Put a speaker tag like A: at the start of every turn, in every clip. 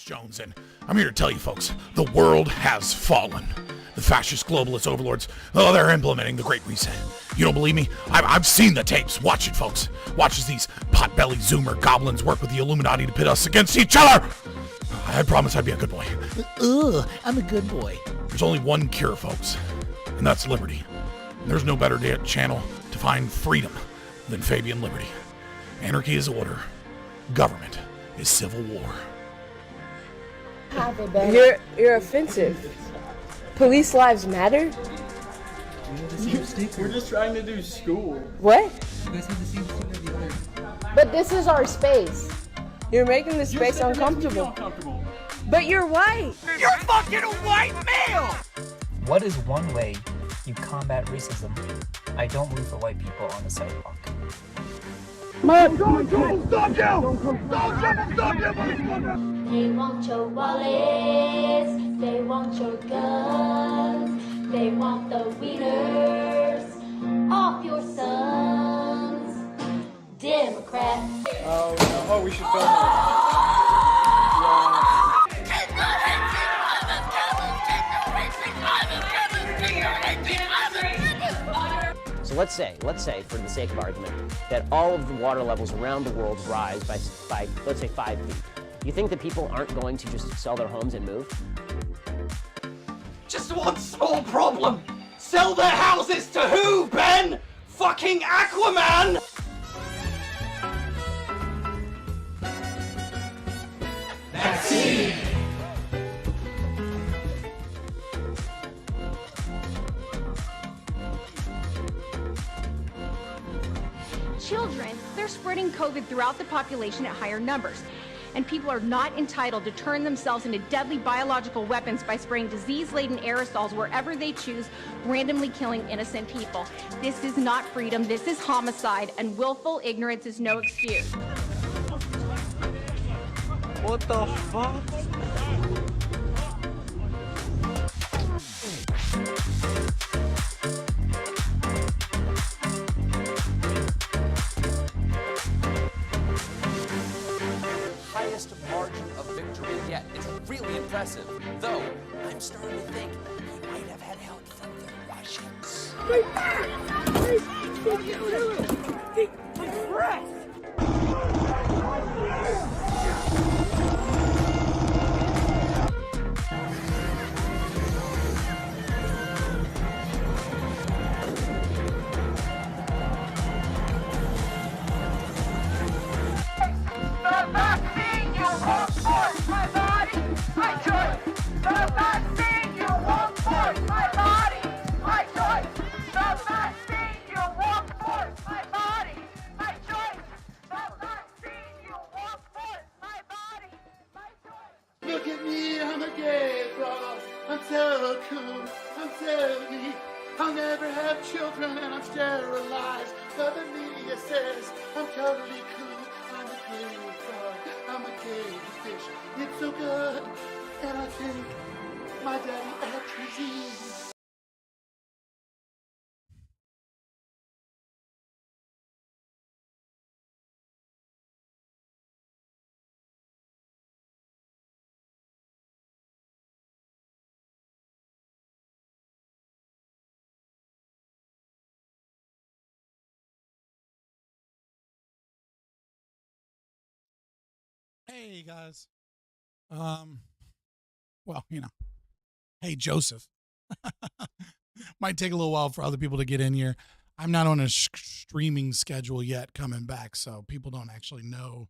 A: Jones, and I'm here to tell you folks, the world has fallen. The fascist globalist overlords, they're implementing the Great Reset. You don't believe me? I've seen the tapes. Watch it, folks. Watch as these pot-bellied Zoomer goblins work with the Illuminati to pit us against each other. I promise I'd be a good boy.
B: Ugh, I'm a good boy.
A: There's only one cure, folks, and that's liberty. And there's no better channel to find freedom than Fabian Liberty. Anarchy is order. Government is civil war.
C: You're offensive. Police lives matter?
D: We're just trying to do school.
C: What?
E: You guys have the same sticker as the others.
C: But this is our space. You're making the space uncomfortable. But you're white.
B: You're fucking a white male!
F: What is one way you combat racism? I don't root for white people on the sidewalk.
G: They want your wallets, they want your guns, they want the wieners off your sons. Democrats.
D: Oh, we should film it.
H: So let's say, for the sake of argument, that all of the water levels around the world rise by let's say 5 feet. You think that people aren't going to just sell their homes and move?
B: Just one small problem. Sell their houses to who, Ben? Fucking Aquaman! Vaccine!
I: Children, they're spreading COVID throughout the population at higher numbers. And people are not entitled to turn themselves into deadly biological weapons by spraying disease-laden aerosols wherever they choose, randomly killing innocent people. This is not freedom, this is homicide, and willful ignorance is no excuse.
D: What the fuck?
J: Margin of victory yet. It's really impressive. Though, I'm starting to think he might have had help from the Russians.
B: Take my breath!
K: Look at me, I'm a gay bro. I'm so cool, I'm so neat. I'll never have children and I'm sterilized. But the media says I'm totally cool. I'm a gay frog, I'm a gay fish. It's so good, and I think my daddy atrazine.
A: Hey guys. Well, hey Joseph. Might take a little while for other people to get in here. I'm not on a streaming schedule yet coming back, so people don't actually know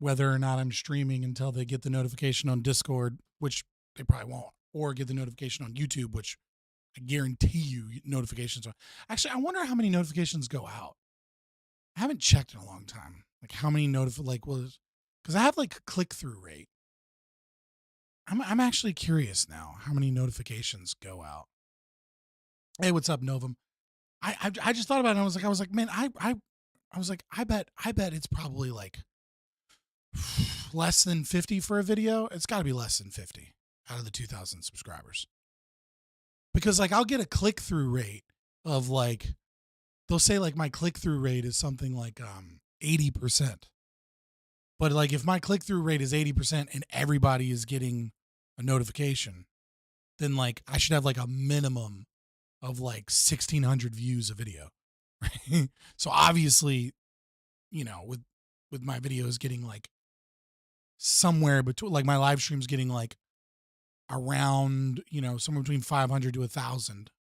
A: whether or not I'm streaming until they get the notification on Discord, which they probably won't, or get the notification on YouTube, which I guarantee you notifications are. Actually, I wonder how many notifications go out. I haven't checked in a long time. Like how many because I have like a click-through rate. I'm actually curious now how many notifications go out. Hey, what's up, Novum? I just thought about it. And I was like, man, I bet it's probably like less than 50 for a video. It's got to be less than 50 out of the 2,000 subscribers. Because like I'll get a click-through rate of like, they'll say like my click-through rate is something like 80%. But like if my click-through rate is 80% and everybody is getting a notification, then like I should have like a minimum of like 1,600 views a video. Right? So obviously, you know, with my videos getting like somewhere between, like my live streams getting like around, you know, somewhere between 500 to 1,000.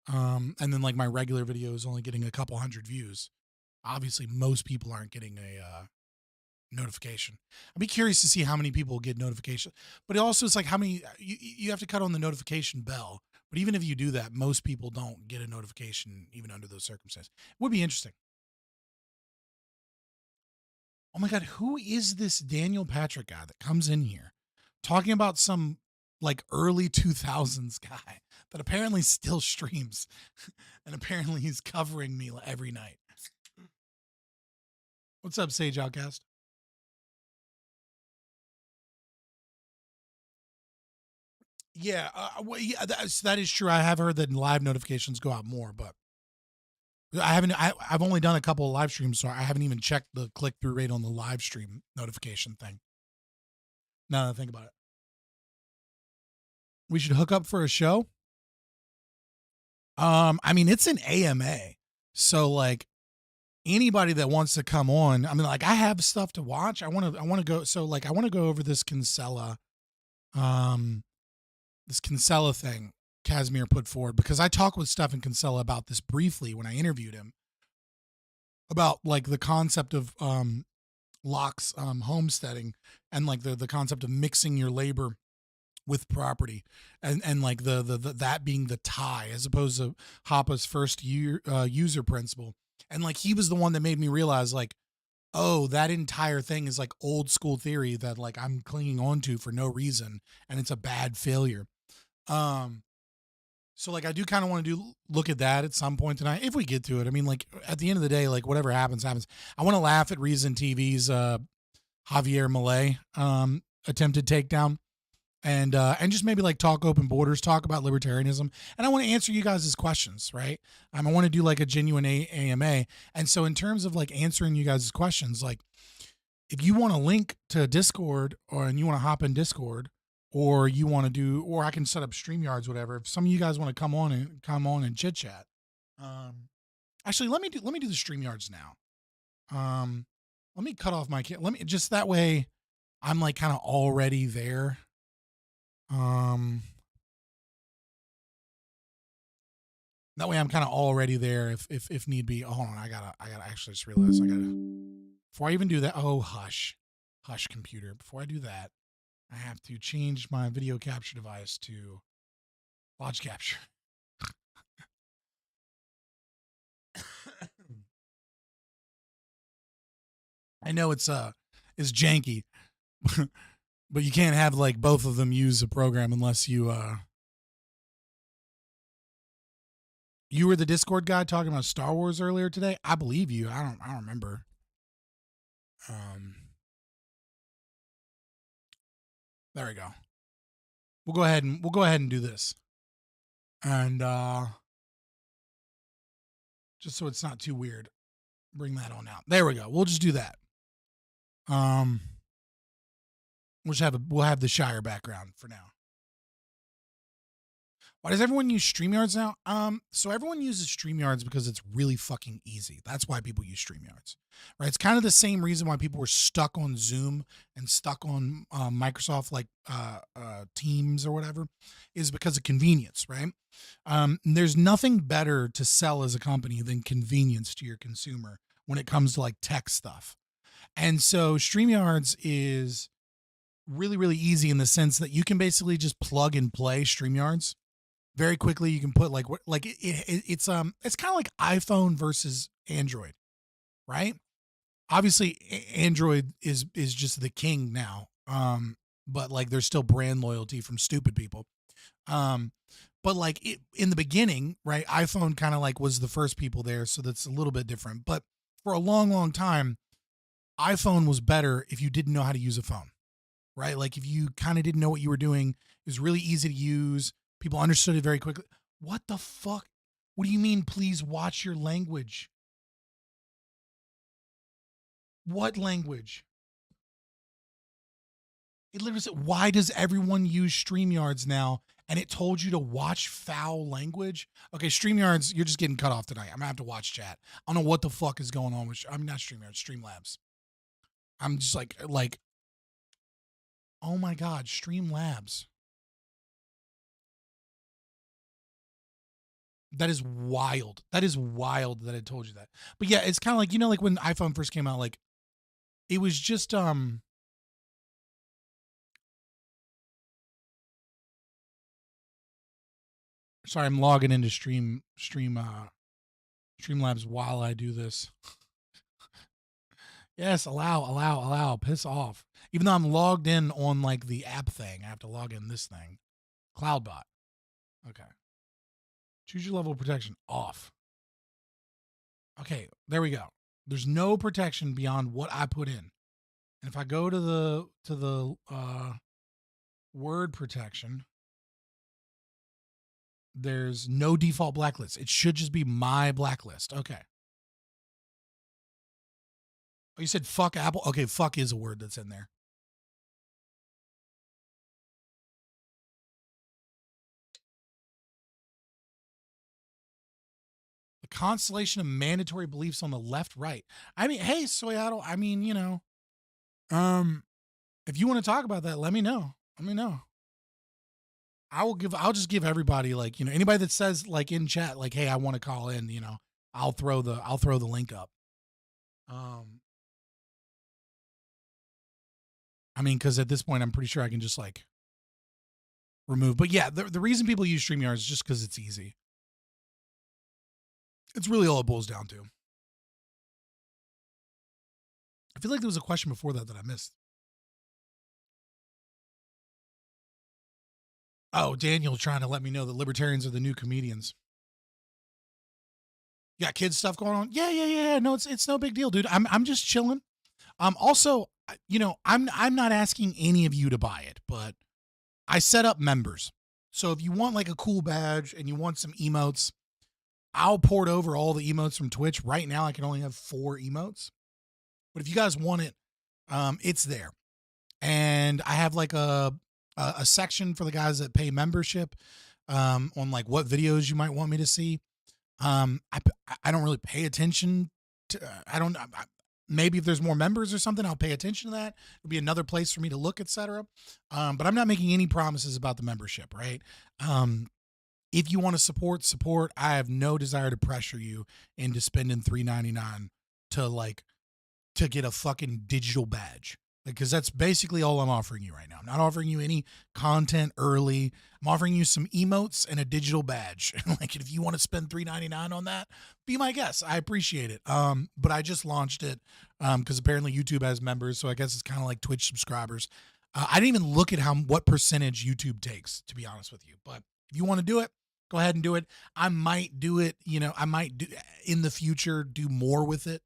A: And then like my regular video is only getting a couple hundred views. Obviously, most people aren't getting a notification. I'd be curious to see how many people get notification. But it also, it's like how many you have to cut on the notification bell. But even if you do that, most people don't get a notification even under those circumstances. It would be interesting. Oh my God, who is this Daniel Patrick guy that comes in here talking about some like early 2000s guy that apparently still streams and apparently he's covering me every night? What's up, Sage Outcast? Yeah, that is true. I have heard that live notifications go out more, but I've only done a couple of live streams, so I haven't even checked the click-through rate on the live stream notification thing. Now that I think about it. We should hook up for a show. I mean, it's an AMA. So like anybody that wants to come on, I mean, like I have stuff to watch. I want to go. So like, I want to go over this Kinsella thing Casimir put forward, because I talked with Stefan Kinsella about this briefly when I interviewed him about like the concept of Locke's homesteading and like the concept of mixing your labor with property and like the that being the tie as opposed to Hoppe's first user principle. And like he was the one that made me realize like, oh, that entire thing is like old school theory that like I'm clinging on to for no reason, and it's a bad failure. So like I do kind of want to look at that at some point tonight if we get to it. I mean, like at the end of the day, like whatever happens. I want to laugh at Reason TV's Javier Milei attempted takedown, and just maybe like talk open borders, talk about libertarianism, and I want to answer you guys' questions, right? I want to do like a genuine AMA, and so in terms of like answering you guys' questions, like if you want to link to Discord and you want to hop in Discord, or you want to do, or I can set up StreamYards, whatever. If some of you guys want to come on and chit chat, actually let me do the StreamYards now. Let me cut off my let me just that way I'm like kind of already there. That way I'm kind of already there if need be. Oh, hold on, I gotta actually just realize before I even do that. Oh, hush computer. Before I do that, I have to change my video capture device to Lodge Capture. I know it's janky, but you can't have like both of them use a program unless you you were the Discord guy talking about Star Wars earlier today. I believe you. I don't remember. There we go. We'll go ahead and do this. And just so it's not too weird, bring that on out. There we go. We'll just do that. We'll have the Shire background for now. Why does everyone use StreamYards now? So everyone uses StreamYards because it's really fucking easy. That's why people use StreamYards, right? It's kind of the same reason why people were stuck on Zoom and stuck on Microsoft like Teams or whatever, is because of convenience, right? There's nothing better to sell as a company than convenience to your consumer when it comes to like tech stuff. And so StreamYards is really, really easy in the sense that you can basically just plug and play StreamYards. Very quickly, you can put it's kind of like iPhone versus Android, right? Obviously, Android is just the king now, but like there's still brand loyalty from stupid people. But like in the beginning, right? iPhone kind of like was the first people there, so that's a little bit different. But for a long, long time, iPhone was better if you didn't know how to use a phone, right? Like if you kind of didn't know what you were doing, it was really easy to use. People understood it very quickly. What the fuck? What do you mean, please watch your language? What language? It literally said, why does everyone use StreamYards now? And it told you to watch foul language. Okay, StreamYards, you're just getting cut off tonight. I'm gonna have to watch chat. I don't know what the fuck is going on with, I'm not StreamYards, Streamlabs. I'm just like, oh my God, Streamlabs. That is wild. That is wild that it told you that. But yeah, it's kind of like, you know, like when iPhone first came out, like it was just, sorry, I'm logging into Streamlabs while I do this. Yes, allow, piss off. Even though I'm logged in on like the app thing, I have to log in this thing. CloudBot. Okay. Choose your level of protection off. Okay, there we go. There's no protection beyond what I put in. And if I go to the word protection, there's no default blacklist. It should just be my blacklist. Okay. Oh, you said fuck Apple? Okay, fuck is a word that's in there. The constellation of mandatory beliefs on the left, right. I mean, hey, Soyato, I mean, you know, if you want to talk about that, let me know. Let me know. I'll just give everybody, like, you know, anybody that says like in chat, like, hey, I want to call in, you know, I'll throw the link up. I mean, because at this point, I'm pretty sure I can just like remove. But yeah, the reason people use StreamYard is just because it's easy. It's really all it boils down to. I feel like there was a question before that I missed. Oh, Daniel trying to let me know that libertarians are the new comedians. You got kids stuff going on? Yeah. No, it's no big deal, dude. I'm just chilling. Also, you know, I'm not asking any of you to buy it, but I set up members. So if you want like a cool badge and you want some emotes, I'll port over all the emotes from Twitch. Right now, I can only have 4 emotes. But if you guys want it, it's there. And I have like a section for the guys that pay membership on like what videos you might want me to see. I don't really pay attention to, maybe if there's more members or something, I'll pay attention to that. It'll be another place for me to look, etc. But I'm not making any promises about the membership, right? If you want to support, I have no desire to pressure you into spending $3.99 to get a fucking digital badge. Because that's basically all I'm offering you right now. I'm not offering you any content early. I'm offering you some emotes and a digital badge. Like, if you want to spend $3.99 on that, be my guest. I appreciate it. But I just launched it because apparently YouTube has members, so I guess it's kind of like Twitch subscribers. I didn't even look at what percentage YouTube takes, to be honest with you. But if you want to do it, go ahead and do it. I might do it. You know, I might do in the future do more with it.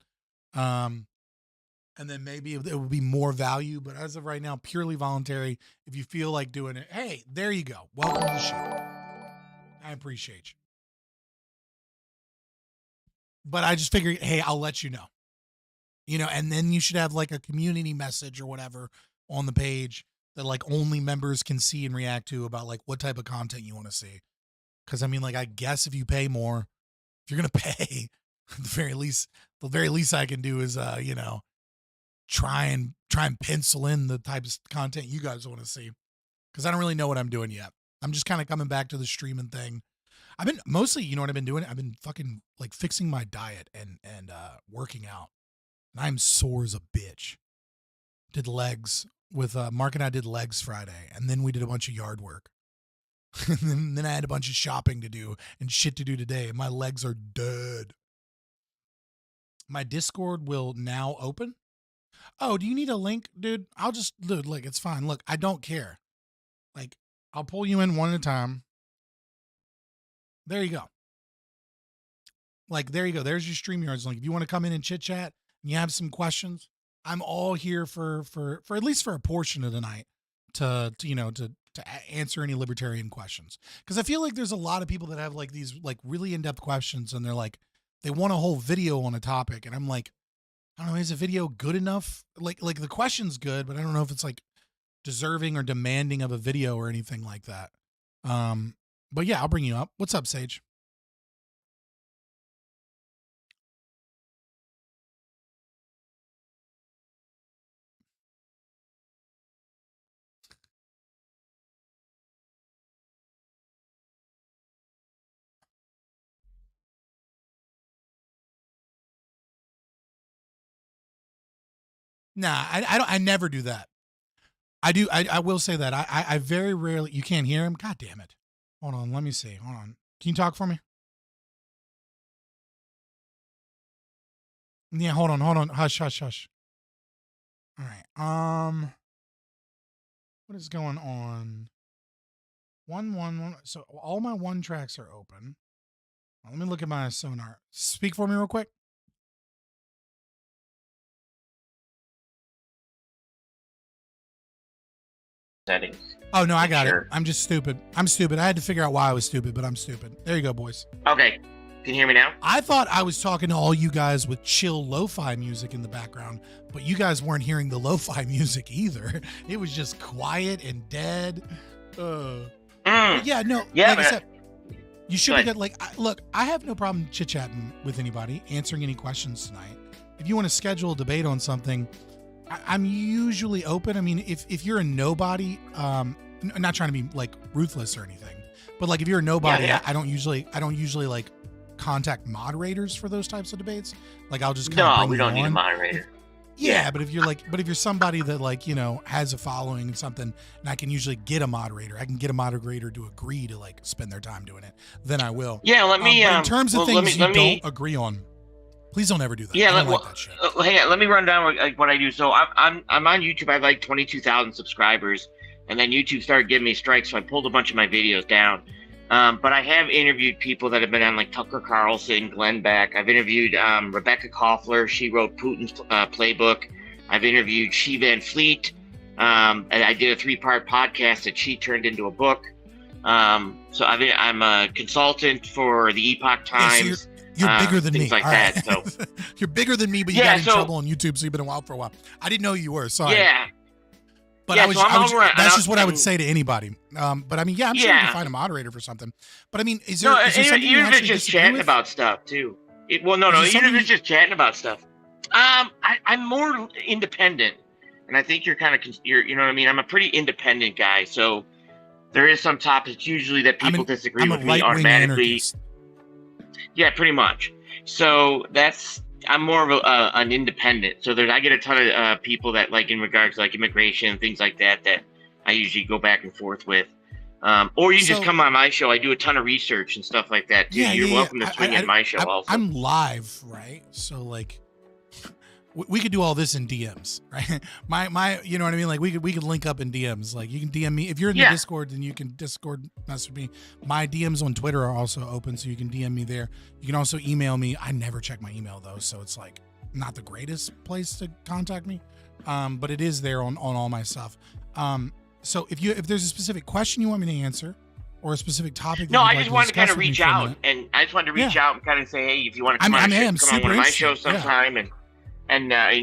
A: And then maybe it will be more value, but as of right now, purely voluntary. If you feel like doing it, hey, there you go. Welcome to the show. I appreciate you. But I just figured, hey, I'll let you know. You know, and then you should have like a community message or whatever on the page that like only members can see and react to about like what type of content you want to see. Because I mean, like, I guess if you pay more, if you're gonna pay, the very least I can do is you know, try and pencil in the types of content you guys want to see, because I don't really know what I'm doing yet. I'm just kind of coming back to the streaming thing. I've been mostly, you know what I've been doing? I've been fucking like fixing my diet and working out. And I'm sore as a bitch. Did legs with Mark, and I did legs Friday, and then we did a bunch of yard work. And then I had a bunch of shopping to do and shit to do today, and my legs are dead. My Discord will now open. Oh, do you need a link, dude? I'll just, dude, like, it's fine. Look, I don't care. Like, I'll pull you in one at a time. There you go. Like, there you go. There's your StreamYards link. If you want to come in and chit chat and you have some questions, I'm all here for at least for a portion of the night to answer any libertarian questions. Because I feel like there's a lot of people that have like these like really in-depth questions, and they're like, they want a whole video on a topic, and I'm like, I don't know, is a video good enough? Like the question's good, but I don't know if it's like deserving or demanding of a video or anything like that. But yeah, I'll bring you up. What's up, Sage? Nah, I never do that. I will say that I very rarely. You can't hear him. God damn it! Hold on, let me see. Hold on. Can you talk for me? Yeah, hold on. Hush. All right. What is going on? 111. So all my 1 tracks are open. Let me look at my sonar. Speak for me real quick.
L: Settings.
A: Oh no, I got it. I'm just stupid. I'm stupid. I had to figure out why I was stupid, but I'm stupid. There you go, boys.
L: Okay. Can you hear me now?
A: I thought I was talking to all you guys with chill lo-fi music in the background, but you guys weren't hearing the lo-fi music either. It was just quiet and dead. Yeah, no.
L: Yeah,
A: like I said, you should be good. Like, look, I have no problem chit-chatting with anybody, answering any questions tonight. If you want to schedule a debate on something, I'm usually open. I mean, if you're a nobody, I'm not trying to be like ruthless or anything, but like if you're a nobody, I don't usually like contact moderators for those types of debates. Like I'll just
L: we don't need a moderator.
A: Yeah, but if you're somebody that like, you know, has a following and something, and I can usually get a moderator, I can get a moderator to agree to like spend their time doing it, then I will.
L: Yeah, let me.
A: But in terms of things you don't agree on, please don't ever do that.
L: Yeah,
A: I don't like that shit.
L: Hang on, let me run down what I do. So I'm on YouTube. I have like 22,000 subscribers, and then YouTube started giving me strikes, so I pulled a bunch of my videos down. But I have interviewed people that have been on like Tucker Carlson, Glenn Beck. I've interviewed Rebecca Koffler. She wrote Putin's playbook. I've interviewed She Van Fleet. And I did a 3-part podcast that she turned into a book. So I'm a consultant for the Epoch Times.
A: You're bigger than
L: things
A: me.
L: like
A: All
L: that.
A: right.
L: So
A: you're bigger than me, but you got in trouble on YouTube, so you've been around for a while. I didn't know you were. Sorry.
L: Yeah.
A: But that's just what I would say to anybody. But I mean, I'm sure you can find a moderator for something. But I mean, is there something
L: even if it's just chatting about stuff too? Even if it's just chatting about stuff. I'm more independent, and I think you're you know what I mean. I'm a pretty independent guy, so there is some topics usually that people disagree with me automatically.
A: Anarchist.
L: Yeah, pretty much. So I'm more of an independent. So I get a ton of people that like in regards to like immigration and things like that I usually go back and forth with. Or you can just come on my show. I do a ton of research and stuff like that too. You're welcome to swing in my show also.
A: I'm live, right? So like we could do all this in DMs, right? My you know what I mean? Like we could link up in DMs. Like you can DM me. If you're in the Discord, then you can Discord message me. My DMs on Twitter are also open, so you can DM me there. You can also email me. I never check my email though, so it's like not the greatest place to contact me. But it is there on all my stuff. So if there's a specific question you want me to answer or a specific topic,
L: I just wanted to kind of reach out, and I just wanted to reach out and kind of say, hey, if you want to come on one of my shows sometime, and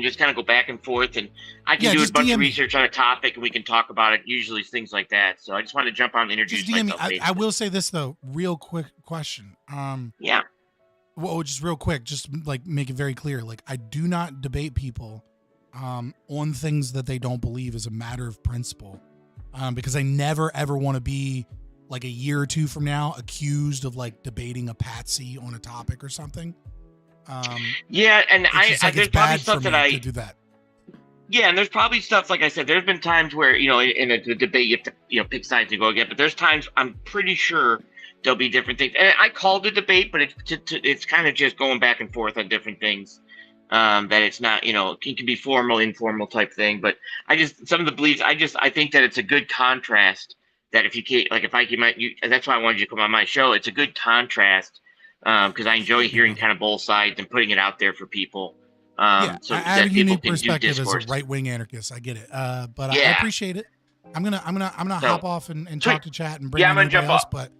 L: just kind of go back and forth, and I can do a bunch of research on a topic, and we can talk about it. Usually things like that. So I just wanted to jump on and introduce myself.
A: I will say this though, real quick question. Well, just real quick, just like make it very clear. Like I do not debate people on things that they don't believe as a matter of principle, because I never ever want to be like a year or two from now accused of like debating a patsy on a topic or something.
L: And there's probably stuff that I
A: do that.
L: Yeah, and there's probably stuff, like I said, there's been times where, in a debate you have to, pick sides and go again, but there's times I'm pretty sure there'll be different things. And I called it debate, but it's kind of just going back and forth on different things. That it's not, it can be formal, informal type thing. But some of the beliefs, I think that it's a good contrast that if you can't, like that's why I wanted you to come on my show. It's a good contrast. Because I enjoy hearing kind of both sides and putting it out there for people. So
A: I
L: that
A: have a
L: people
A: unique
L: can
A: perspective
L: do
A: as
L: discourse.
A: a right-wing anarchist. I get it, but I appreciate it. I'm gonna hop off and talk to chat and bring in everybody else. But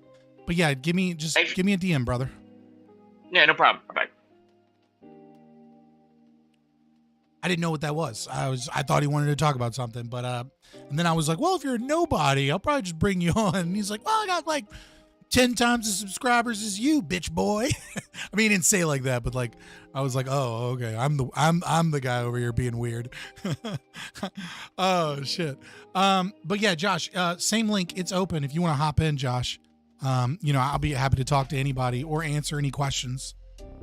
A: yeah, give me a DM, brother.
L: Yeah, no problem. Bye.
A: I didn't know what that was. I thought he wanted to talk about something, but and then I was like, well, if you're a nobody, I'll probably just bring you on. And he's like, well, I got like 10 times the subscribers as you, bitch boy. I mean, he didn't say it like that, but like I was like, oh, okay, I'm the guy over here being weird. Oh shit. But yeah, Josh, same link. It's open if you want to hop in, Josh. You know, I'll be happy to talk to anybody or answer any questions.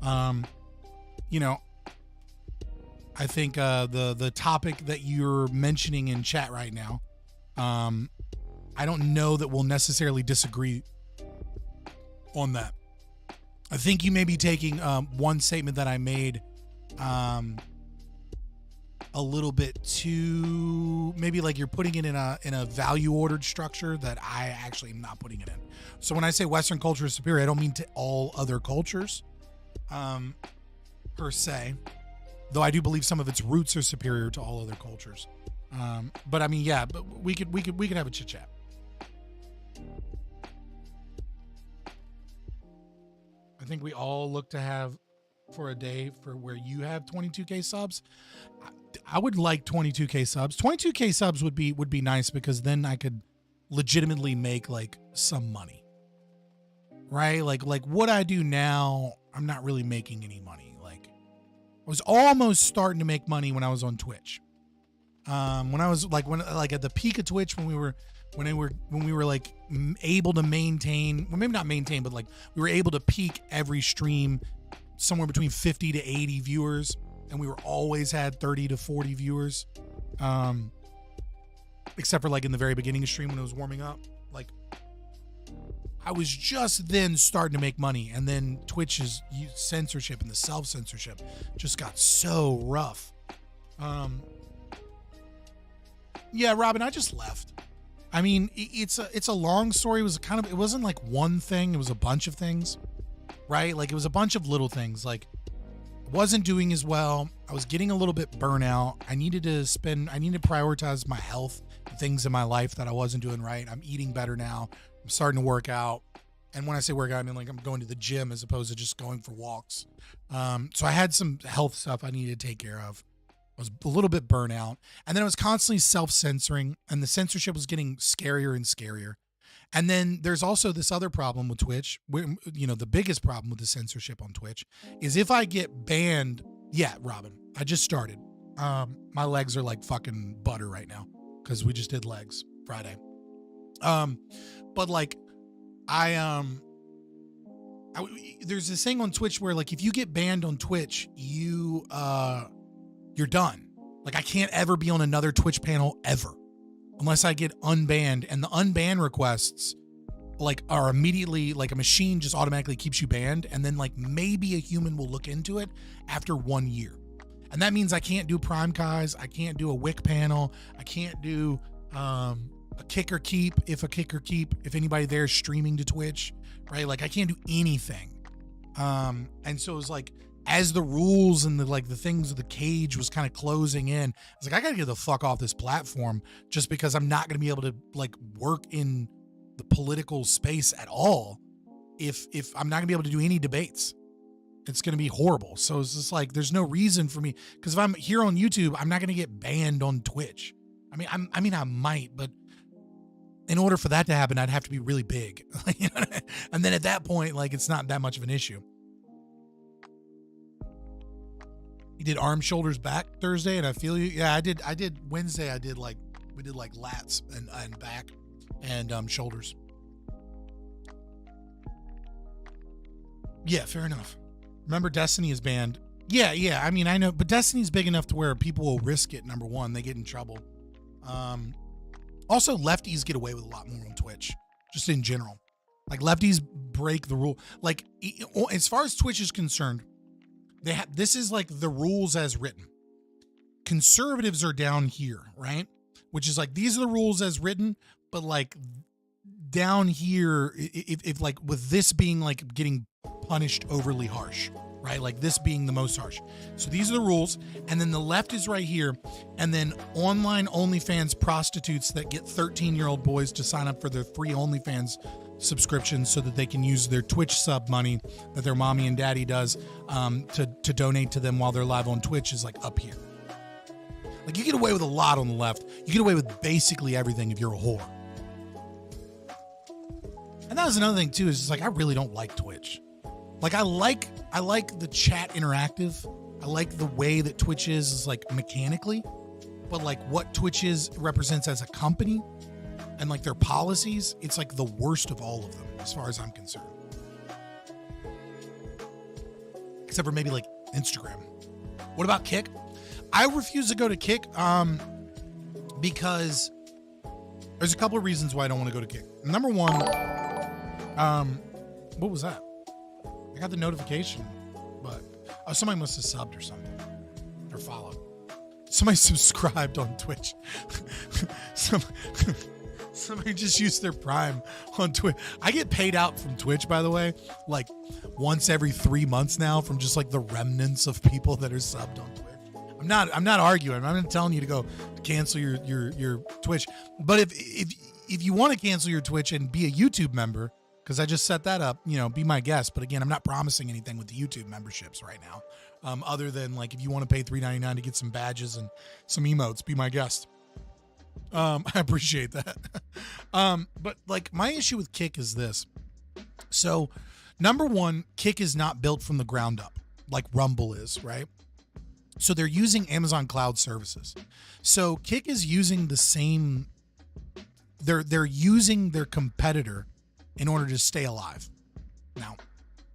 A: You know, I think the topic that you're mentioning in chat right now, I don't know that we'll necessarily disagree on that. I think you may be taking one statement that I made a little bit too, maybe like you're putting it in a value ordered structure that I actually am not putting it in. So when I say Western culture is superior, I don't mean to all other cultures per se. Though I do believe some of its roots are superior to all other cultures. But I mean, yeah, but we could have a chit chat. I think we all look to have for a day for where you have 22K subs. I would like 22K subs. 22K subs would be nice because then I could legitimately make like some money. Right? Like what I do now, I'm not really making any money. I was almost starting to make money when I was on Twitch. When I was like at the peak of Twitch, when we were like able to maintain, well, maybe not maintain, but like we were able to peak every stream somewhere between 50 to 80 viewers, and we were always had 30 to 40 viewers. Except for like in the very beginning of stream when it was warming up, like I was just then starting to make money, and then Twitch's censorship and the self-censorship just got so rough. Yeah, Robin, I just left. I mean, it's a long story. It wasn't like one thing. It was a bunch of things, right? Like it was a bunch of little things. Like I wasn't doing as well. I was getting a little bit burnout. I needed to prioritize my health, things in my life that I wasn't doing right. I'm eating better now. I'm starting to work out. And when I say work out, I mean like I'm going to the gym as opposed to just going for walks. So I had some health stuff I needed to take care of. I was a little bit burnt out. And then I was constantly self-censoring, and the censorship was getting scarier and scarier. And then there's also this other problem with Twitch. You know, the biggest problem with the censorship on Twitch is if I get banned. Yeah, Robin, I just started. My legs are like fucking butter right now because we just did legs Friday. But like there's this thing on Twitch where like if you get banned on Twitch, you're done. Like I can't ever be on another Twitch panel ever unless I get unbanned, and the unban requests like are immediately like a machine just automatically keeps you banned, and then like maybe a human will look into it after 1 year. And that means I can't do Prime Kais, I can't do a Wick panel, I can't do a kick or keep if anybody there is streaming to Twitch, right? Like I can't do anything. And so it was like as the rules and the things of the cage was kind of closing in, I was like, I gotta get the fuck off this platform just because I'm not gonna be able to like work in the political space at all if I'm not gonna be able to do any debates. It's gonna be horrible. So it's just like there's no reason for me, because if I'm here on YouTube, I'm not gonna get banned on Twitch. I mean I might, but in order for that to happen, I'd have to be really big. You know? And then at that point, like it's not that much of an issue. You did arm, shoulders, back Thursday, and I feel you. Yeah, I did Wednesday. We did like lats and back and shoulders. Yeah, fair enough. Remember, Destiny is banned. Yeah. I mean, I know, but Destiny's big enough to where people will risk it. Number one, they get in trouble. Also, lefties get away with a lot more on Twitch, just in general. Like lefties break the rule. Like as far as Twitch is concerned, this is like the rules as written. Conservatives are down here, right? Which is like, these are the rules as written, but like down here, if like with this being like getting punished overly harsh, right? Like this being the most harsh. So these are the rules. And then the left is right here. And then online OnlyFans prostitutes that get 13-year-old boys to sign up for their free OnlyFans subscriptions so that they can use their Twitch sub money that their mommy and daddy does to donate to them while they're live on Twitch is like up here. Like, you get away with a lot on the left. You get away with basically everything if you're a whore. And that was another thing too, is just like, I really don't like Twitch. Like, I like the chat interactive. I like the way that Twitch is like mechanically, but like what Twitch represents as a company and like their policies, it's like the worst of all of them as far as I'm concerned. Except for maybe like Instagram. What about Kick? I refuse to go to Kick because there's a couple of reasons why I don't want to go to Kick. Number one, what was that? I got the notification, but somebody must have subbed or something, or followed. Somebody subscribed on Twitch. Somebody just used their Prime on Twitch. I get paid out from Twitch, by the way, like once every 3 months now, from just like the remnants of people that are subbed on Twitch. I'm not arguing. I'm not telling you to go cancel your Twitch. But if you want to cancel your Twitch and be a YouTube member, because I just set that up, be my guest. But again, I'm not promising anything with the YouTube memberships right now, other than like if you want to pay $3.99 to get some badges and some emotes, be my guest. I appreciate that. But like my issue with Kick is this. So number one, Kick is not built from the ground up like Rumble is, right? So they're using Amazon Cloud Services. So Kick is using the same, they're using their competitor in order to stay alive. Now,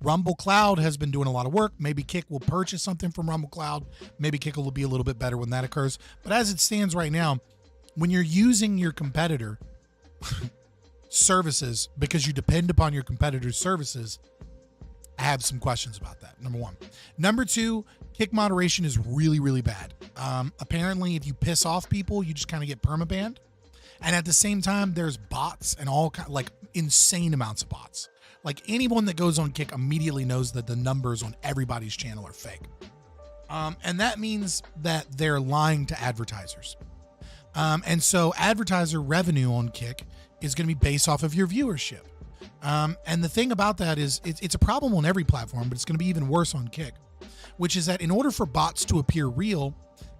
A: Rumble Cloud has been doing a lot of work. Maybe Kick will purchase something from Rumble Cloud. Maybe Kick will be a little bit better when that occurs. But as it stands right now, when you're using your competitor services because you depend upon your competitor's services, I have some questions about that, number one. Number two, Kick moderation is really, really bad. Apparently, if you piss off people, you just kind of get permabanned. And at the same time, there's bots and all like insane amounts of bots. Like anyone that goes on Kick immediately knows that the numbers on everybody's channel are fake. And that means that they're lying to advertisers. And so advertiser revenue on Kick is going to be based off of your viewership. And the thing about that is it's a problem on every platform, but it's going to be even worse on Kick, which is that in order for bots to appear real,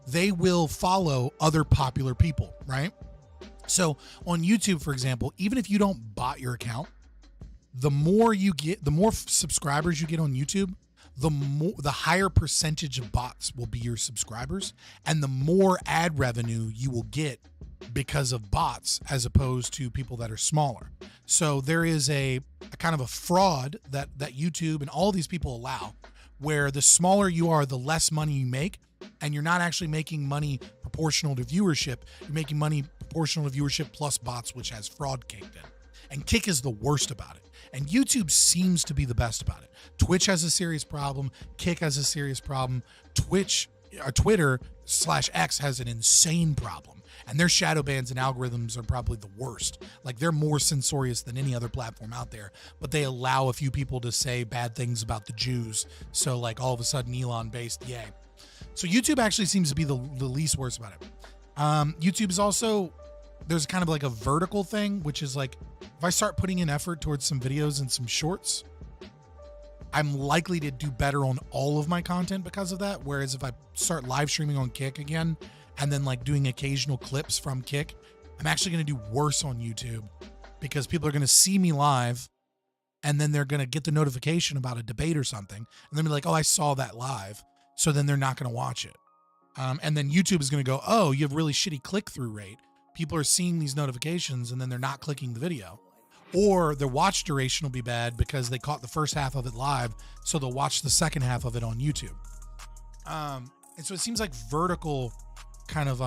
A: they will follow other popular people, right? So on YouTube, for example, even if you don't bot your account, the more subscribers you get on YouTube, the higher percentage of bots will be your subscribers, and the more ad revenue you will get because of bots as opposed to people that are smaller. So there is a kind of a fraud that YouTube and all these people allow, where the smaller you are, the less money you make, and you're not actually making money proportional to viewership. You're making money proportional to viewership plus bots, which has fraud caked in. And Kick is the worst about it. And YouTube seems to be the best about it. Twitch has a serious problem. Kick has a serious problem. Twitter/X has an insane problem. And their shadow bans and algorithms are probably the worst. Like, they're more censorious than any other platform out there, but they allow a few people to say bad things about the Jews. So like all of a sudden Elon based, yay. So YouTube actually seems to be the least worst about it. YouTube is also, there's kind of like a vertical thing, which is like, if I start putting in effort towards some videos and some shorts, I'm likely to do better on all of my content because of that. Whereas if I start live streaming on Kick again, and then like doing occasional clips from Kick, I'm actually going to do worse on YouTube because people are going to see me live, and then they're going to get the notification about a debate or something, and then be like, oh, I saw that live. So then they're not going to watch it. And then YouTube is going to go, oh, you have really shitty click-through rate. People are seeing these notifications and then they're not clicking the video. Or their watch duration will be bad because they caught the first half of it live, so they'll watch the second half of it on YouTube. And so it seems like vertical kind of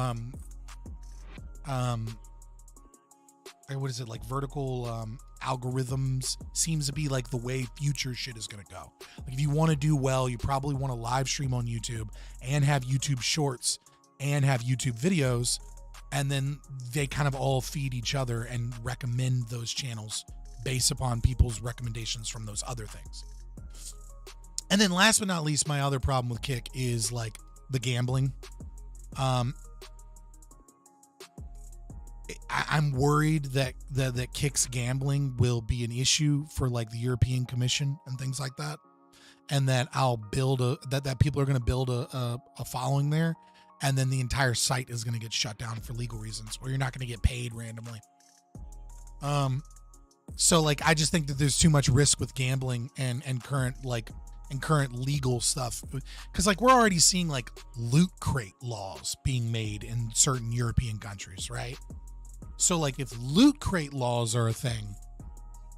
A: what is it, like vertical algorithms seems to be like the way future shit is going to go. Like, if you want to do well, you probably want to live stream on YouTube and have YouTube shorts and have YouTube videos, and then they kind of all feed each other and recommend those channels based upon people's recommendations from those other things. And then last but not least, my other problem with Kick is like the gambling. I'm worried that Kick's gambling will be an issue for like the European Commission and things like that, and that I'll build that people are going to build a following there, and then the entire site is going to get shut down for legal reasons, or you're not going to get paid randomly. So like, I just think that there's too much risk with gambling and current legal stuff, because like we're already seeing like loot crate laws being made in certain European countries, right? So like, if loot crate laws are a thing,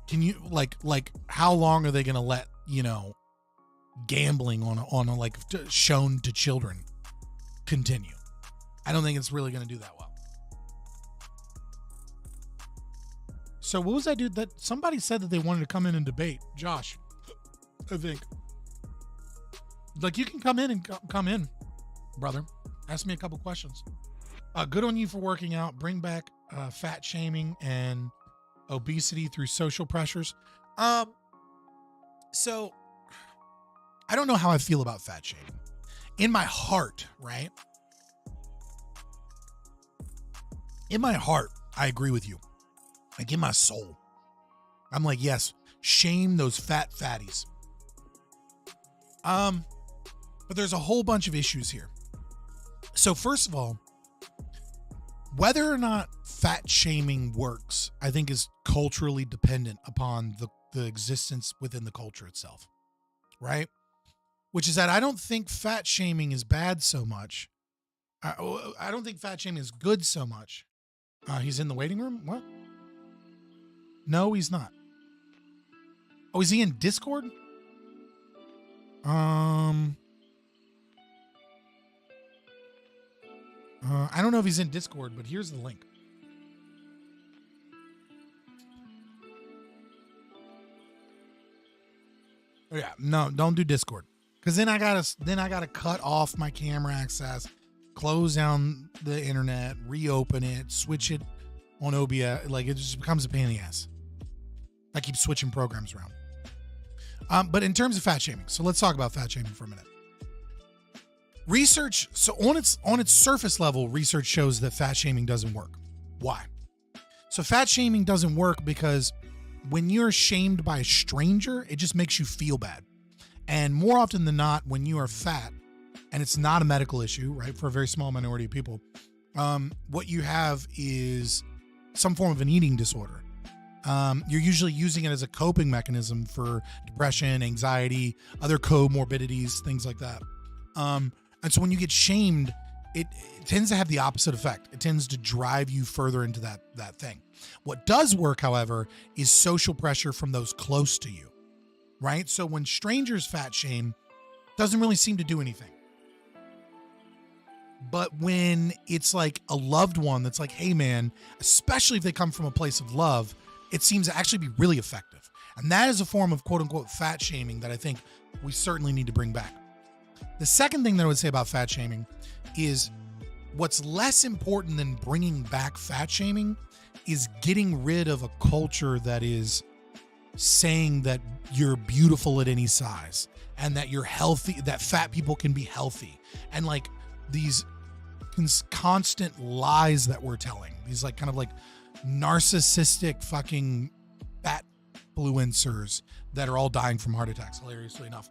A: can you like how long are they going to let, you know, gambling on a like shown to children continue? I don't think it's really going to do that well. So what was that dude that somebody said that they wanted to come in and debate? Josh, I think. Like, you can come in and come in, brother. Ask me a couple questions. Good on you for working out. Bring back fat shaming and obesity through social pressures. So I don't know how I feel about fat shaming. In my heart, right? In my heart, I agree with you. Like, in my soul, I'm like, yes, shame those fat fatties. But there's a whole bunch of issues here. So first of all, whether or not fat shaming works, I think is culturally dependent upon the existence within the culture itself, right? Which is that I don't think fat shaming is bad so much. I don't think fat shaming is good so much. He's in the waiting room? What? No, he's not. Oh, is he in Discord? I don't know if he's in Discord, but here's the link. Oh yeah, no, don't do Discord, because then I gotta cut off my camera access, close down the internet, reopen it, switch it on OBS. Like, it just becomes a pain in the ass. I keep switching programs around. But in terms of fat shaming, so let's talk about fat shaming for a minute. Research, so on its surface level, research shows that fat shaming doesn't work. Why? So fat shaming doesn't work because when you're shamed by a stranger, it just makes you feel bad. And more often than not, when you are fat, and it's not a medical issue, right, for a very small minority of people, what you have is some form of an eating disorder. You're usually using it as a coping mechanism for depression, anxiety, other comorbidities, things like that. And so when you get shamed, it tends to have the opposite effect. It tends to drive you further into that thing. What does work, however, is social pressure from those close to you, right? So when strangers fat shame, doesn't really seem to do anything. But when it's like a loved one that's like, hey man, especially if they come from a place of love, it seems to actually be really effective. And that is a form of quote unquote fat shaming that I think we certainly need to bring back. The second thing that I would say about fat shaming is what's less important than bringing back fat shaming is getting rid of a culture that is saying that you're beautiful at any size and that you're healthy, that fat people can be healthy. And like these constant lies that we're telling, these like kind of like narcissistic fucking fat influencers that are all dying from heart attacks, hilariously enough,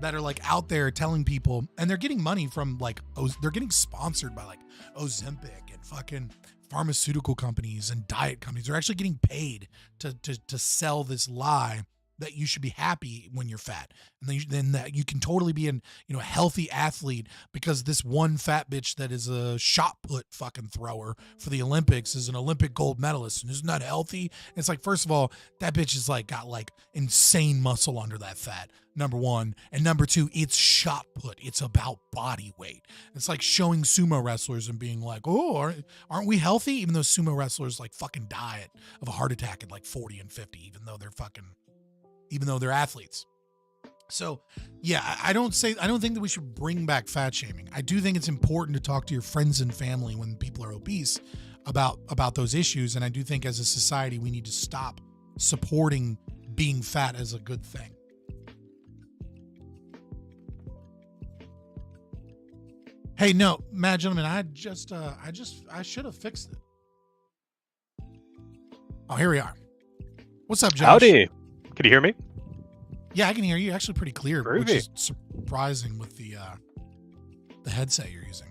A: that are like out there telling people, and they're getting money from like, they're getting sponsored by like Ozempic and fucking pharmaceutical companies and diet companies. They're actually getting paid to sell this lie that you should be happy when you're fat, and then that you can totally be a healthy athlete because this one fat bitch that is a shot put fucking thrower for the Olympics is an Olympic gold medalist, and isn't that healthy? And it's like, first of all, that bitch is like got like insane muscle under that fat, number one, and number two, it's shot put. It's about body weight. It's like showing sumo wrestlers and being like, oh, aren't we healthy? Even though sumo wrestlers like fucking die of a heart attack at like 40 and 50, even though they're athletes. So yeah, I don't think that we should bring back fat shaming. I do think it's important to talk to your friends and family when people are obese about those issues. And I do think as a society, we need to stop supporting being fat as a good thing. Hey, no, mad gentlemen, I should have fixed it. Oh, here we are. What's up, Josh?
M: Howdy. Can you hear me?
A: Yeah, I can hear you actually pretty clear,
M: Groovy.
A: which is surprising with the headset you're using.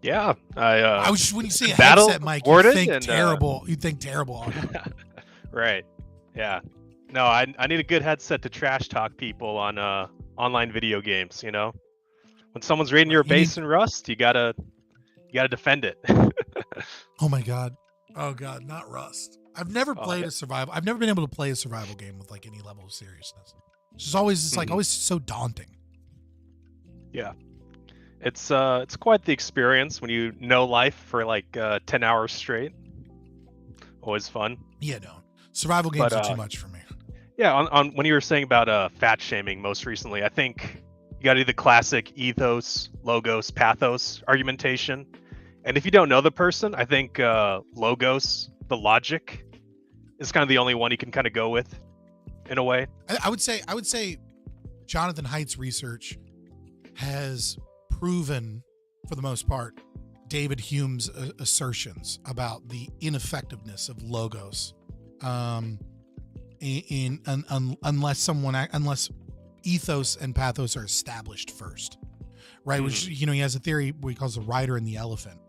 M: Yeah,
A: I was just, when you say a
M: battle
A: headset mic,
M: Warden
A: you think
M: and,
A: terrible. You think terrible.
M: Right. Yeah. No, I need a good headset to trash talk people on online video games. You know, when someone's raiding your base in Rust, you gotta defend it.
A: Oh my god. Oh god, not Rust. I've never played a survival. I've never been able to play a survival game with like any level of seriousness. It's always it's like always so daunting.
M: Yeah. It's quite the experience when you know life for like 10 hours straight. Always fun.
A: Yeah, no. Survival games are too much for me.
M: Yeah, on when you were saying about fat shaming most recently, I think you got to do the classic ethos, logos, pathos argumentation. And if you don't know the person, I think logos, the logic, is kind of the only one you can kind of go with, in a way.
A: I would say Jonathan Haidt's research has proven, for the most part, David Hume's assertions about the ineffectiveness of logos, unless ethos and pathos are established first, right? Which, you know, he has a theory what he calls the rider and the elephant,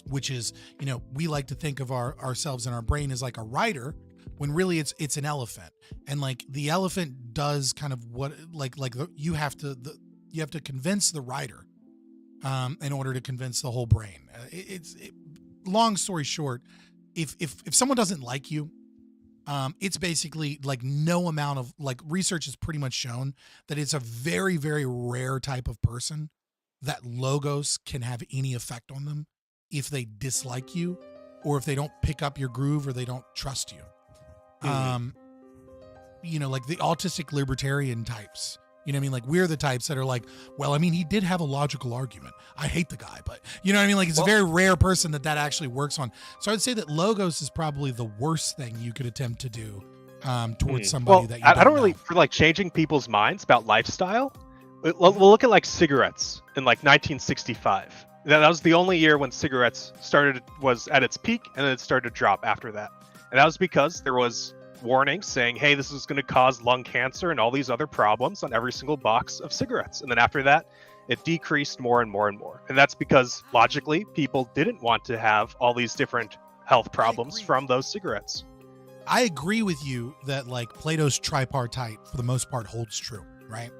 A: which is, you know, we like to think of ourselves in our brain as like a rider, when really it's an elephant, and like the elephant does kind of what you have to convince the rider in order to convince the whole brain. Long story short, if someone doesn't like you, it's basically like no amount of like research has pretty much shown that it's a very, very rare type of person that logos can have any effect on them if they dislike you or if they don't pick up your groove or they don't trust you. You know, like the autistic libertarian types. You know what I mean? Like we're the types that are like, well, I mean, he did have a logical argument. I hate the guy, but you know what I mean? Like it's a very rare person that actually works on. So I would say that logos is probably the worst thing you could attempt to do towards somebody that you don't
M: I don't really,
A: know.
M: for like changing people's minds about lifestyle, we'll look at like cigarettes in like 1965. That was the only year when cigarettes was at its peak, and then it started to drop after that. And that was because there was warning saying, hey, this is going to cause lung cancer and all these other problems on every single box of cigarettes. And then after that, it decreased more and more and more. And that's because logically, people didn't want to have all these different health problems from those cigarettes.
A: I agree with you that like Plato's tripartite for the most part holds true, right?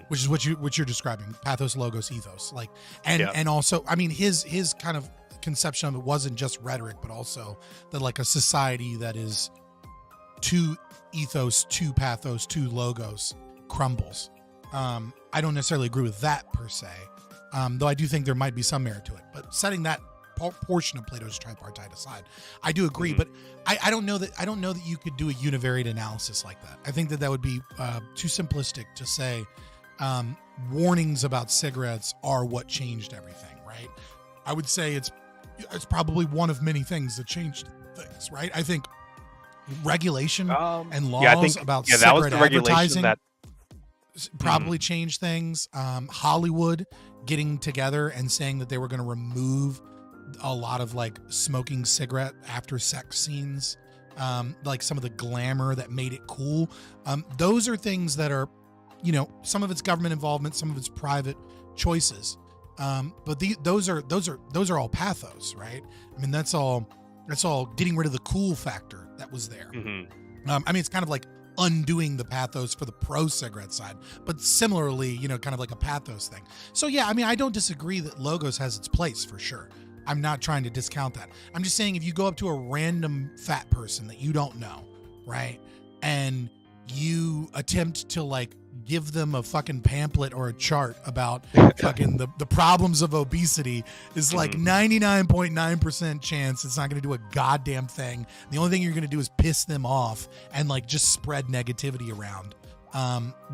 A: Which is what you're describing, pathos, logos, ethos. Like, and also, I mean, his kind of conception of it wasn't just rhetoric, but also that like a society that is two ethos, two pathos, two logos crumbles. I don't necessarily agree with that per se, though I do think there might be some merit to it. But setting that portion of Plato's tripartite aside, I do agree. But I don't know that you could do a univariate analysis like that. I think that would be too simplistic to say warnings about cigarettes are what changed everything, right? I would say it's probably one of many things that changed things, right? I think regulation and laws about cigarette advertising that probably changed things. Hollywood getting together and saying that they were going to remove a lot of like smoking cigarette after sex scenes, like some of the glamour that made it cool. Those are things that are, you know, some of it's government involvement, some of it's private choices. But those are all pathos, right? I mean, that's all getting rid of the cool factor that was there. I mean, it's kind of like undoing the pathos for the pro cigarette side, but similarly, you know, kind of like a pathos thing. So yeah, I mean, I don't disagree that logos has its place for sure. I'm not trying to discount that. I'm just saying if you go up to a random fat person that you don't know, right? And you attempt to like give them a fucking pamphlet or a chart about fucking the problems of obesity, is like 99.9% chance it's not going to do a goddamn thing. The only thing you're going to do is piss them off and like just spread negativity around,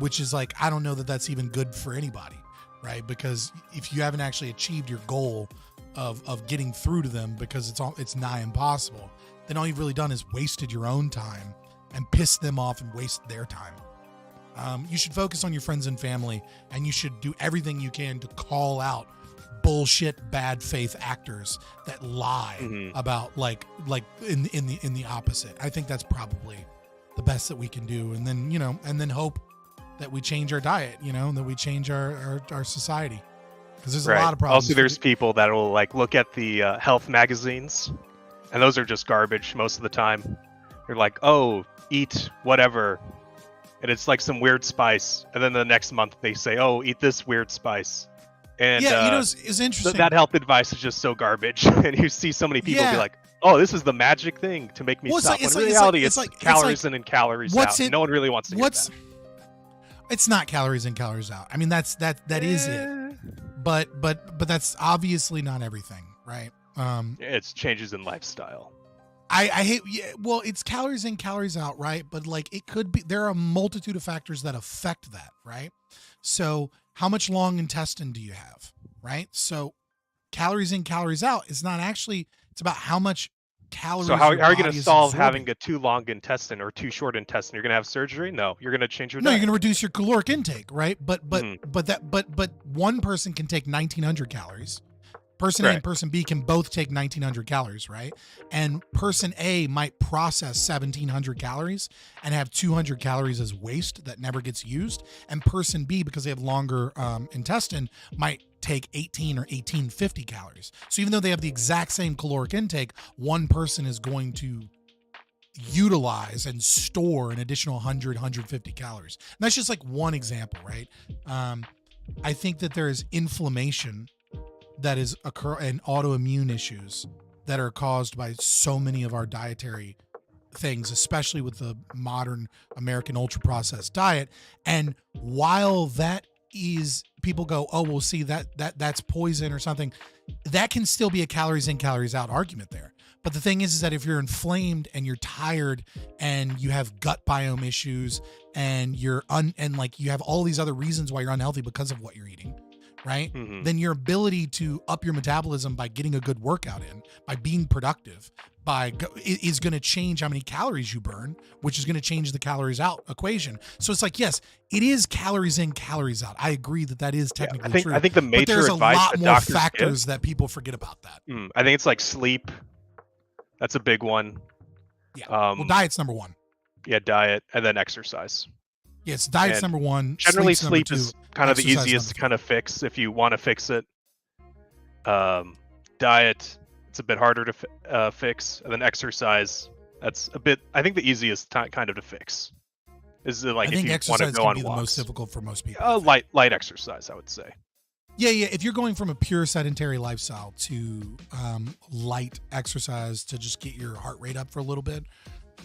A: which is like, I don't know that that's even good for anybody, right? Because if you haven't actually achieved your goal of getting through to them, because it's nigh impossible, then all you've really done is wasted your own time and pissed them off and wasted their time. You should focus on your friends and family, and you should do everything you can to call out bullshit, bad faith actors that lie about like in the opposite. I think that's probably the best that we can do, and then, you know, and then hope that we change our diet, you know, and that we change our society. because there's a lot of problems.
M: Also, there's people that will like look at the health magazines, and those are just garbage most of the time. They're like, oh, eat whatever, and it's like some weird spice, and then the next month they say, oh, eat this weird spice. And
A: yeah, it's interesting.
M: That health advice is just so garbage, and you see so many people be like, "Oh, this is the magic thing to make me stop." When in reality, it's calories in and calories out. No one really wants to hear that.
A: It's not calories in, calories out. I mean, that is it. But that's obviously not everything, right?
M: It's changes in lifestyle.
A: I hate. Well, it's calories in, calories out, right? But like, it could be. There are a multitude of factors that affect that, right? So, how much long intestine do you have, right? So, calories in, calories out is not actually. It's about how much calories.
M: So how are you going to solve having a too long intestine or too short intestine? You're going to have surgery? No, you're going to change your diet.
A: No, you're going to reduce your caloric intake, right? But one person can take 1,900 calories. Person A and person B can both take 1,900 calories, right? And person A might process 1,700 calories and have 200 calories as waste that never gets used. And person B, because they have longer intestine, might take 18 or 1850 calories. So even though they have the exact same caloric intake, one person is going to utilize and store an additional 100, 150 calories. And that's just like one example, right? I think that there is inflammation that is and autoimmune issues that are caused by so many of our dietary things, especially with the modern American ultra processed diet. And while that is, people go, oh, well, see, that's poison or something, that can still be a calories in, calories out argument there. But the thing is that if you're inflamed and you're tired and you have gut biome issues and you're and like you have all these other reasons why you're unhealthy because of what you're eating, right? Mm-hmm. Then your ability to up your metabolism by getting a good workout in, by being productive, is going to change how many calories you burn, which is going to change the calories out equation. So it's like, yes, it is calories in, calories out. I agree that is technically true.
M: I think the major
A: but there's a
M: advice
A: lot
M: that
A: more
M: doctors
A: factors
M: give,
A: that people forget about that.
M: I think it's like sleep. That's a big one.
A: Yeah. Well, diet's number one.
M: Yeah, diet, and then exercise.
A: Yes, diet's number one.
M: Generally, sleep is kind of the easiest to kind of fix if you want to fix it. Diet, it's a bit harder to fix, and then exercise, that's a bit. I think the easiest kind of to fix is like if you want to go on walks. The most
A: difficult for most people.
M: Light exercise, I would say.
A: Yeah. If you're going from a pure sedentary lifestyle to light exercise to just get your heart rate up for a little bit,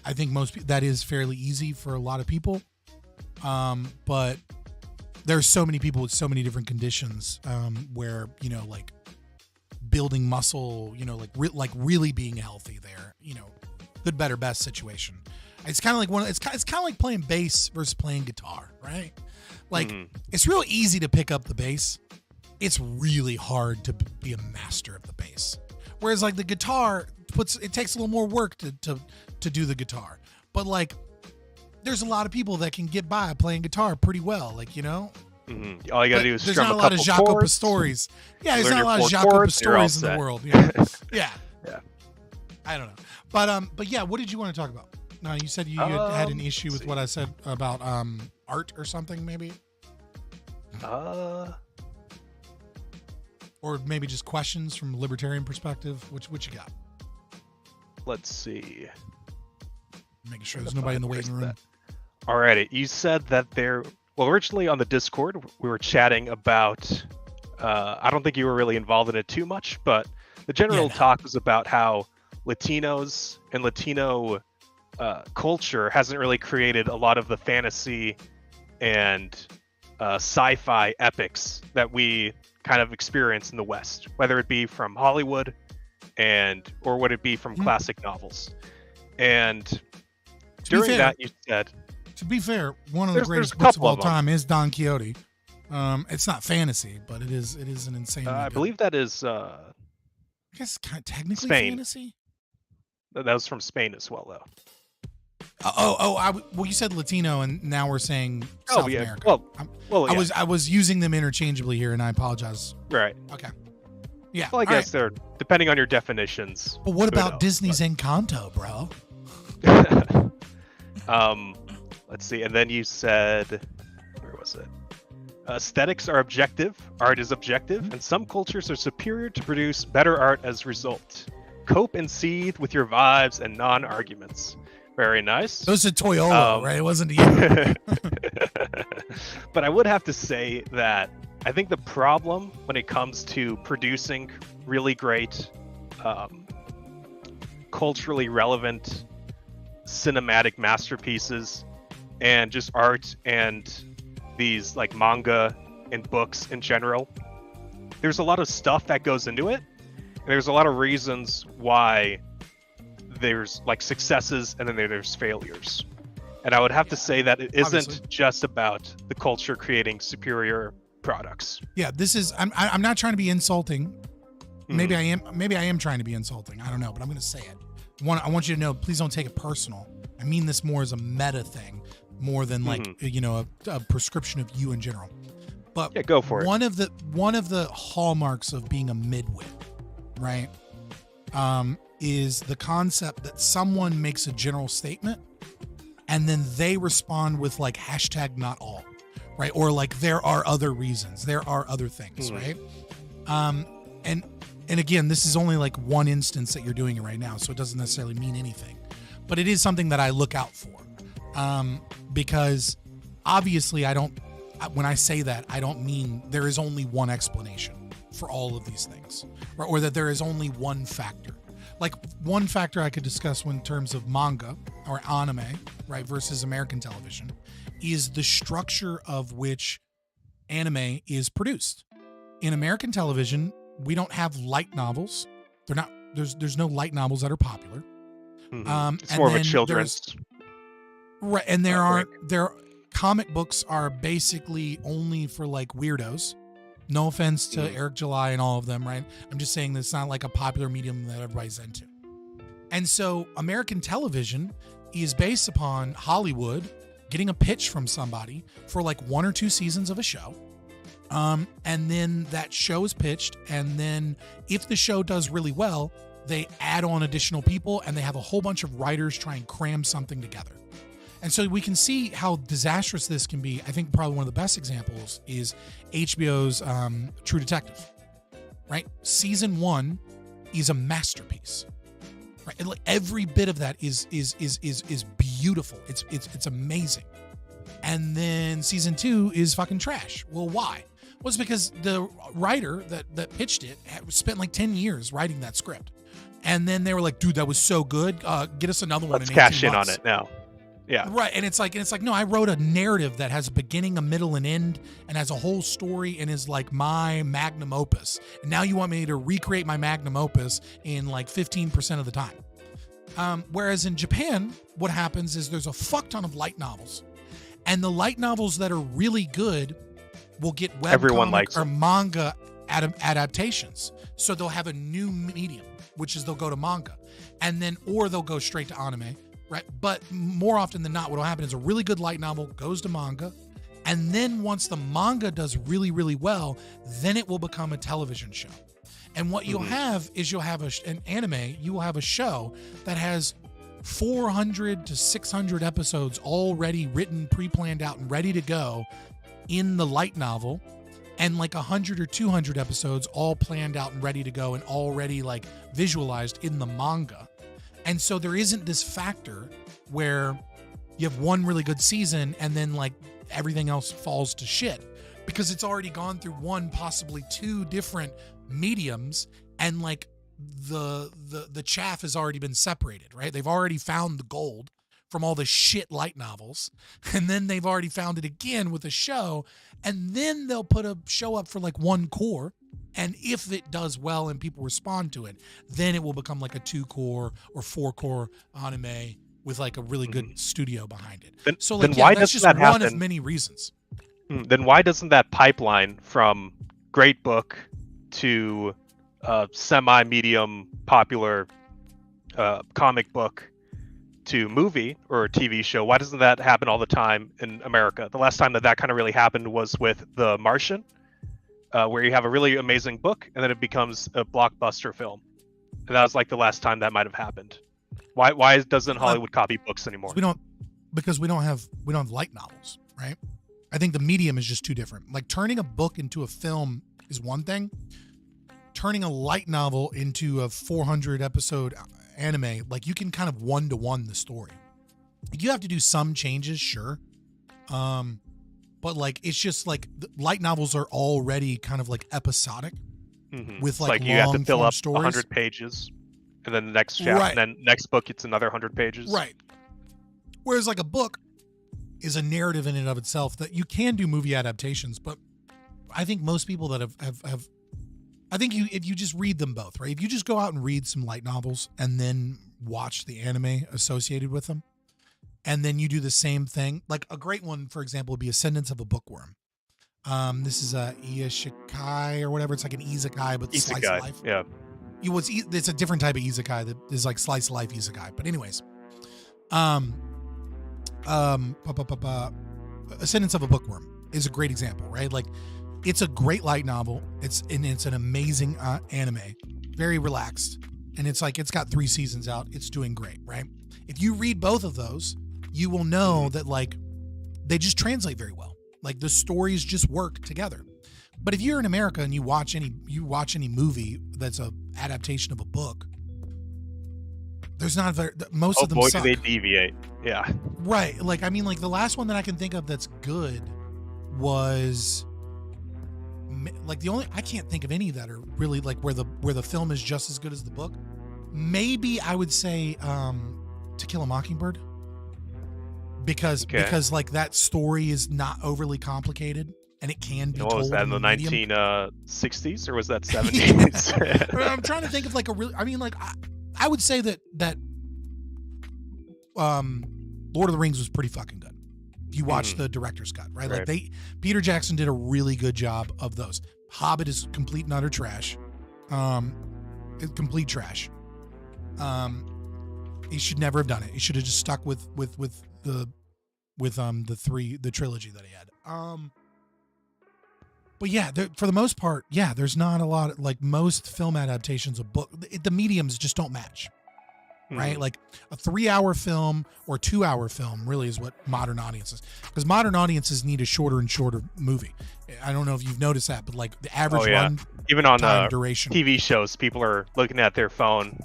A: I think that is fairly easy for a lot of people. But there's so many people with so many different conditions where, like building muscle, like really being healthy there, good, better, best situation. It's kind of like it's kind of like playing bass versus playing guitar, right? Like it's real easy to pick up the bass. It's really hard to be a master of the bass. Whereas like the guitar it takes a little more work to do the guitar. But like there's a lot of people that can get by playing guitar pretty well, like,
M: Mm-hmm. All you gotta do is
A: there's
M: strum
A: not a lot of Jaco
M: chords.
A: Pastori's. Yeah, there's not a lot of Jaco Pastori's in the world. Yeah. Yeah. I don't know. But yeah, what did you want to talk about? No, you said you had an issue with what I said about art or something, maybe? Or maybe just questions from a libertarian perspective. What you got?
M: Let's see.
A: Making sure there's nobody in the waiting room.
M: Alrighty, you said that originally on the Discord, we were chatting about, I don't think you were really involved in it too much, but the general talk was about how Latinos and Latino culture hasn't really created a lot of the fantasy and sci-fi epics that we kind of experience in the West, whether it be from Hollywood or would it be from classic novels. And during that, you said...
A: To be fair, one of the greatest books of all time is Don Quixote. It's not fantasy, but it is an insane.
M: I believe that is.
A: I guess kind of technically
M: Spain.
A: Fantasy.
M: That was from Spain as well,
A: though. Well, you said Latino, and now we're saying South America. I was using them interchangeably here, and I apologize.
M: Right.
A: Okay. Yeah.
M: Well, I guess they're depending on your definitions.
A: But what about Disney's Encanto, bro?
M: Let's see. And then you said, where was it? Aesthetics are objective. Art is objective, and some cultures are superior to produce better art as a result. Cope and seethe with your vibes and non-arguments. Very nice.
A: Those are Toyolo, right? It wasn't you.
M: But I would have to say that I think the problem when it comes to producing really great, culturally relevant cinematic masterpieces and just art and these like manga and books in general, there's a lot of stuff that goes into it, and there's a lot of reasons why there's like successes and then there's failures. And I would have to say that it isn't
A: obviously
M: just about the culture creating superior products.
A: Yeah, this is. I'm not trying to be insulting. Maybe I am. Maybe I am trying to be insulting. I don't know, but I'm going to say it. I want you to know. Please don't take it personal. I mean this more as a meta thing, more than like a prescription of you in general. But
M: yeah, go for it.
A: One of the hallmarks of being a midwit, right, is the concept that someone makes a general statement and then they respond with like hashtag not all, right? Or like there are other reasons, there are other things, right? And again, this is only like one instance that you're doing it right now, so it doesn't necessarily mean anything. But it is something that I look out for, because obviously when I say that, I don't mean there is only one explanation for all of these things, or that there is only one factor. Like one factor I could discuss in terms of manga or anime, right, versus American television, is the structure of which anime is produced. In American television, we don't have light novels. They're not. There's no light novels that are popular.
M: It's more of a children's.
A: Right, and there comic books are basically only for like weirdos. No offense to Eric July and all of them, right? I'm just saying that it's not like a popular medium that everybody's into. And so American television is based upon Hollywood getting a pitch from somebody for like 1 or 2 seasons of a show. And then that show is pitched. And then if the show does really well, they add on additional people and they have a whole bunch of writers try and cram something together. And so we can see how disastrous this can be. I think probably one of the best examples is HBO's True Detective, right? Season 1 is a masterpiece, right? And like every bit of that is beautiful. It's amazing. And then season 2 is fucking trash. Well, why? Well, it's because the writer that pitched it spent like 10 years writing that script. And then they were like, dude, that was so good. Get us another one.
M: Let's cash in on it now. Yeah.
A: Right. And it's like, no, I wrote a narrative that has a beginning, a middle, and end, and has a whole story and is like my magnum opus. And now you want me to recreate my magnum opus in like 15% of the time. Whereas in Japan, what happens is there's a fuck ton of light novels. And the light novels that are really good will get webcomic or manga adaptations. So they'll have a new medium, which is they'll go to manga. And then, or they'll go straight to anime. Right, but more often than not, what will happen is a really good light novel goes to manga, and then once the manga does really, really well, then it will become a television show. And what you'll have is you'll have an anime, you will have a show that has 400 to 600 episodes already written, pre-planned out, and ready to go in the light novel, and like 100 or 200 episodes all planned out and ready to go and already like visualized in the manga. And so there isn't this factor where you have one really good season and then like everything else falls to shit, because it's already gone through 1, possibly 2 different mediums, and like the chaff has already been separated, right? They've already found the gold from all the shit light novels, and then they've already found it again with a show, and then they'll put a show up for like 1 core. And if it does well and people respond to it, then it will become like a 2-core or 4-core anime with like a really good studio behind it. So like, yeah, that's just one of many reasons.
M: Then why doesn't that pipeline from great book to semi-medium popular comic book to movie or a TV show, why doesn't that happen all the time in America? The last time that kind of really happened was with The Martian. Where you have a really amazing book and then it becomes a blockbuster film, and that was like the last time that might have happened. Why doesn't Hollywood copy books anymore?
A: Because we don't have light novels, right? I think the medium is just too different. Like turning a book into a film is one thing. Turning a light novel into a 400 episode anime, like you can kind of one-to-one the story. You have to do some changes, sure. But like, it's just like light novels are already kind of like episodic with like
M: you have to fill up
A: stories.
M: 100 pages and then the next chapter, and then next book, it's another 100 pages.
A: Right. Whereas like a book is a narrative in and of itself that you can do movie adaptations, but I think most people that have I think if you just read them both, right? If you just go out and read some light novels and then watch the anime associated with them, and then you do the same thing. Like a great one, for example, would be Ascendance of a Bookworm. This is a isekai or whatever. It's like an isekai, but slice of life.
M: Yeah.
A: It's a different type of isekai that is like slice of life isekai. But anyways, Ascendance of a Bookworm is a great example, right? Like it's a great light novel. It's an amazing anime, very relaxed. And it's got 3 seasons out. It's doing great, right? If you read both of those, you will know that like they just translate very well. Like the stories just work together. But if you're in America and you watch any movie that's a adaptation of a book, there's not very most of them suck.
M: Do they deviate. Yeah.
A: Right. Like I mean, like the last one that I can think of that's good was like I can't think of any that are really like where the film is just as good as the book. Maybe I would say To Kill a Mockingbird. Because like that story is not overly complicated and it can be told.
M: Was that in the 1960s or was that 70s?
A: I'm trying to think of like I would say that Lord of the Rings was pretty fucking good. If you watch the director's cut, right? Like Peter Jackson did a really good job of those. Hobbit is complete and utter trash. Complete trash. He should never have done it. He should have just stuck with the trilogy that he had. But yeah, for the most part, yeah, there's not a lot of, like most film adaptations of book. The mediums just don't match, right? Like a 3-hour film or 2-hour film really is what modern audiences, because modern audiences need a shorter and shorter movie. I don't know if you've noticed that, but like the average run,
M: even on
A: duration,
M: TV shows, people are looking at their phone,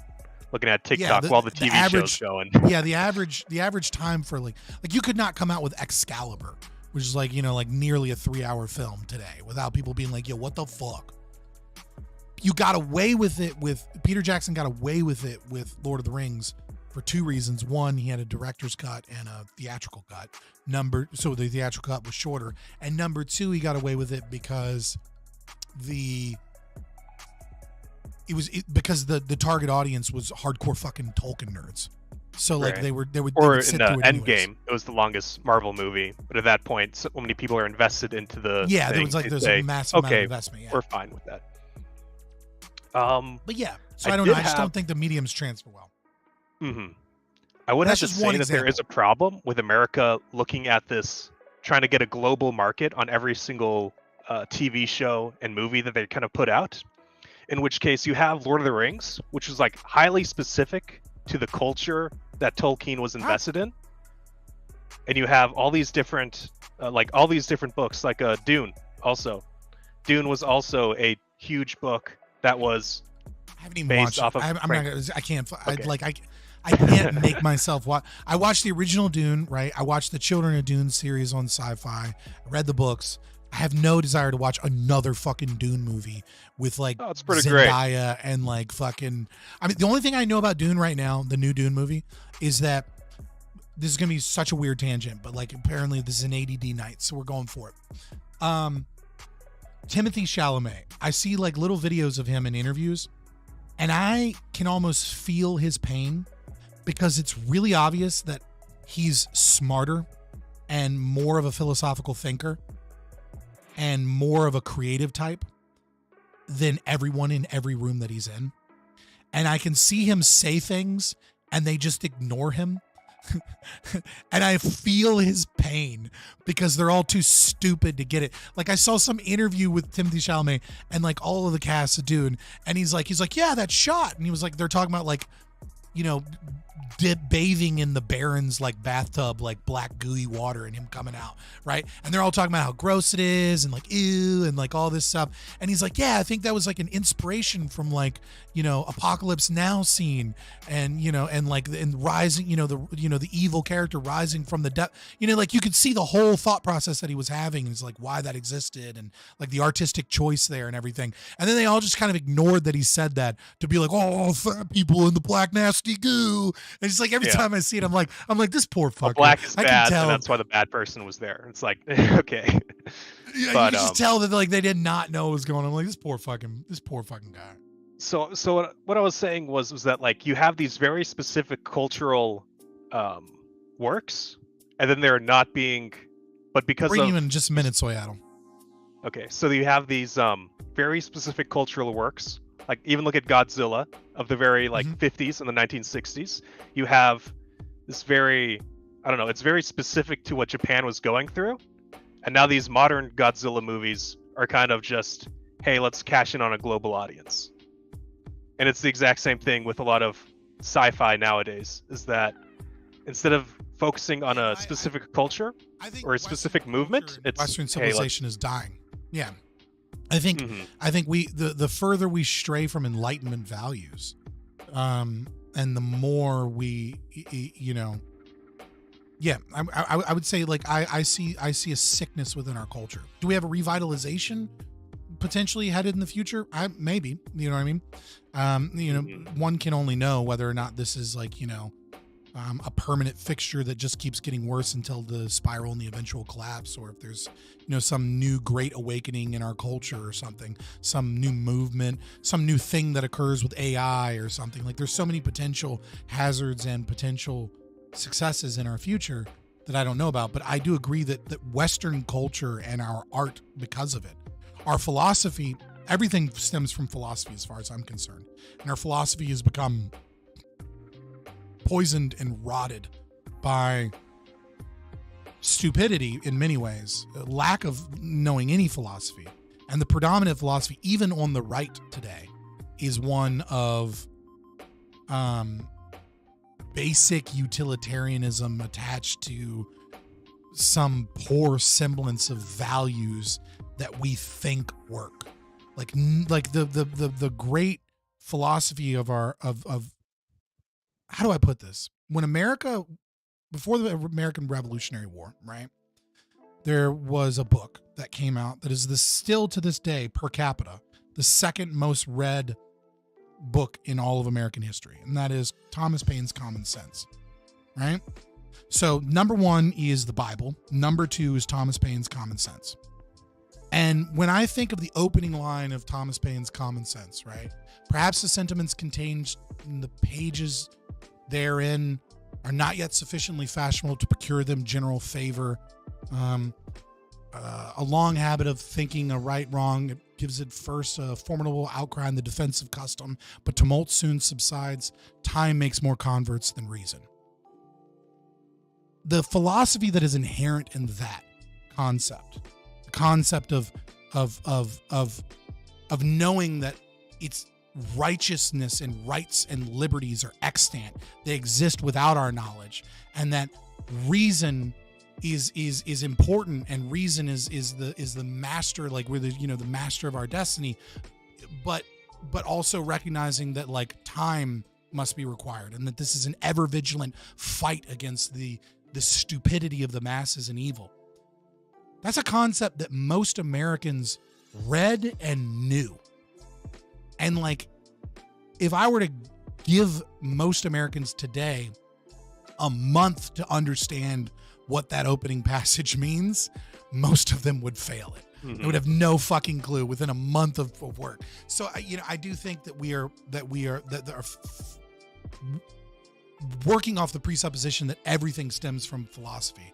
M: looking at TikTok while the TV show's going.
A: Yeah, the average time for like you could not come out with Excalibur, which is like, like nearly a 3-hour film today without people being like, yo, what the fuck? You got away with it Peter Jackson got away with it with Lord of the Rings for 2 reasons. One, he had a director's cut and a theatrical cut. So the theatrical cut was shorter. And number 2, he got away with it because the target audience was hardcore fucking Tolkien nerds. So like they would sit
M: in
A: through it
M: Endgame, it was the longest Marvel movie, but at that point, so many people are invested into the
A: there's a massive amount of investment. Yeah.
M: We're fine with that.
A: But yeah, so I don't know. I just don't think the mediums transfer well.
M: I would have to say that there is a problem with America looking at this, trying to get a global market on every single TV show and movie that they kind of put out. In which case, you have Lord of the Rings, which is like highly specific to the culture that Tolkien was invested in, and you have all these different books, like Dune. Also, Dune was also a huge book that was based off of.
A: I can't make myself watch. I watched the original Dune, right? I watched the Children of Dune series on Sci-Fi. I read the books. I have no desire to watch another fucking Dune movie with like Zendaya and like fucking. I mean, the only thing I know about Dune right now, the new Dune movie, is that this is gonna be such a weird tangent, but like apparently this is an ADD night, so we're going for it. Timothée Chalamet. I see like little videos of him in interviews, and I can almost feel his pain because it's really obvious that he's smarter and more of a philosophical thinker and more of a creative type than everyone in every room that he's in. And I can see him say things and they just ignore him. And I feel his pain because they're all too stupid to get it. Like I saw some interview with Timothée Chalamet and like all of the cast of Dune, and he's like, yeah, that shot. And he was like, they're talking about like, bathing in the Baron's like bathtub, like black gooey water, and him coming out, right? And they're all talking about how gross it is and like ew and like all this stuff. And he's like, yeah, I think that was like an inspiration from like, Apocalypse Now scene, and and like and rising, the evil character rising from the depth, like you could see the whole thought process that he was having, and it's like why that existed and like the artistic choice there and everything. And then they all just kind of ignored that he said that to be like, oh, fat people in the black nasty goo. And it's like every time I see it, I'm like this poor fucker.
M: Well, black is
A: I
M: bad,
A: can tell,
M: and that's why the bad person was there. It's like okay.
A: Yeah,
M: But,
A: you can just tell that like they did not know what was going on. I'm like this poor fucking guy.
M: So what I was saying was that like you have these very specific cultural works, and then they're not being, but because
A: Bring
M: of
A: you in just a minute, Soyaddle.
M: okay, so you have these very specific cultural works. Like even look at Godzilla of the very like 50s and the 1960s. You have this very, I don't know, it's very specific to what Japan was going through. And now these modern Godzilla movies are kind of just, hey, let's cash in on a global audience. And it's the exact same thing with a lot of sci-fi nowadays, is that instead of focusing on a specific culture or a specific movement, it's
A: Western civilization is dying. Yeah. I think we the further we stray from Enlightenment values, and the more we, I would say like I see a sickness within our culture. Do we have a revitalization potentially headed in the future? Maybe, you know what I mean? One can only know whether or not this is like, a permanent fixture that just keeps getting worse until the spiral and the eventual collapse, or if there's, some new great awakening in our culture or something, some new movement, some new thing that occurs with AI or something. Like there's so many potential hazards and potential successes in our future that I don't know about, but I do agree that Western culture and our art, because of it, our philosophy, everything stems from philosophy as far as I'm concerned. And our philosophy has become poisoned and rotted by stupidity in many ways, lack of knowing any philosophy. And the predominant philosophy, even on the right today, is one of basic utilitarianism attached to some poor semblance of values that we think work. Like the great philosophy of how do I put this? When America, before the American Revolutionary War, right? There was a book that came out that is still to this day, per capita, the second most read book in all of American history. And that is Thomas Paine's Common Sense, right? So number one is the Bible. Number two is Thomas Paine's Common Sense. And when I think of the opening line of Thomas Paine's Common Sense, right? Perhaps the sentiments contained in the pages therein are not yet sufficiently fashionable to procure them general favor. A long habit of thinking a right wrong, it gives it first a formidable outcry in the defense of custom, but tumult soon subsides. Time makes more converts than reason. The philosophy that is inherent in that concept, the concept of knowing that it's righteousness and rights and liberties are extant, they exist without our knowledge, and that reason is important, and reason is the master, like we're the master of our destiny, but also recognizing that like time must be required, and that this is an ever vigilant fight against the stupidity of the masses and evil. That's a concept that most Americans read and knew. And like, if I were to give most Americans today a month to understand what that opening passage means, most of them would fail it. They would have no fucking clue within a month of work. So I do think that we are working off the presupposition that everything stems from philosophy.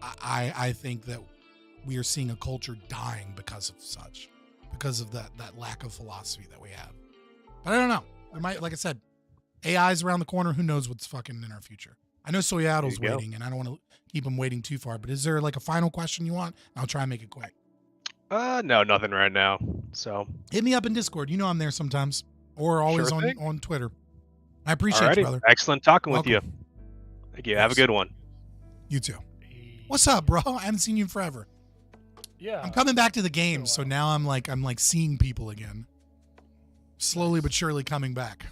A: I think that we are seeing a culture dying because of that lack of philosophy that we have. But I don't know. There might, like I said, AI's around the corner. Who knows what's fucking in our future? I know Soyaddle's waiting, and I don't want to keep him waiting too far. But is there like a final question you want? I'll try and make it quick.
M: No, nothing right now. So
A: hit me up in Discord. You know I'm there sometimes, or always on Twitter. I appreciate you, brother.
M: Excellent talking
A: Welcome.
M: with you. Thank you. Have a good one.
A: You too. What's up, bro? I haven't seen you in forever.
N: Yeah.
A: I'm coming back to the game, so now I'm like seeing people again. Slowly but surely coming back.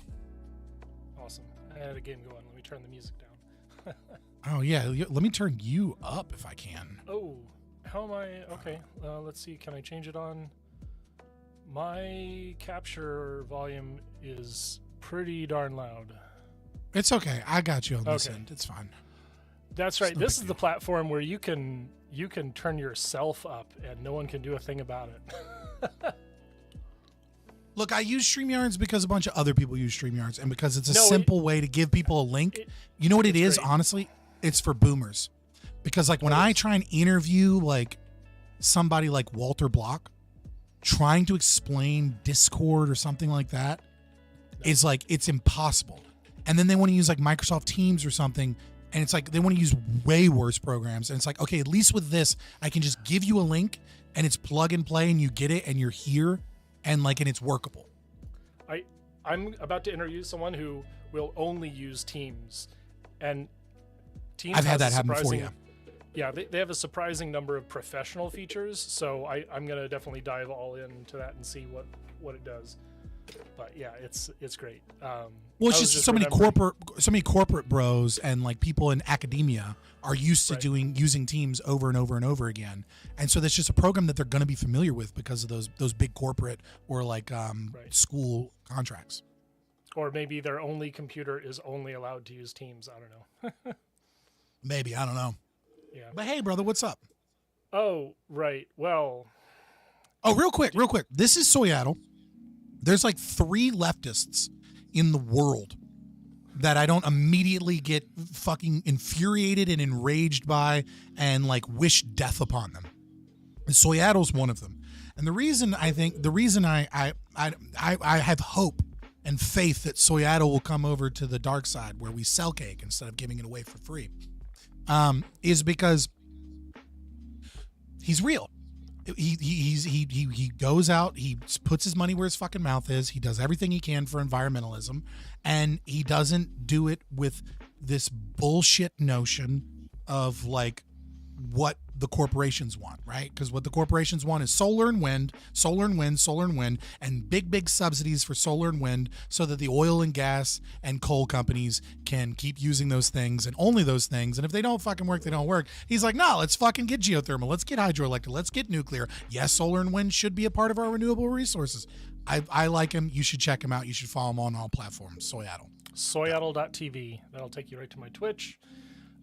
N: Awesome. I had a game going. Let me turn the music down.
A: Oh yeah, let me turn you up if I can.
N: Oh, how am I? Okay, let's see. Can I change it on? My capture volume is pretty darn loud.
A: It's okay. I got you on this
N: Okay.
A: end. It's fine.
N: That's right. This is the platform where you can turn yourself up and no one can do a thing about it.
A: Look, I use StreamYards because a bunch of other people use StreamYards, and because it's a
N: No,
A: simple way to give people a link. You know what it
N: it's
A: is,
N: great.
A: honestly? It's for boomers. Because like when I try and interview like somebody like Walter Block, trying to explain Discord or something like that is like, it's impossible. And then they want to use like Microsoft Teams or something, and it's like they want to use way worse programs. And it's like, okay, at least with this, I can just give you a link and it's plug and play and you get it and you're here and it's workable.
N: I'm about to interview someone who will only use Teams, and Teams
A: I've had
N: has
A: that
N: a
A: happen before,
N: surprising- Yeah, they have a surprising number of professional features, so I'm gonna definitely dive all into that and see what it does. But yeah, it's great.
A: Well, it's just so many corporate bros and like people in academia are used to using Teams over and over and over again, and so that's just a program that they're going to be familiar with because of those big corporate or like school contracts.
N: Or maybe their only computer is only allowed to use Teams. I don't know.
A: Maybe, I don't know.
N: Yeah.
A: But hey, brother, what's up?
N: Oh, right. Well.
A: Oh, real quick. This is Soyaddle. There's like 3 leftists in the world that I don't immediately get fucking infuriated and enraged by and like wish death upon them. And Soyaddle's one of them. And the reason I have hope and faith that Soyaddle will come over to the dark side where we sell cake instead of giving it away for free, is because he's real. He goes out, he puts his money where his fucking mouth is. He does everything he can for environmentalism, and he doesn't do it with this bullshit notion of like what the corporations want, right? Because what the corporations want is solar and wind, and big subsidies for solar and wind so that the oil and gas and coal companies can keep using those things and only those things. And if they don't fucking work, they don't work. He's like, no, let's fucking get geothermal. Let's get hydroelectric. Let's get nuclear. Yes, solar and wind should be a part of our renewable resources. I like him. You should check him out. You should follow him on all platforms. Soyaddle.
N: Soyaddle.tv. That'll take you right to my Twitch.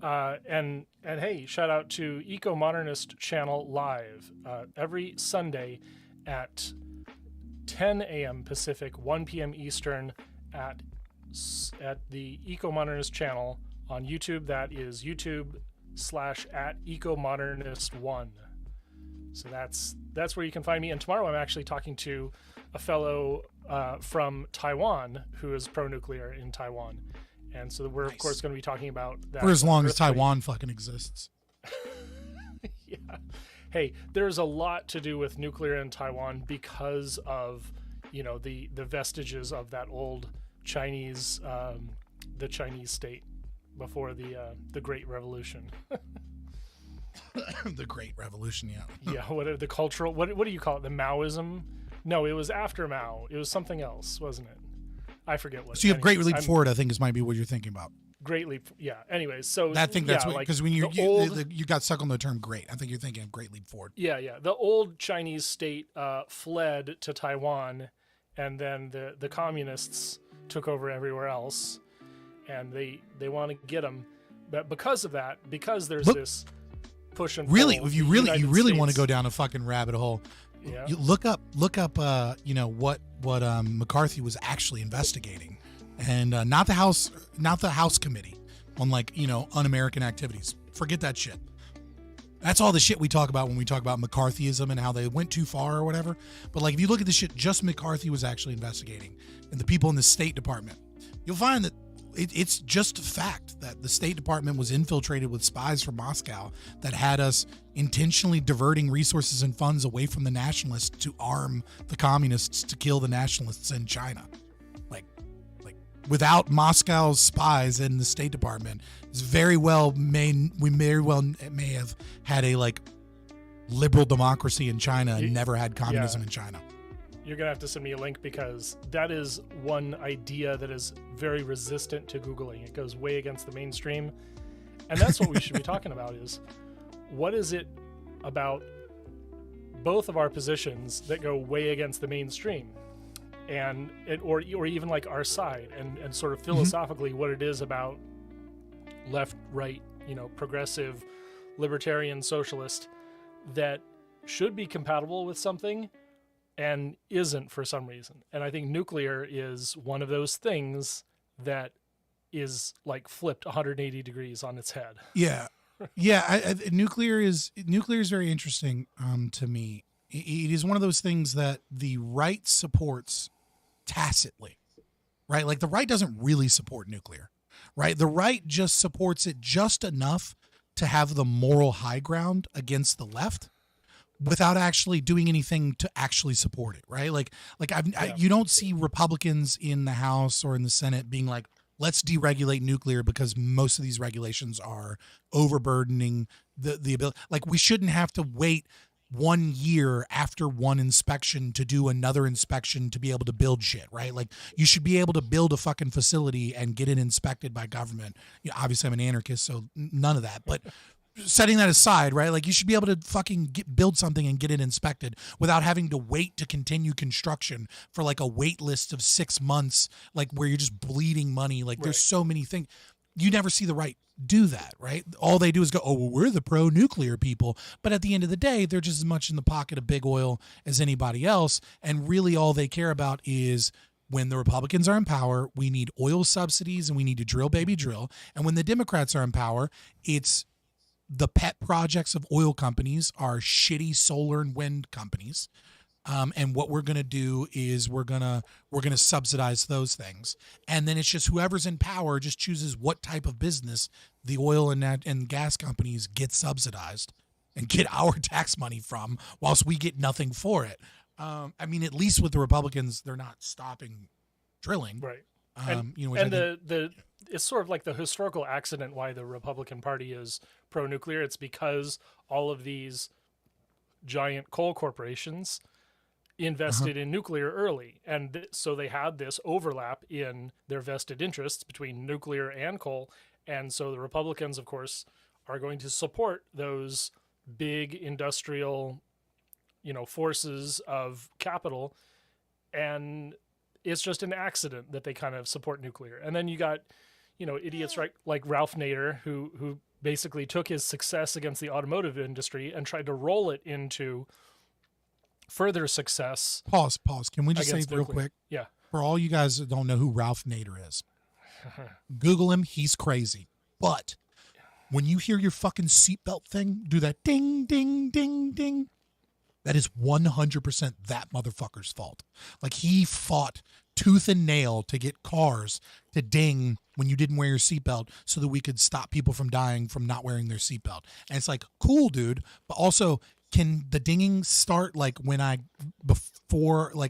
N: And hey, shout out to Eco Modernist Channel Live every Sunday at 10 a.m. Pacific, 1 p.m. Eastern at the Eco Modernist Channel on YouTube. That is YouTube/@EcoModernist1. So that's where you can find me. And tomorrow I'm actually talking to a fellow from Taiwan who is pro-nuclear in Taiwan. And so we're, of course, going to be talking about that.
A: For as long as Taiwan fucking exists.
N: Yeah. Hey, there's a lot to do with nuclear in Taiwan because of, the vestiges of that old Chinese, the Chinese state before the Great Revolution.
A: The Great Revolution, yeah.
N: Yeah, what are the cultural, what do you call it? The Maoism? No, it was after Mao. It was something else, wasn't it? I forget what.
A: So you have Great Leap Forward, I think might be what you're thinking about.
N: Great Leap, yeah. Anyways, so
A: I think that's what, because when you got stuck on the term great, I think you're thinking of Great Leap Forward.
N: Yeah. The old Chinese state fled to Taiwan, and then the communists took over everywhere else, and they want to get them. But because of that, because there's this push and pull,
A: if you really want to go down a fucking rabbit hole,
N: yeah.
A: You look up what McCarthy was actually investigating, and not the House committee on un-American activities. Forget that shit. That's all the shit we talk about when we talk about McCarthyism and how they went too far or whatever. But if you look at the shit just McCarthy was actually investigating, and the people in the State Department, you'll find that it's just a fact that the State Department was infiltrated with spies from Moscow that had us intentionally diverting resources and funds away from the nationalists to arm the communists to kill the nationalists in China. without Moscow's spies in the State Department, we very well may have had a like liberal democracy in China and never had communism in China.
N: You're going to have to send me a link because that is one idea that is very resistant to Googling. It goes way against the mainstream. And that's what we should be talking about is what is it about both of our positions that go way against the mainstream and or even like our side and sort of philosophically what it is about left, right, progressive, libertarian, socialist that should be compatible with something and isn't for some reason. And I think nuclear is one of those things that is like flipped 180 degrees on its head.
A: Yeah. Yeah. Nuclear is very interesting to me. It is one of those things that the right supports tacitly, right? Like the right doesn't really support nuclear, right? The right just supports it just enough to have the moral high ground against the left, without actually doing anything to actually support it, right? You don't see Republicans in the House or in the Senate being like, let's deregulate nuclear because most of these regulations are overburdening the ability. Like we shouldn't have to wait 1 year after one inspection to do another inspection to be able to build shit, right? Like you should be able to build a fucking facility and get it inspected by government. Obviously I'm an anarchist, so none of that, but setting that aside, right? Like you should be able to fucking build something and get it inspected without having to wait to continue construction for like a wait list of 6 months, like where you're just bleeding money. Like there's so many things. You never see the right do that, right? All they do is go, oh, well, we're the pro-nuclear people. But at the end of the day, they're just as much in the pocket of big oil as anybody else. And really all they care about is when the Republicans are in power, we need oil subsidies and we need to drill, baby, drill. And when the Democrats are in power, it's the pet projects of oil companies are shitty solar and wind companies. And what we're going to do is we're going to subsidize those things. And then it's just whoever's in power just chooses what type of business the oil and gas companies get subsidized and get our tax money from, whilst we get nothing for it. I mean, at least with the Republicans, they're not stopping drilling.
N: Right. It's sort of like the historical accident why the Republican Party is pro-nuclear. It's because all of these giant coal corporations invested in nuclear early. And so they had this overlap in their vested interests between nuclear and coal. And so the Republicans, of course, are going to support those big industrial, forces of capital. And it's just an accident that they kind of support nuclear. And then you got, idiots like Ralph Nader, who basically took his success against the automotive industry and tried to roll it into further success.
A: Pause. Can we just say real quick?
N: Yeah.
A: For all you guys that don't know who Ralph Nader is, Google him. He's crazy. But when you hear your fucking seatbelt thing do that ding, ding, ding, ding, that is 100% that motherfucker's fault. Like he fought tooth and nail to get cars to ding when you didn't wear your seatbelt so that we could stop people from dying from not wearing their seatbelt. And it's like, cool, dude. But also, can the dinging start like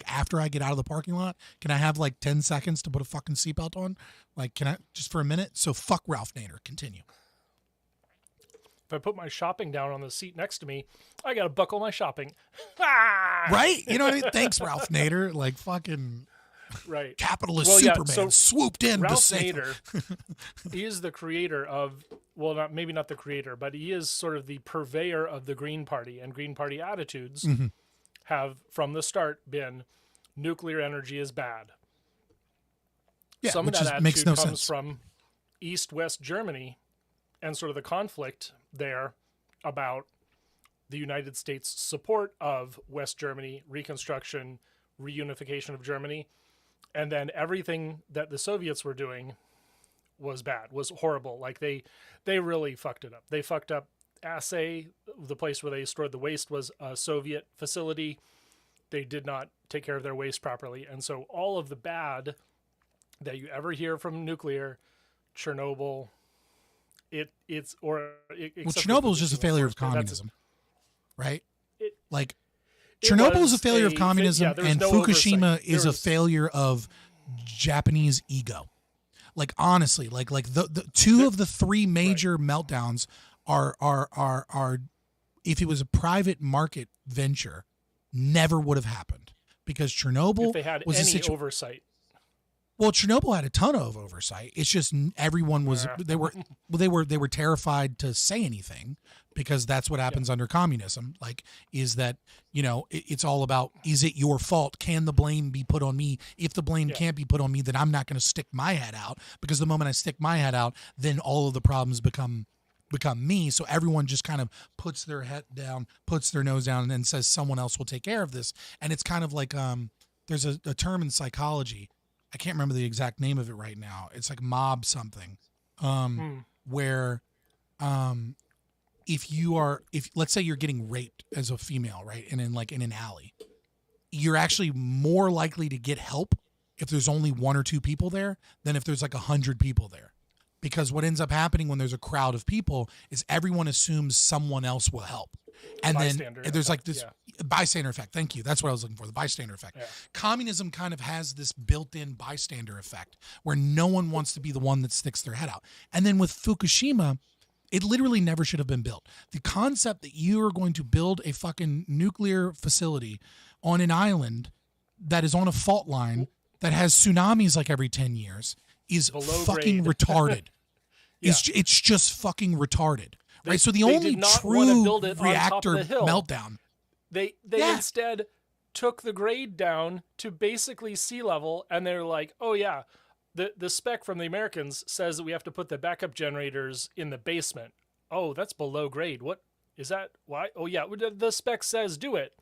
A: after I get out of the parking lot? Can I have like 10 seconds to put a fucking seatbelt on? Like, can I just for a minute? So fuck Ralph Nader. Continue.
N: If I put my shopping down on the seat next to me, I got to buckle my shopping.
A: Right? You know what I mean? Thanks, Ralph Nader. Like fucking
N: right.
A: Capitalist Superman swooped in
N: Ralph
A: to save
N: Nader, he is the creator of, maybe not the creator, but he is sort of the purveyor of the Green Party, and Green Party attitudes have from the start been nuclear energy is bad.
A: Yeah,
N: some of that attitude
A: makes no
N: comes
A: sense.
N: from East-West Germany and sort of the conflict there about the United States' support of West Germany, reconstruction, reunification of Germany, and then everything that the Soviets were doing was bad, was horrible. Like they really fucked it up. They fucked up Assay, the place where they stored the waste was a Soviet facility. They did not take care of their waste properly. And so all of the bad that you ever hear from nuclear, Chernobyl,
A: Chernobyl is just a failure of communism, right? Chernobyl is a failure of communism, and Fukushima is a failure of Japanese ego. Like honestly, like the two of the three major meltdowns are if it was a private market venture, never would have happened because Chernobyl
N: If they had
A: was
N: any oversight.
A: Well, Chernobyl had a ton of oversight. It's just everyone was they were terrified to say anything because that's what happens under communism. Like, is that it's all about, is it your fault? Can the blame be put on me? If the blame can't be put on me, then I'm not going to stick my head out, because the moment I stick my head out, then all of the problems become me. So everyone just kind of puts their head down, puts their nose down, and then says someone else will take care of this. And it's kind of like there's a term in psychology. I can't remember the exact name of it right now. It's like mob something, where if let's say you're getting raped as a female, right, and in an alley, you're actually more likely to get help if there's only one or two people there than if there's like 100 people there. Because what ends up happening when there's a crowd of people is everyone assumes someone else will help. And
N: Bystander
A: then there's like
N: effect,
A: this bystander effect. Thank you. That's what I was looking for, the bystander effect.
N: Yeah.
A: Communism kind of has this built-in bystander effect where no one wants to be the one that sticks their head out. And then with Fukushima, it literally never should have been built. The concept that you are going to build a fucking nuclear facility on an island that is on a fault line that has tsunamis like every 10 years is fucking retarded. It's just fucking retarded. Right, so the only true reactor meltdown.
N: They instead took the grade down to basically sea level, and they're like, oh yeah, the spec from the Americans says that we have to put the backup generators in the basement. Oh, that's below grade. What is that? Why? Oh yeah, the spec says do it.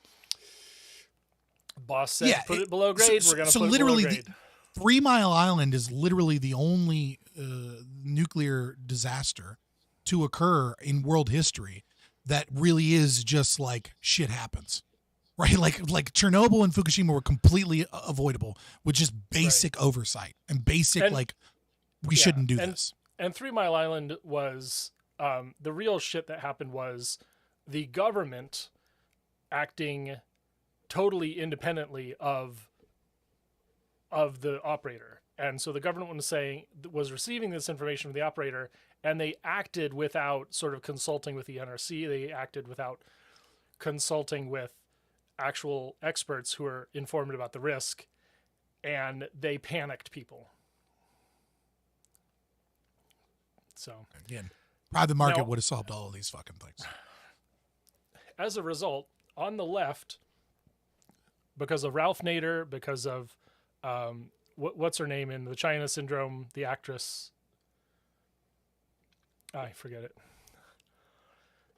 N: Boss said put it below grade. We're gonna put it below grade.
A: 3 Mile Island is literally the only nuclear disaster to occur in world history that really is just like shit happens, right? Like Chernobyl and Fukushima were completely avoidable with just basic oversight and basic we shouldn't do this.
N: And 3 Mile Island was the real shit that happened was the government acting totally independently of the operator. And so the government was receiving this information from the operator, and they acted without sort of consulting with the NRC. They acted without consulting with actual experts who are informed about the risk, and they panicked people. So
A: again, private market would have solved all of these fucking things.
N: As a result, on the left, because of Ralph Nader, because of what's her name in the China Syndrome, the actress. I forget it.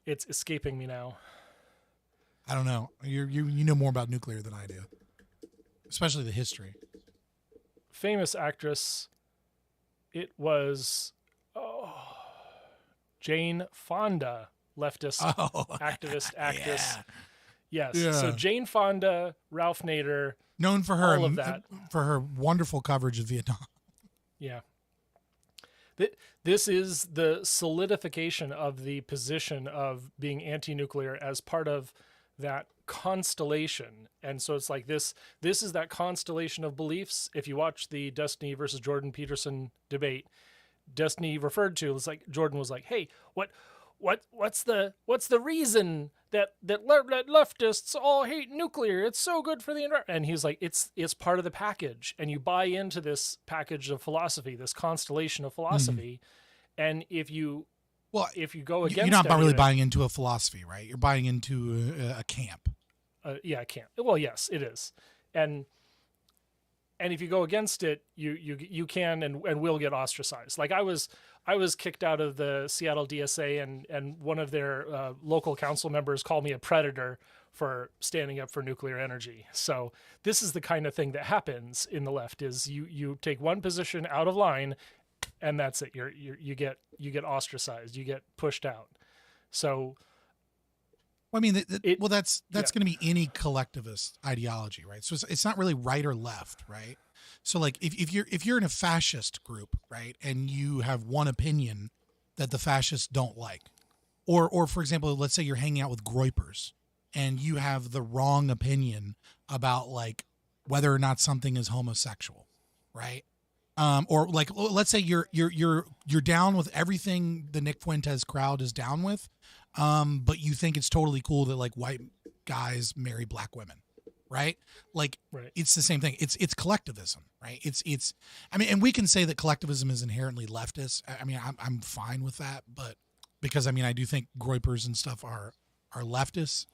N: It's escaping me now.
A: I don't know. You know more about nuclear than I do, especially the history.
N: Famous actress. It was Jane Fonda, leftist activist actress.
A: Yeah.
N: Yes. Yeah. So Jane Fonda, Ralph Nader,
A: known for her
N: all of that.
A: For her wonderful coverage of Vietnam.
N: Yeah. This is the solidification of the position of being anti-nuclear as part of that constellation. And so it's like this is that constellation of beliefs. If you watch the Destiny versus Jordan Peterson debate, Destiny referred to, it's like Jordan was like, hey, what's the reason that leftists all hate nuclear? It's so good for the environment. And he's like, it's part of the package, and you buy into this package of philosophy, this constellation of philosophy. And if you go against,
A: you're not really buying into a philosophy, right? You're buying into a camp.
N: A camp. Well, yes, it is. And if you go against it, you can and will get ostracized. Like I was kicked out of the Seattle DSA, and one of their local council members called me a predator for standing up for nuclear energy. So this is the kind of thing that happens in the left: is you take one position out of line, and that's it. You get ostracized. You get pushed out. So.
A: Well, I mean, that's going to be any collectivist ideology, right? So it's not really right or left, right? So like if you're in a fascist group, right, and you have one opinion that the fascists don't like, or for example, let's say you're hanging out with groypers and you have the wrong opinion about like whether or not something is homosexual, right? or like let's say you're down with everything the Nick Fuentes crowd is down with, but you think it's totally cool that like white guys marry black women, right? Like it's the same thing. It's collectivism, right? It's I mean, and we can say that collectivism is inherently leftist. I mean, I'm fine with that, but because I mean I do think Groypers and stuff are leftists,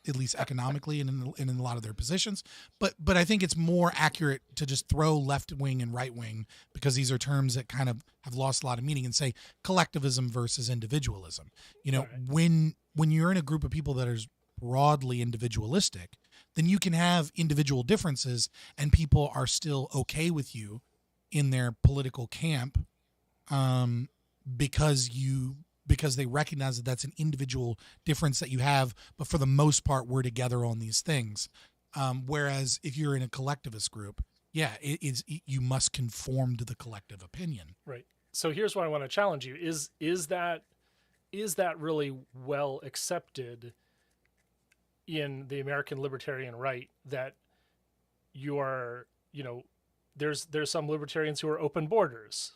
A: at least economically and in a lot of their positions. But I think it's more accurate to just throw left wing and right wing, because these are terms that kind of have lost a lot of meaning, and say collectivism versus individualism. You know, when you're in a group of people that are broadly individualistic, then you can have individual differences and people are still okay with you in their political camp, because they recognize that that's an individual difference that you have, but for the most part, we're together on these things. Whereas if you're in a collectivist group, you must conform to the collective opinion.
N: Right. So here's what I want to challenge you: is that really well accepted in the American libertarian right, that you are, you know, there's some libertarians who are open borders?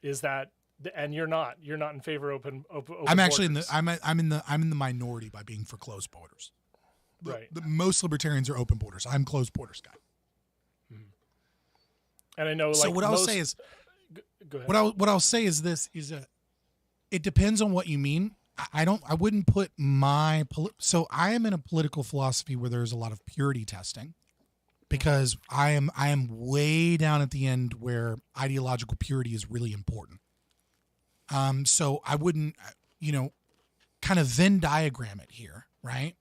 N: Is that, and you're not in favor of open
A: I'm actually
N: borders.
A: I'm in the minority by being for closed borders.
N: Right.
A: Most libertarians are open borders. I'm closed borders guy.
N: And I know, like,
A: so what I'll say is,
N: go ahead.
A: what I'll say is this: it depends on what you mean. I wouldn't put my so I am in a political philosophy where there's a lot of purity testing, because I am way down at the end where ideological purity is really important. So I wouldn't, kind of Venn diagram it here, right?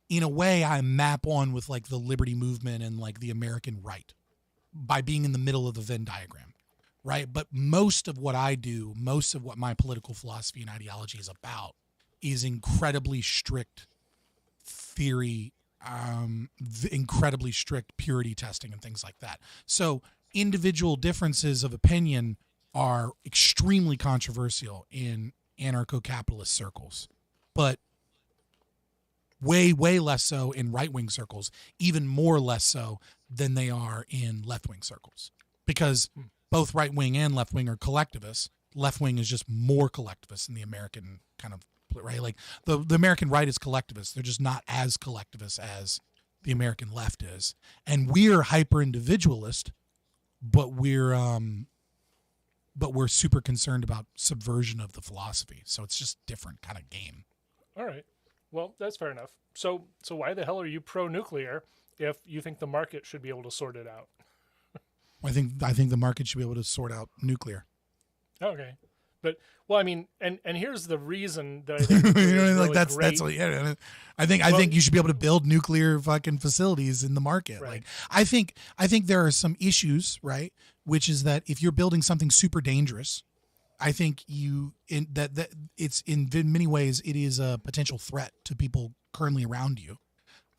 A: In a way, I map on with like the liberty movement and like the American right by being in the middle of the Venn diagram, right? But most of what I do, most of what my political philosophy and ideology is about, is incredibly strict theory, incredibly strict purity testing and things like that. So individual differences of opinion are extremely controversial in anarcho-capitalist circles, but way, way less so in right-wing circles, even more less so than they are in left-wing circles, because both right-wing and left-wing are collectivists. Left-wing is just more collectivist in the American kind of, right? Like the American right is collectivist. They're just not as collectivist as the American left is. And we're hyper-individualist, but we're super concerned about subversion of the philosophy. So it's just different kind of game.
N: All right. Well, that's fair enough. So why the hell are you pro-nuclear if you think the market should be able to sort it out?
A: I think the market should be able to sort out nuclear.
N: Okay. But, well, I mean, and here's the reason that I think really
A: that's
N: great.
A: what, yeah. I think you should be able to build nuclear fucking facilities in the market.
N: Right.
A: Like I think there are some issues, right? Which is that if you're building something super dangerous, I think that it's in many ways it is a potential threat to people currently around you.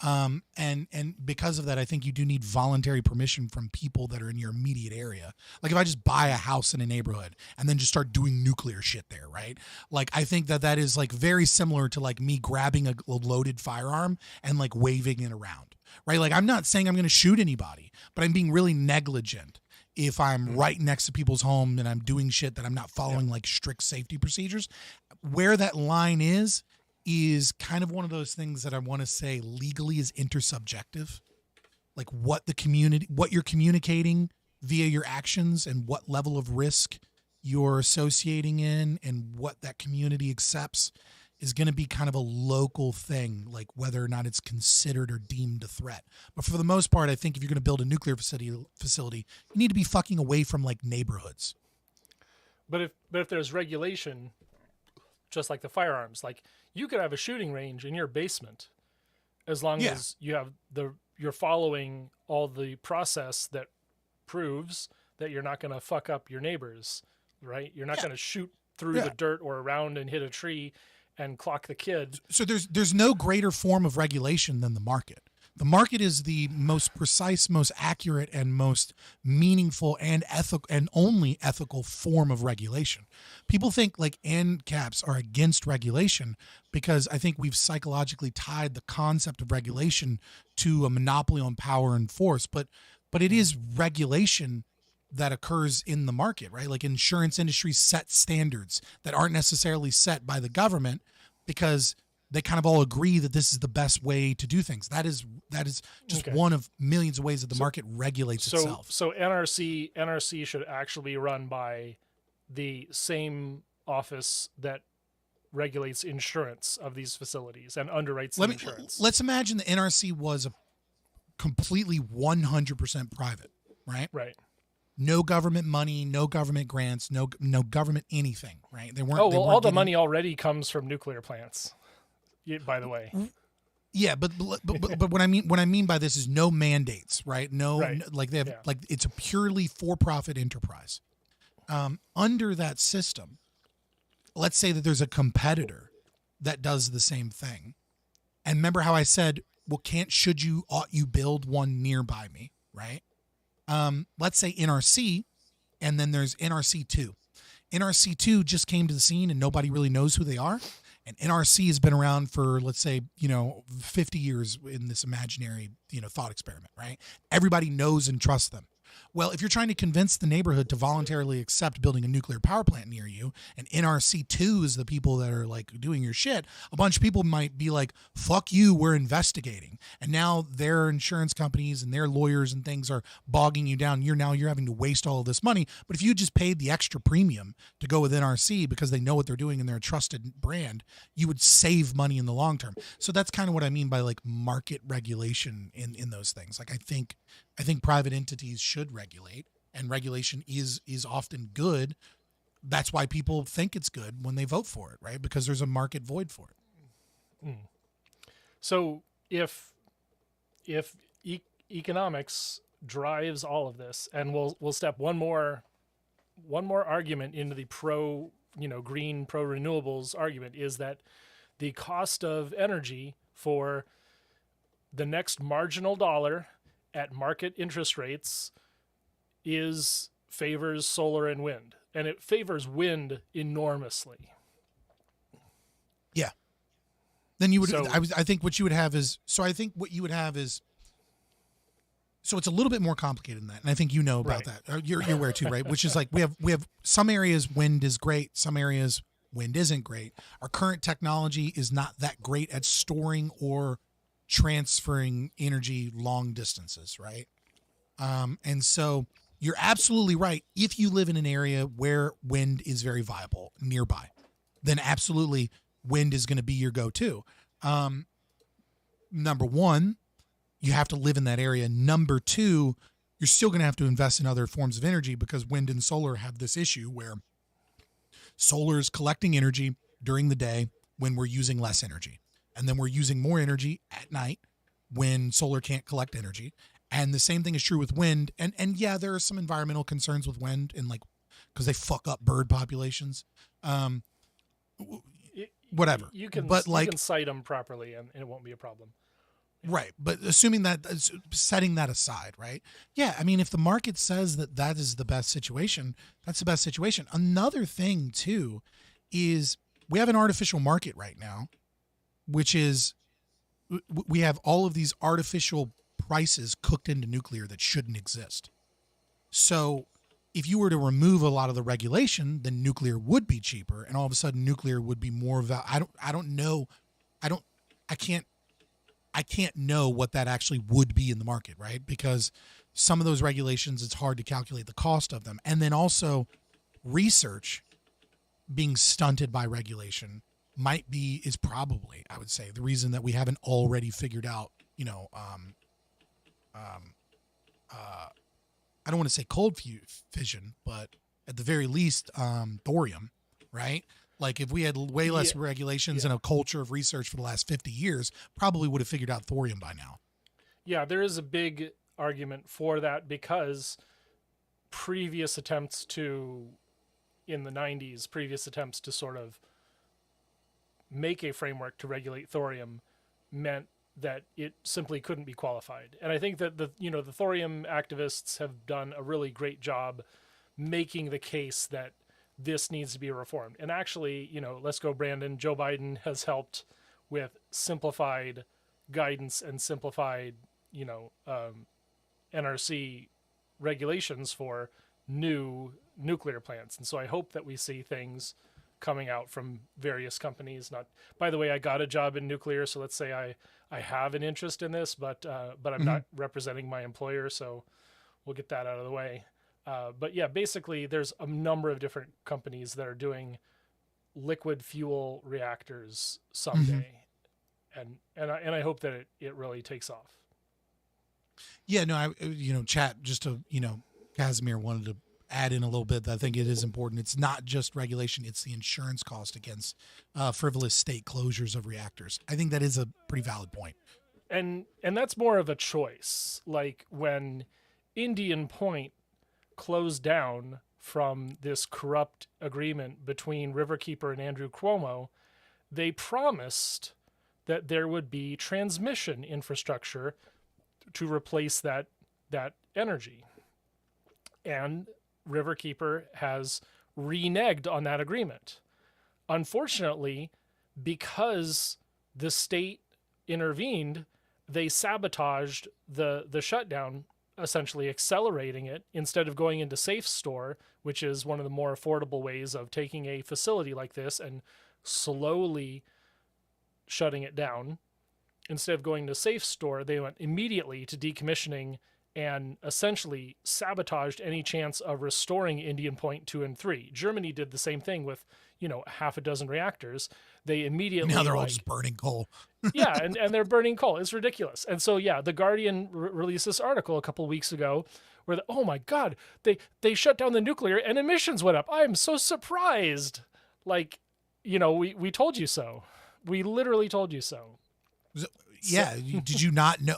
A: And because of that, I think you do need voluntary permission from people that are in your immediate area. Like if I just buy a house in a neighborhood and then just start doing nuclear shit there, right? Like I think that is like very similar to like me grabbing a loaded firearm and like waving it around, right? Like I'm not saying I'm going to shoot anybody, but I'm being really negligent if I'm right next to people's home and I'm doing shit that I'm not following like strict safety procedures. Where that line is kind of one of those things that I want to say legally is intersubjective. Like what you're communicating via your actions and what level of risk you're associating in and what that community accepts is going to be kind of a local thing, like whether or not it's considered or deemed a threat. But for the most part, I think if you're going to build a nuclear facility, you need to be fucking away from like neighborhoods.
N: But if there's regulation, just like the firearms, like you could have a shooting range in your basement as long as you're following all the process that proves that you're not going to fuck up your neighbors, right? You're not going to shoot through the dirt or around and hit a tree and clock the kid.
A: So there's no greater form of regulation than the market. The market is the most precise, most accurate, and most meaningful and ethical and only ethical form of regulation. People think like ANCAPs are against regulation because I think we've psychologically tied the concept of regulation to a monopoly on power and force. But it is regulation that occurs in the market, right? Like insurance industry set standards that aren't necessarily set by the government because they kind of all agree that this is the best way to do things. That is just one of millions of ways that the market regulates itself.
N: So NRC should actually be run by the same office that regulates insurance of these facilities and underwrites the insurance.
A: Let's imagine the NRC was a completely 100% private, right?
N: Right.
A: No government money, no government grants, no government anything, right? They weren't.
N: All the money already comes from nuclear plants. By the way.
A: Yeah, but what I mean by this is no mandates, right? Like they have like it's a purely for-profit enterprise. Under that system, let's say that there's a competitor that does the same thing. And remember how I said, well, ought you build one nearby me, right? Let's say NRC, and then there's NRC2. NRC2 just came to the scene and nobody really knows who they are. And NRC has been around for, let's say, 50 years in this imaginary, thought experiment, right? Everybody knows and trusts them. Well, if you're trying to convince the neighborhood to voluntarily accept building a nuclear power plant near you, and NRC2 is the people that are like doing your shit, a bunch of people might be like, fuck you, we're investigating. And now their insurance companies and their lawyers and things are bogging you down. You're having to waste all of this money. But if you just paid the extra premium to go with NRC because they know what they're doing and they're a trusted brand, you would save money in the long term. So that's kind of what I mean by like market regulation in those things. Like I think private entities should regulate, and regulation is often good. That's why people think it's good when they vote for it, right? Because there's a market void for it.
N: So if economics drives all of this, and we'll step one more argument into the pro green, pro renewables argument, is that the cost of energy for the next marginal dollar at market interest rates favors solar and wind, and it favors wind enormously.
A: Yeah. Then you would, I think what you would have is, so it's a little bit more complicated than that. And I think about that. You're aware too, right? Which is like, we have some areas wind is great. Some areas wind isn't great. Our current technology is not that great at storing or transferring energy long distances, right? And so you're absolutely right. If you live in an area where wind is very viable nearby, then absolutely wind is going to be your go-to. Number one, you have to live in that area. Number two, you're still going to have to invest in other forms of energy because wind and solar have this issue where solar is collecting energy during the day when we're using less energy. And then we're using more energy at night when solar can't collect energy. And the same thing is true with wind. And yeah, there are some environmental concerns with wind and like, because they fuck up bird populations. Whatever.
N: You can cite them properly and it won't be a problem.
A: Right. But assuming that, setting that aside, right? Yeah. I mean, if the market says that is the best situation, that's the best situation. Another thing too is we have an artificial market right now, which is we have all of these artificial prices cooked into nuclear that shouldn't exist. So if you were to remove a lot of the regulation, then nuclear would be cheaper, and all of a sudden nuclear would be more I can't know what that actually would be in the market, right? Because some of those regulations, it's hard to calculate the cost of them. And then also research being stunted by regulation is probably, I would say, the reason that we haven't already figured out, I don't want to say cold fission, but at the very least, thorium, right? Like if we had way less regulations and a culture of research for the last 50 years, probably would have figured out thorium by now.
N: Yeah, there is a big argument for that because previous attempts to sort of make a framework to regulate thorium meant that it simply couldn't be qualified. And I think that the thorium activists have done a really great job making the case that this needs to be reformed. And actually, let's go, Brandon. Joe Biden has helped with simplified guidance and simplified, NRC regulations for new nuclear plants. And so I hope that we see things coming out from various companies. Not, by the way, I got a job in nuclear, so let's say I have an interest in this, but I'm not representing my employer, so we'll get that out of the way. But yeah, basically there's a number of different companies that are doing liquid fuel reactors someday. And I hope that it really takes off.
A: Yeah, no, chat, just to, Casimir wanted to add in a little bit that I think it is important. It's not just regulation, it's the insurance cost against frivolous state closures of reactors. I think that is a pretty valid point.
N: And that's more of a choice. Like when Indian Point closed down from this corrupt agreement between Riverkeeper and Andrew Cuomo, they promised that there would be transmission infrastructure to replace that energy. And Riverkeeper has reneged on that agreement. Unfortunately, because the state intervened, they sabotaged the shutdown, essentially accelerating it instead of going into safe store, which is one of the more affordable ways of taking a facility like this and slowly shutting it down. Instead of going to safe store, they went immediately to decommissioning and essentially sabotaged any chance of restoring Indian Point 2 and 3. Germany did the same thing with, half a dozen reactors. They immediately...
A: Now they're all just burning coal.
N: Yeah, and they're burning coal. It's ridiculous. And so, yeah, The Guardian released this article a couple weeks ago where, oh my God, they shut down the nuclear and emissions went up. I'm so surprised. Like, we told you so. We literally told you so.
A: Yeah, did you not know?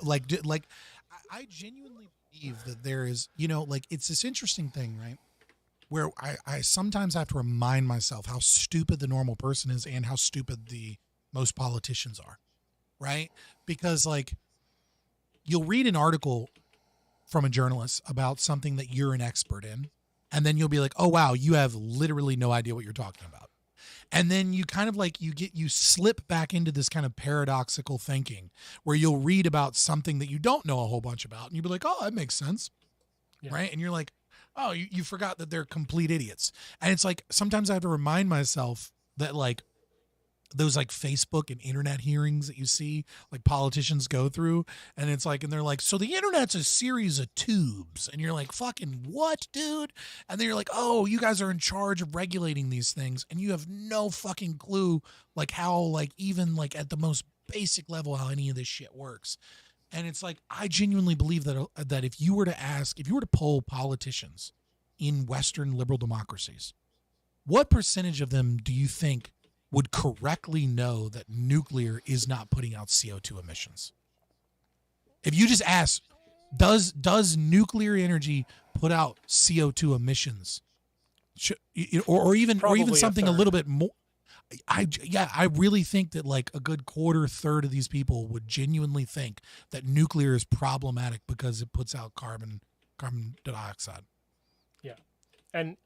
A: I genuinely believe that there is, it's this interesting thing, right? Where I sometimes have to remind myself how stupid the normal person is and how stupid the most politicians are, right? Because you'll read an article from a journalist about something that you're an expert in, and then you'll be like, oh, wow, you have literally no idea what you're talking about. And then you kind of you slip back into this kind of paradoxical thinking where you'll read about something that you don't know a whole bunch about and you'll be like, oh, that makes sense. Yeah. Right. And you're like, oh, you forgot that they're complete idiots. And it's like, sometimes I have to remind myself that those Facebook and internet hearings that you see politicians go through, and it's and they're like, so the internet's a series of tubes, and you're like, fucking what, dude? And then you're like, oh, you guys are in charge of regulating these things, and you have no fucking clue how even at the most basic level how any of this shit works. And it's I genuinely believe that if you were to poll politicians in Western liberal democracies, what percentage of them do you think would correctly know that nuclear is not putting out CO2 emissions? If you just ask, does nuclear energy put out CO2 emissions? Or even something a little bit more. I really think that a good third of these people would genuinely think that nuclear is problematic because it puts out carbon dioxide.
N: Yeah. And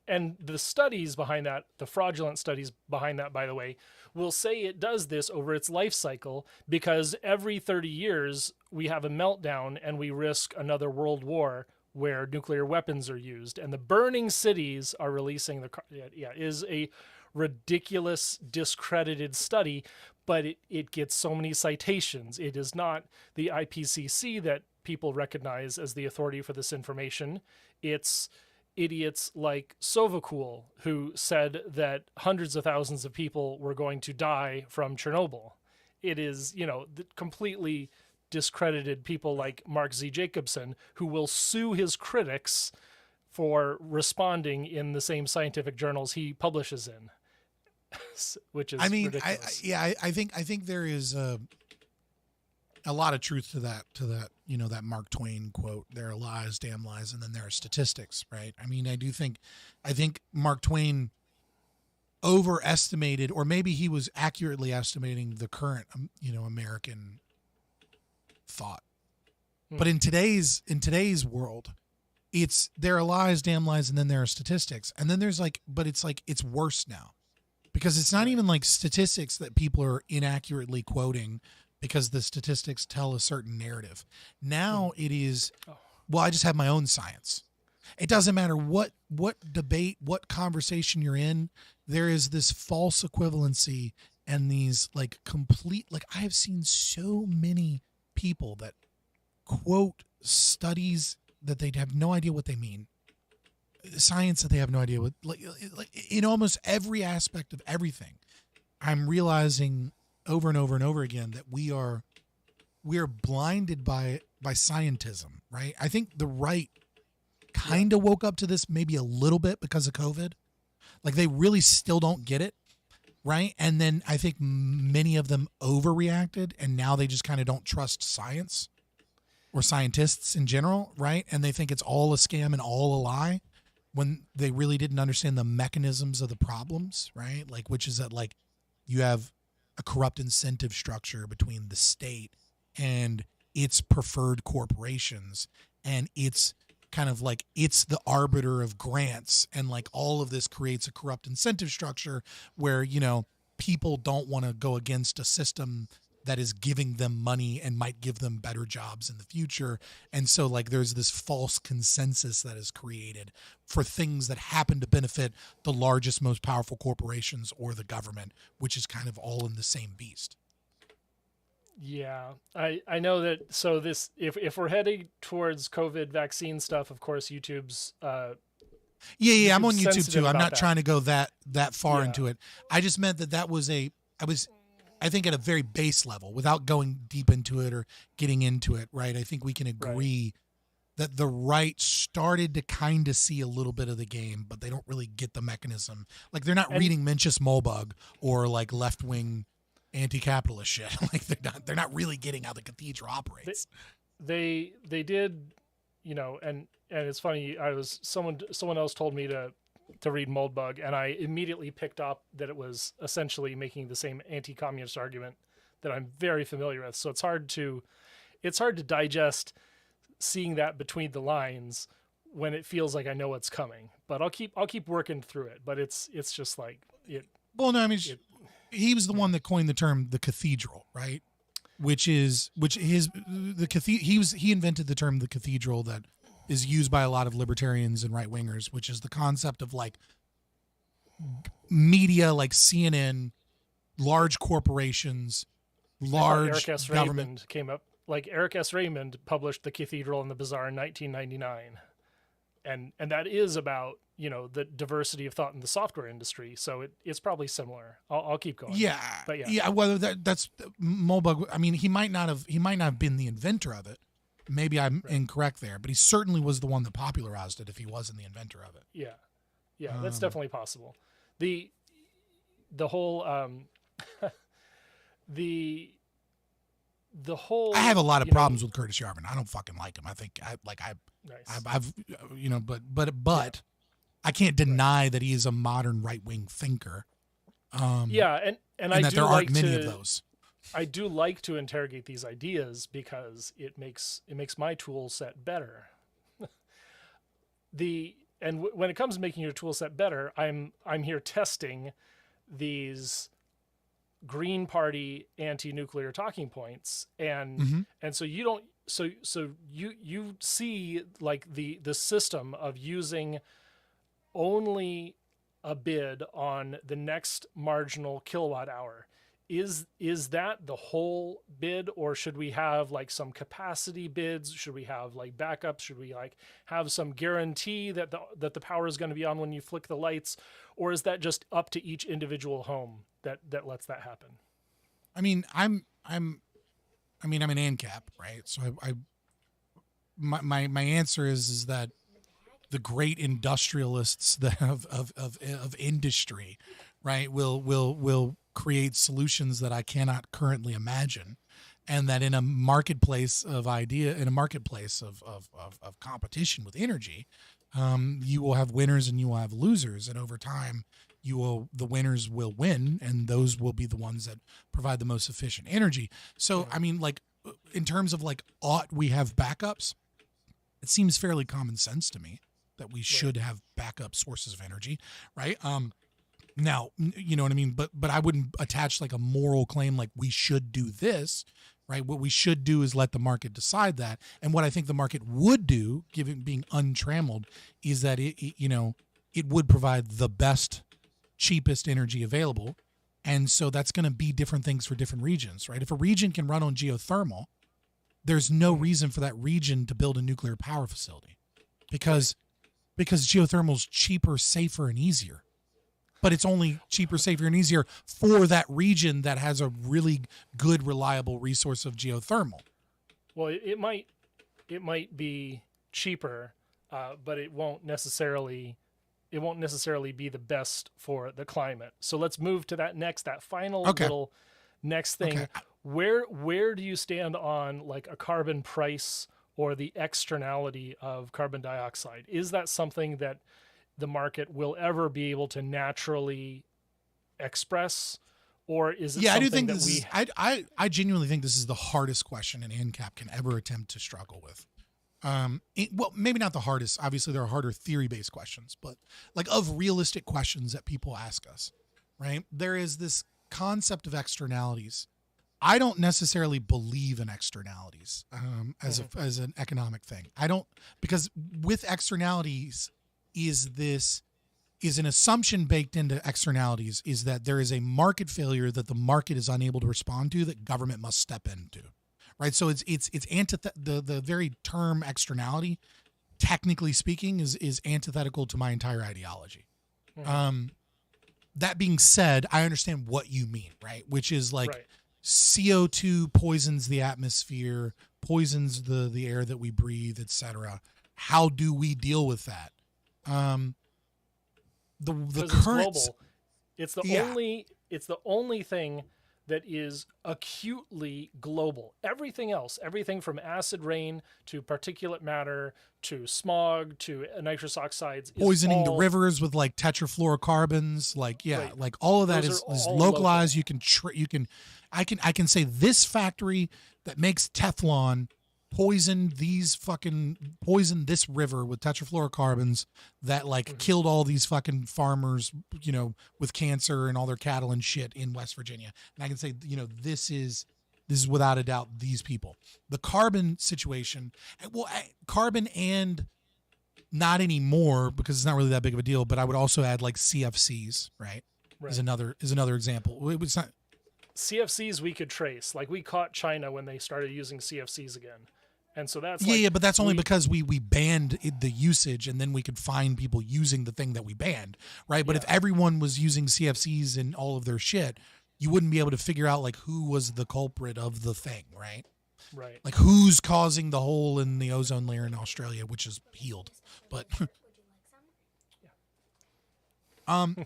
N: the studies behind that, the fraudulent studies behind that, by the way, will say it does this over its life cycle because every 30 years we have a meltdown and we risk another world war where nuclear weapons are used. And the burning cities are releasing is a ridiculous, discredited study, but it gets so many citations. It is not the IPCC that people recognize as the authority for this information. It's idiots like Sovacool, who said that hundreds of thousands of people were going to die from Chernobyl. It is, completely discredited people like Mark Z. Jacobson, who will sue his critics for responding in the same scientific journals he publishes in, which is ridiculous.
A: I think there is a lot of truth to that, that Mark Twain quote, there are lies, damn lies, and then there are statistics, right? I mean, I think Mark Twain overestimated, or maybe he was accurately estimating the current, American thought. But in today's world, there are lies, damn lies, and then there are statistics. And then there's but it's worse now because it's not even statistics that people are inaccurately quoting because the statistics tell a certain narrative. Now it is, well, I just have my own science. It doesn't matter what debate, what conversation you're in. There is this false equivalency and these like complete, like I have seen so many people that quote studies that they have no idea what they mean, science that they have no idea what, like in almost every aspect of everything. I'm realizing over and over and over again that we are blinded by scientism, right? I think the right kind of woke up to this maybe a little bit because of COVID. Like they really still don't get it, right? And then I think many of them overreacted, and now they just kind of don't trust science or scientists in general, right? And they think it's all a scam and all a lie when they really didn't understand the mechanisms of the problems, right? Like, which is that like you have a corrupt incentive structure between the state and its preferred corporations, and it's kind of like it's the arbiter of grants, and like all of this creates a corrupt incentive structure where, you know, people don't want to go against a system that is giving them money and might give them better jobs in the future. And so like there's this false consensus that is created for things that happen to benefit the largest, most powerful corporations or the government, which is kind of all in the same beast.
N: Yeah, I know that. So this, if we're heading towards COVID vaccine stuff, of course, YouTube's,
A: Yeah, I'm on YouTube
N: sensitive
A: too. I'm
N: about
A: not
N: that.
A: trying to go that far
N: Yeah.
A: into it. I just meant that was I think at a very base level, without going deep into it or getting into it, right? I think we can agree that the right started to kind of see a little bit of the game, but they don't really get the mechanism. Like they're not reading Mencius Mollbug or like left-wing anti-capitalist shit. Like they're not really getting how the cathedral operates.
N: They did, you know, and it's funny. Someone else told me to read Moldbug, and I immediately picked up that it was essentially making the same anti-communist argument that I'm very familiar with. So it's hard to digest seeing that between the lines when it feels like I know what's coming. But I'll keep working through it. But it's just like it.
A: Well, no, I mean, he was the one that coined the term the cathedral, right? He invented the term the cathedral that is used by a lot of libertarians and right wingers, which is the concept of like media, like CNN, large corporations, large
N: Eric S.
A: government.
N: Raymond came up. Like Eric S. Raymond published The Cathedral and the Bazaar in 1999, and that is about, you know, the diversity of thought in the software industry. So it's probably similar. I'll keep going.
A: Yeah,
N: but
A: yeah. Whether that's Mollbug. I mean, he might not have been the inventor of it. Maybe I'm incorrect there, but he certainly was the one that popularized it if he wasn't the inventor of it.
N: Yeah, that's definitely possible. The whole the whole.
A: I have a lot of problems with Curtis Yarvin. I don't fucking like him. I think I've you know, but I can't deny that he is a modern right wing thinker.
N: Yeah, and I
A: that
N: do
A: there
N: like
A: aren't many
N: to,
A: of those.
N: I do like to interrogate these ideas because it makes my tool set better. When it comes to making your tool set better, I'm here testing these Green Party anti-nuclear talking points, and so you don't so you see like the system of using only a bid on the next marginal kilowatt hour. Is that the whole bid, or should we have like some capacity bids? Should we have like backups? Should we like have some guarantee that the power is going to be on when you flick the lights, or is that just up to each individual home that lets that happen?
A: I mean, I'm an ANCAP, right? So my answer is that the great industrialists of industry, right, will create solutions that I cannot currently imagine, and that in a marketplace of competition with energy, you will have winners and you will have losers, and over time the winners will win, and those will be the ones that provide the most efficient energy. So I mean, like, in terms of like, ought we have backups? It seems fairly common sense to me that we should have backup sources of energy, right? Now, you know what I mean? But I wouldn't attach like a moral claim like we should do this, right? What we should do is let the market decide that. And what I think the market would do, given being untrammeled, is that it would provide the best, cheapest energy available. And so that's going to be different things for different regions, right? If a region can run on geothermal, there's no reason for that region to build a nuclear power facility because geothermal is cheaper, safer, and easier. But it's only cheaper, safer, and easier for that region that has a really good, reliable resource of geothermal.
N: Well, it might be cheaper, but it won't necessarily be the best for the climate. So let's move to that final little next thing.
A: Okay.
N: Where do you stand on like a carbon price or the externality of carbon dioxide? Is that something that the market will ever be able to naturally express, or is it
A: Yeah, I do
N: something
A: think
N: that
A: this is, I genuinely think this is the hardest question an ANCAP can ever attempt to struggle with. Well, maybe not the hardest. Obviously, there are harder theory-based questions, but like of realistic questions that people ask us, right? There is this concept of externalities. I don't necessarily believe in externalities as an economic thing. I don't, because with externalities is an assumption baked into externalities is that there is a market failure that the market is unable to respond to that government must step into. Right, so it's the very term externality, technically speaking, is antithetical to my entire ideology. Mm-hmm. That being said, I understand what you mean, right? Which is like CO2 poisons the atmosphere, poisons the air that we breathe, etc. How do we deal with that? The current,
N: it's the only thing that is acutely global. Everything else, everything from acid rain to particulate matter to smog to nitrous oxides,
A: poisoning the rivers with like tetrafluorocarbons, like like all of that is localized. Local. I can say this factory that makes Teflon poisoned this river with tetrafluorocarbons that like killed all these fucking farmers, with cancer and all their cattle and shit in West Virginia. And I can say, this is without a doubt these people. The carbon situation, carbon and not anymore because it's not really that big of a deal, but I would also add like CFCs, right? Is another example. It was not
N: CFCs we could trace. Like we caught China when they started using CFCs again. And so that's
A: but that's only because we banned the usage, and then we could find people using the thing that we banned, right? But if everyone was using CFCs in all of their shit, you wouldn't be able to figure out like who was the culprit of the thing, right?
N: Right.
A: Like who's causing the hole in the ozone layer in Australia, which is healed. But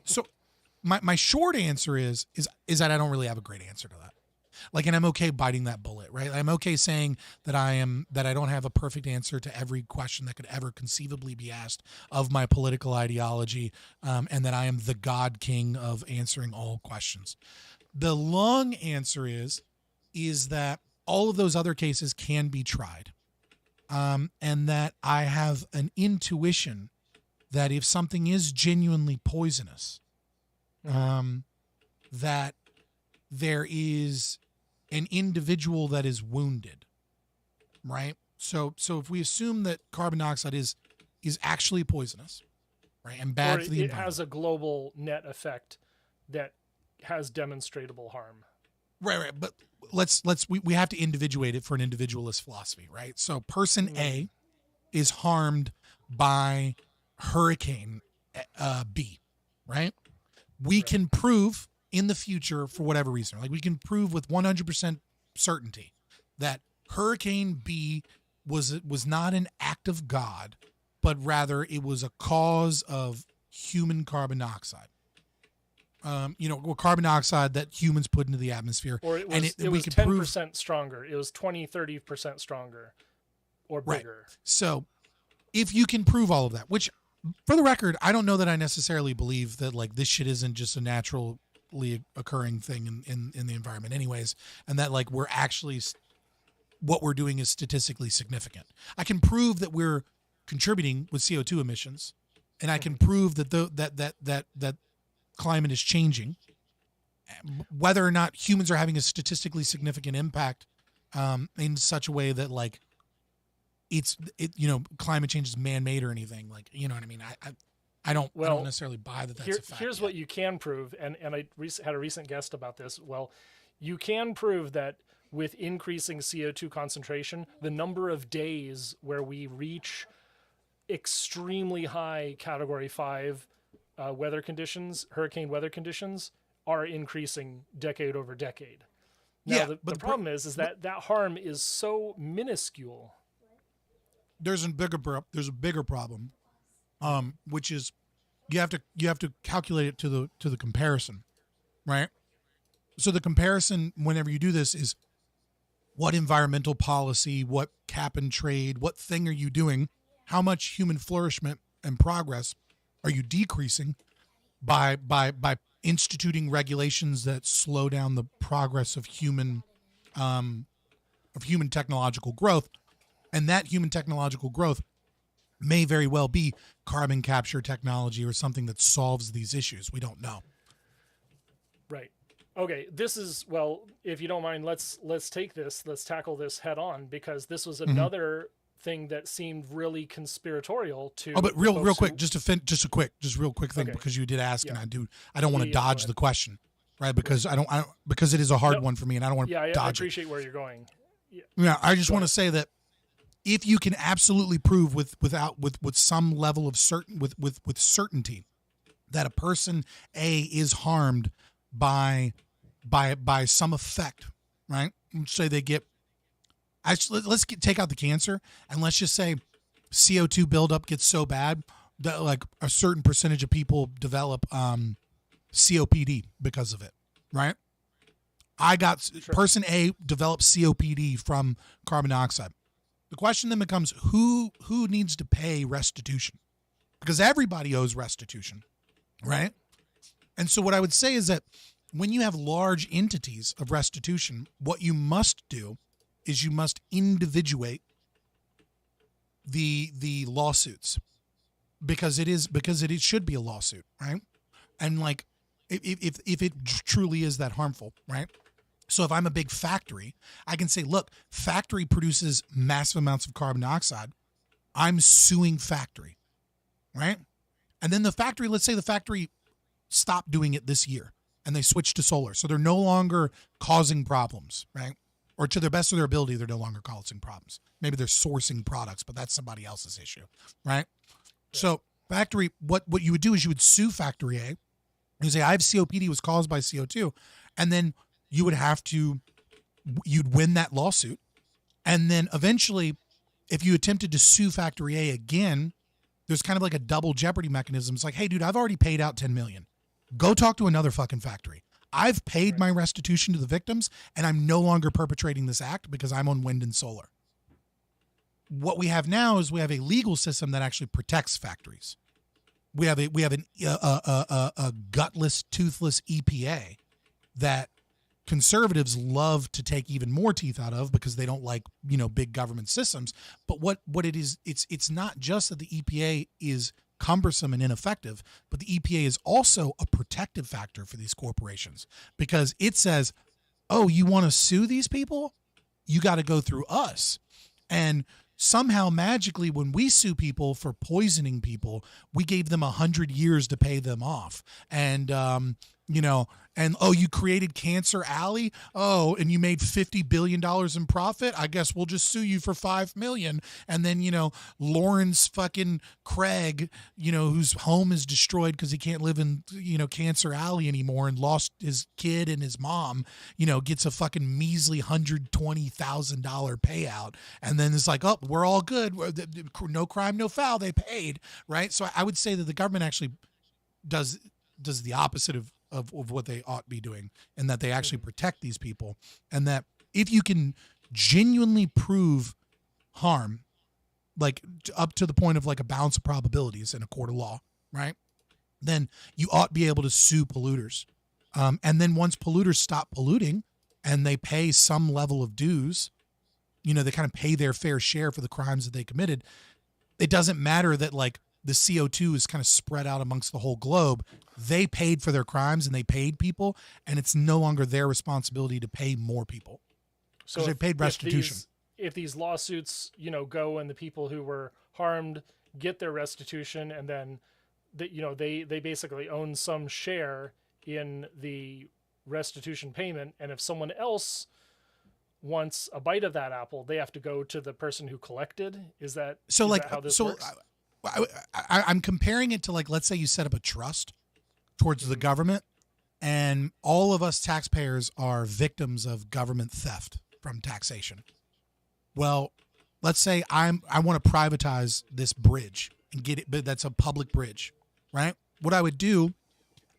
A: so my short answer is that I don't really have a great answer to that. Like, and I'm okay biting that bullet, right? I'm okay saying that I don't have a perfect answer to every question that could ever conceivably be asked of my political ideology, and that I am the God King of answering all questions. The long answer is that all of those other cases can be tried, and that I have an intuition that if something is genuinely poisonous, that there is an individual that is wounded, right? So if we assume that carbon dioxide is actually poisonous, right, and bad for the environment,
N: it has a global net effect that has demonstrable harm.
A: Right. But we have to individuate it for an individualist philosophy, right? So person A is harmed by Hurricane B, right? We can prove in the future, for whatever reason, like we can prove with 100% certainty that Hurricane B was not an act of God, but rather it was a cause of human carbon dioxide. Carbon dioxide that humans put into the atmosphere.
N: Or it was 10% stronger. It was 20-30% stronger or bigger.
A: Right. So if you can prove all of that, which for the record, I don't know that I necessarily believe that like this shit isn't just a naturally occurring thing in the environment anyways, and that like what we're doing is statistically significant. I can prove that we're contributing with CO2 emissions, and I can prove that that climate is changing. Whether or not humans are having a statistically significant impact in such a way that like climate change is man-made or anything. Like, you know what I mean? I don't necessarily buy that that's a fact.
N: Here's what you can prove, and I had a recent guest about this. Well, you can prove that with increasing CO2 concentration, the number of days where we reach extremely high Category 5 weather conditions, hurricane weather conditions, are increasing decade over decade. Now, the problem is that harm is so minuscule.
A: There's a bigger problem, which is you have to calculate it to the comparison, right? So the comparison, whenever you do this, is what environmental policy, what cap and trade, what thing are you doing? How much human flourishment and progress are you decreasing by instituting regulations that slow down the progress of human technological growth? And that human technological growth may very well be carbon capture technology or something that solves these issues. We don't know.
N: Right. Okay. This is, well, if you don't mind, let's tackle this head on, because this was another thing that seemed really conspiratorial to.
A: Oh, but real quick, just a real quick thing, because you did ask, and I don't want to dodge the question, right? Because I don't because it is a hard one for me, and I don't want to dodge it.
N: I appreciate where you're going.
A: Yeah, I just want to say that if you can absolutely prove with some level of certainty that a person A is harmed by some effect, right? Let's say they get, take out the cancer, and let's just say CO2 buildup gets so bad that like a certain percentage of people develop COPD because of it, right? Person A developed COPD from carbon dioxide. The question then becomes who needs to pay restitution, because everybody owes restitution, right? And so what I would say is that when you have large entities of restitution, what you must do is you must individuate the lawsuits, because it should be a lawsuit, right? And like if it truly is that harmful, right? So if I'm a big factory, I can say, look, factory produces massive amounts of carbon dioxide. I'm suing factory, right? And then the factory, let's say the factory stopped doing it this year and they switched to solar. So they're no longer causing problems, right? Or to the best of their ability, they're no longer causing problems. Maybe they're sourcing products, but that's somebody else's issue, right? So factory, what you would do is you would sue factory A. You say, I have COPD, was caused by CO2. And then you'd win that lawsuit. And then eventually, if you attempted to sue factory A again, there's kind of like a double jeopardy mechanism. It's like, hey, dude, I've already paid out $10 million. Go talk to another fucking factory. I've paid my restitution to the victims, and I'm no longer perpetrating this act because I'm on wind and solar. What we have now is we have a legal system that actually protects factories. We have a gutless, toothless EPA that conservatives love to take even more teeth out of because they don't like, big government systems. But what it is, it's not just that the EPA is cumbersome and ineffective, but the EPA is also a protective factor for these corporations, because it says, oh, you want to sue these people? You got to go through us. And somehow magically, when we sue people for poisoning people, we gave them 100 years to pay them off. And, oh, you created Cancer Alley? Oh, and you made $50 billion in profit? I guess we'll just sue you for $5 million. And then, Lawrence fucking Craig, whose home is destroyed because he can't live in, Cancer Alley anymore and lost his kid and his mom, gets a fucking measly $120,000 payout. And then it's like, oh, we're all good. No crime, no foul. They paid, right? So I would say that the government actually does the opposite of what they ought to be doing, and that they actually protect these people. And that if you can genuinely prove harm, like up to the point of like a balance of probabilities in a court of law, right? Then you ought to be able to sue polluters. And then once polluters stop polluting and they pay some level of dues, they kind of pay their fair share for the crimes that they committed. It doesn't matter that like the CO2 is kind of spread out amongst the whole globe. They paid for their crimes and they paid people, and it's no longer their responsibility to pay more people.
N: So
A: they paid restitution.
N: If these lawsuits, go and the people who were harmed get their restitution, and then they basically own some share in the restitution payment, and if someone else wants a bite of that apple, they have to go to the person who collected. Is that how this works?
A: I'm comparing it to, like, let's say you set up a trust towards the government, and all of us taxpayers are victims of government theft from taxation. Well, let's say I want to privatize this bridge and get it, but that's a public bridge, right? What I would do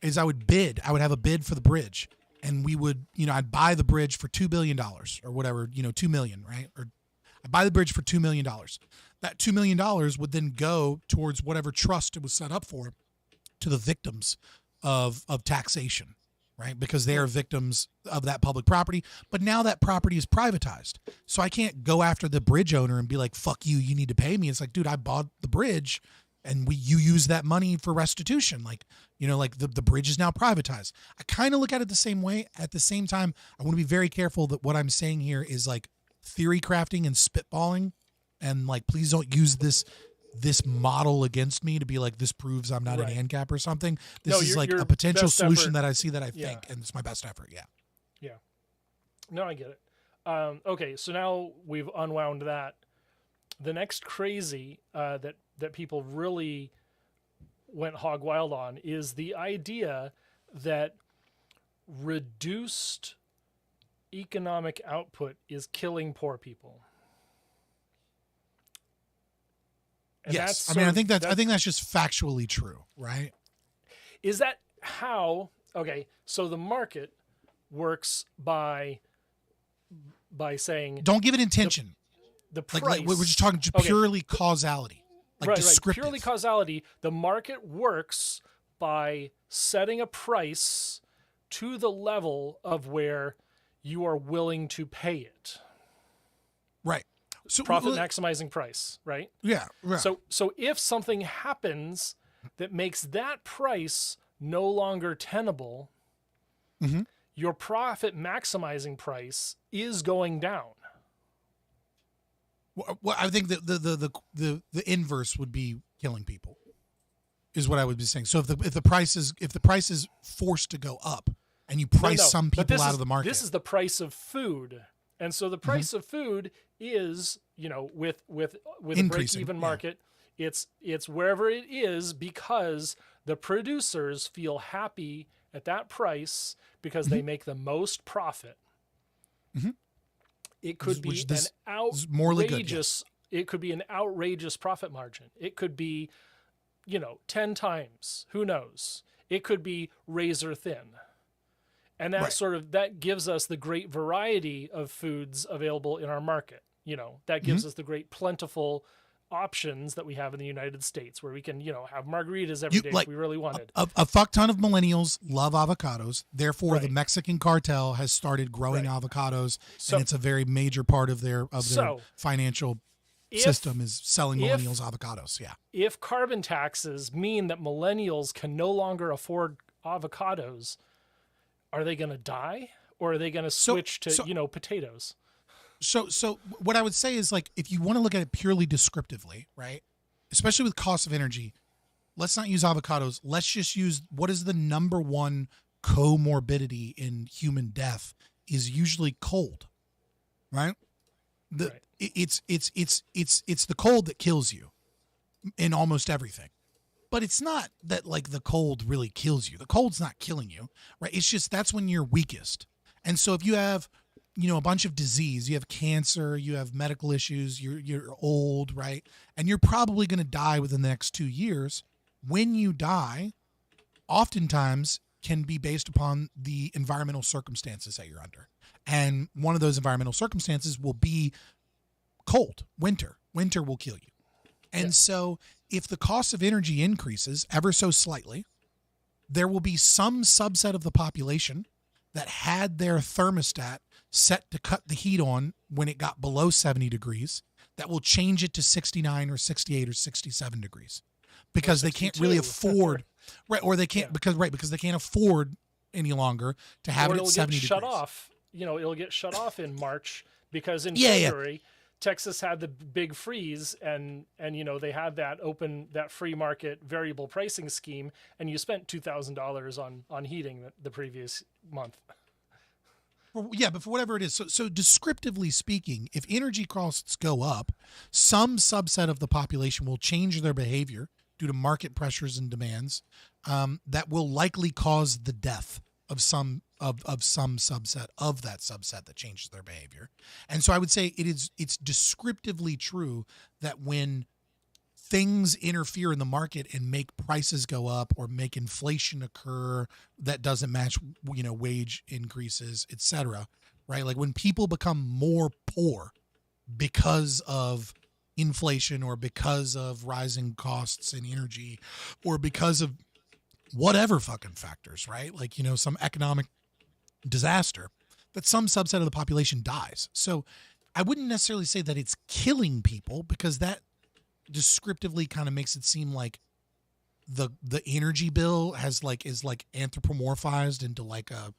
A: is I would have a bid for the bridge, and we would, I'd buy the bridge for $2 billion or whatever, $2 million, right? Or I'd buy the bridge for $2 million. That $2 million would then go towards whatever trust it was set up for, to the victims of taxation, right? Because they are victims of that public property. But now that property is privatized. So I can't go after the bridge owner and be like, fuck you, you need to pay me. It's like, dude, I bought the bridge and you use that money for restitution. Like, the bridge is now privatized. I kind of look at it the same way. At the same time, I want to be very careful that what I'm saying here is like theory crafting and spitballing. And like, please don't use this model against me to be like, this proves I'm not an ANCAP or something. This is like a potential solution that I see that I think, and it's my best effort. Yeah.
N: Yeah. No, I get it. Okay. So now we've unwound that. The next crazy, that people really went hog wild on is the idea that reduced economic output is killing poor people. And
A: yes, I think that's just factually true, right?
N: Is that how? Okay, so the market works by saying,
A: don't give it intention.
N: The price.
A: Like we're just talking purely causality, like descriptive.
N: Purely causality. The market works by setting a price to the level of where you are willing to pay it.
A: Right. So
N: profit maximizing price, right?
A: Yeah, right.
N: So if something happens that makes that price no longer tenable, your profit maximizing price is going down.
A: Well, I think that the inverse would be killing people, is what I would be saying. So if the price is forced to go up, and you price some people out of the market,
N: this is the price of food. And so the price of food is, with a break-even market, it's wherever it is, because the producers feel happy at that price because they make the most profit. It could be it could be an outrageous profit margin. It could be, 10 times, who knows? It could be razor thin. And that that gives us the great variety of foods available in our market. That gives us the great plentiful options that we have in the United States, where we can, have margaritas every day if we really wanted.
A: A fuck ton of millennials love avocados. Therefore, the Mexican cartel has started growing avocados, and it's a very major part of their financial system is selling millennials avocados. Yeah.
N: If carbon taxes mean that millennials can no longer afford avocados, are they going to die, or are they going to switch to, potatoes?
A: So what I would say is, like, if you want to look at it purely descriptively, right, especially with cost of energy, let's not use avocados. Let's just use what is the number one comorbidity in human death is usually cold, right? It's the cold that kills you in almost everything. But it's not that, like, the cold really kills you. The cold's not killing you, right? It's just that's when you're weakest. And so if you have, a bunch of disease, you have cancer, you have medical issues, you're old, right? And you're probably going to die within the next 2 years. When you die, oftentimes can be based upon the environmental circumstances that you're under. And one of those environmental circumstances will be cold, winter. Winter will kill you. And so if the cost of energy increases ever so slightly, there will be some subset of the population that had their thermostat set to cut the heat on when it got below 70 degrees that will change it to 69 or 68 or 67 degrees because they can't really afford, or they can't, because they can't afford any longer to have it at 70 degrees.
N: It'll get shut off in March because in
A: Yeah,
N: February, Texas had the big freeze, and they had that free market variable pricing scheme, and you spent $2,000 on heating the previous month.
A: Yeah, but for whatever it is, so descriptively speaking, if energy costs go up, some subset of the population will change their behavior due to market pressures and demands that will likely cause the death of some subset of that subset that changes their behavior. And so I would say it's descriptively true that when things interfere in the market and make prices go up or make inflation occur that doesn't match, wage increases, etc., right? Like when people become more poor because of inflation or because of rising costs in energy or because of whatever fucking factors, right? Like, some economic disaster, that some subset of the population dies. So I wouldn't necessarily say that it's killing people, because that descriptively kind of makes it seem like the energy bill is anthropomorphized into like a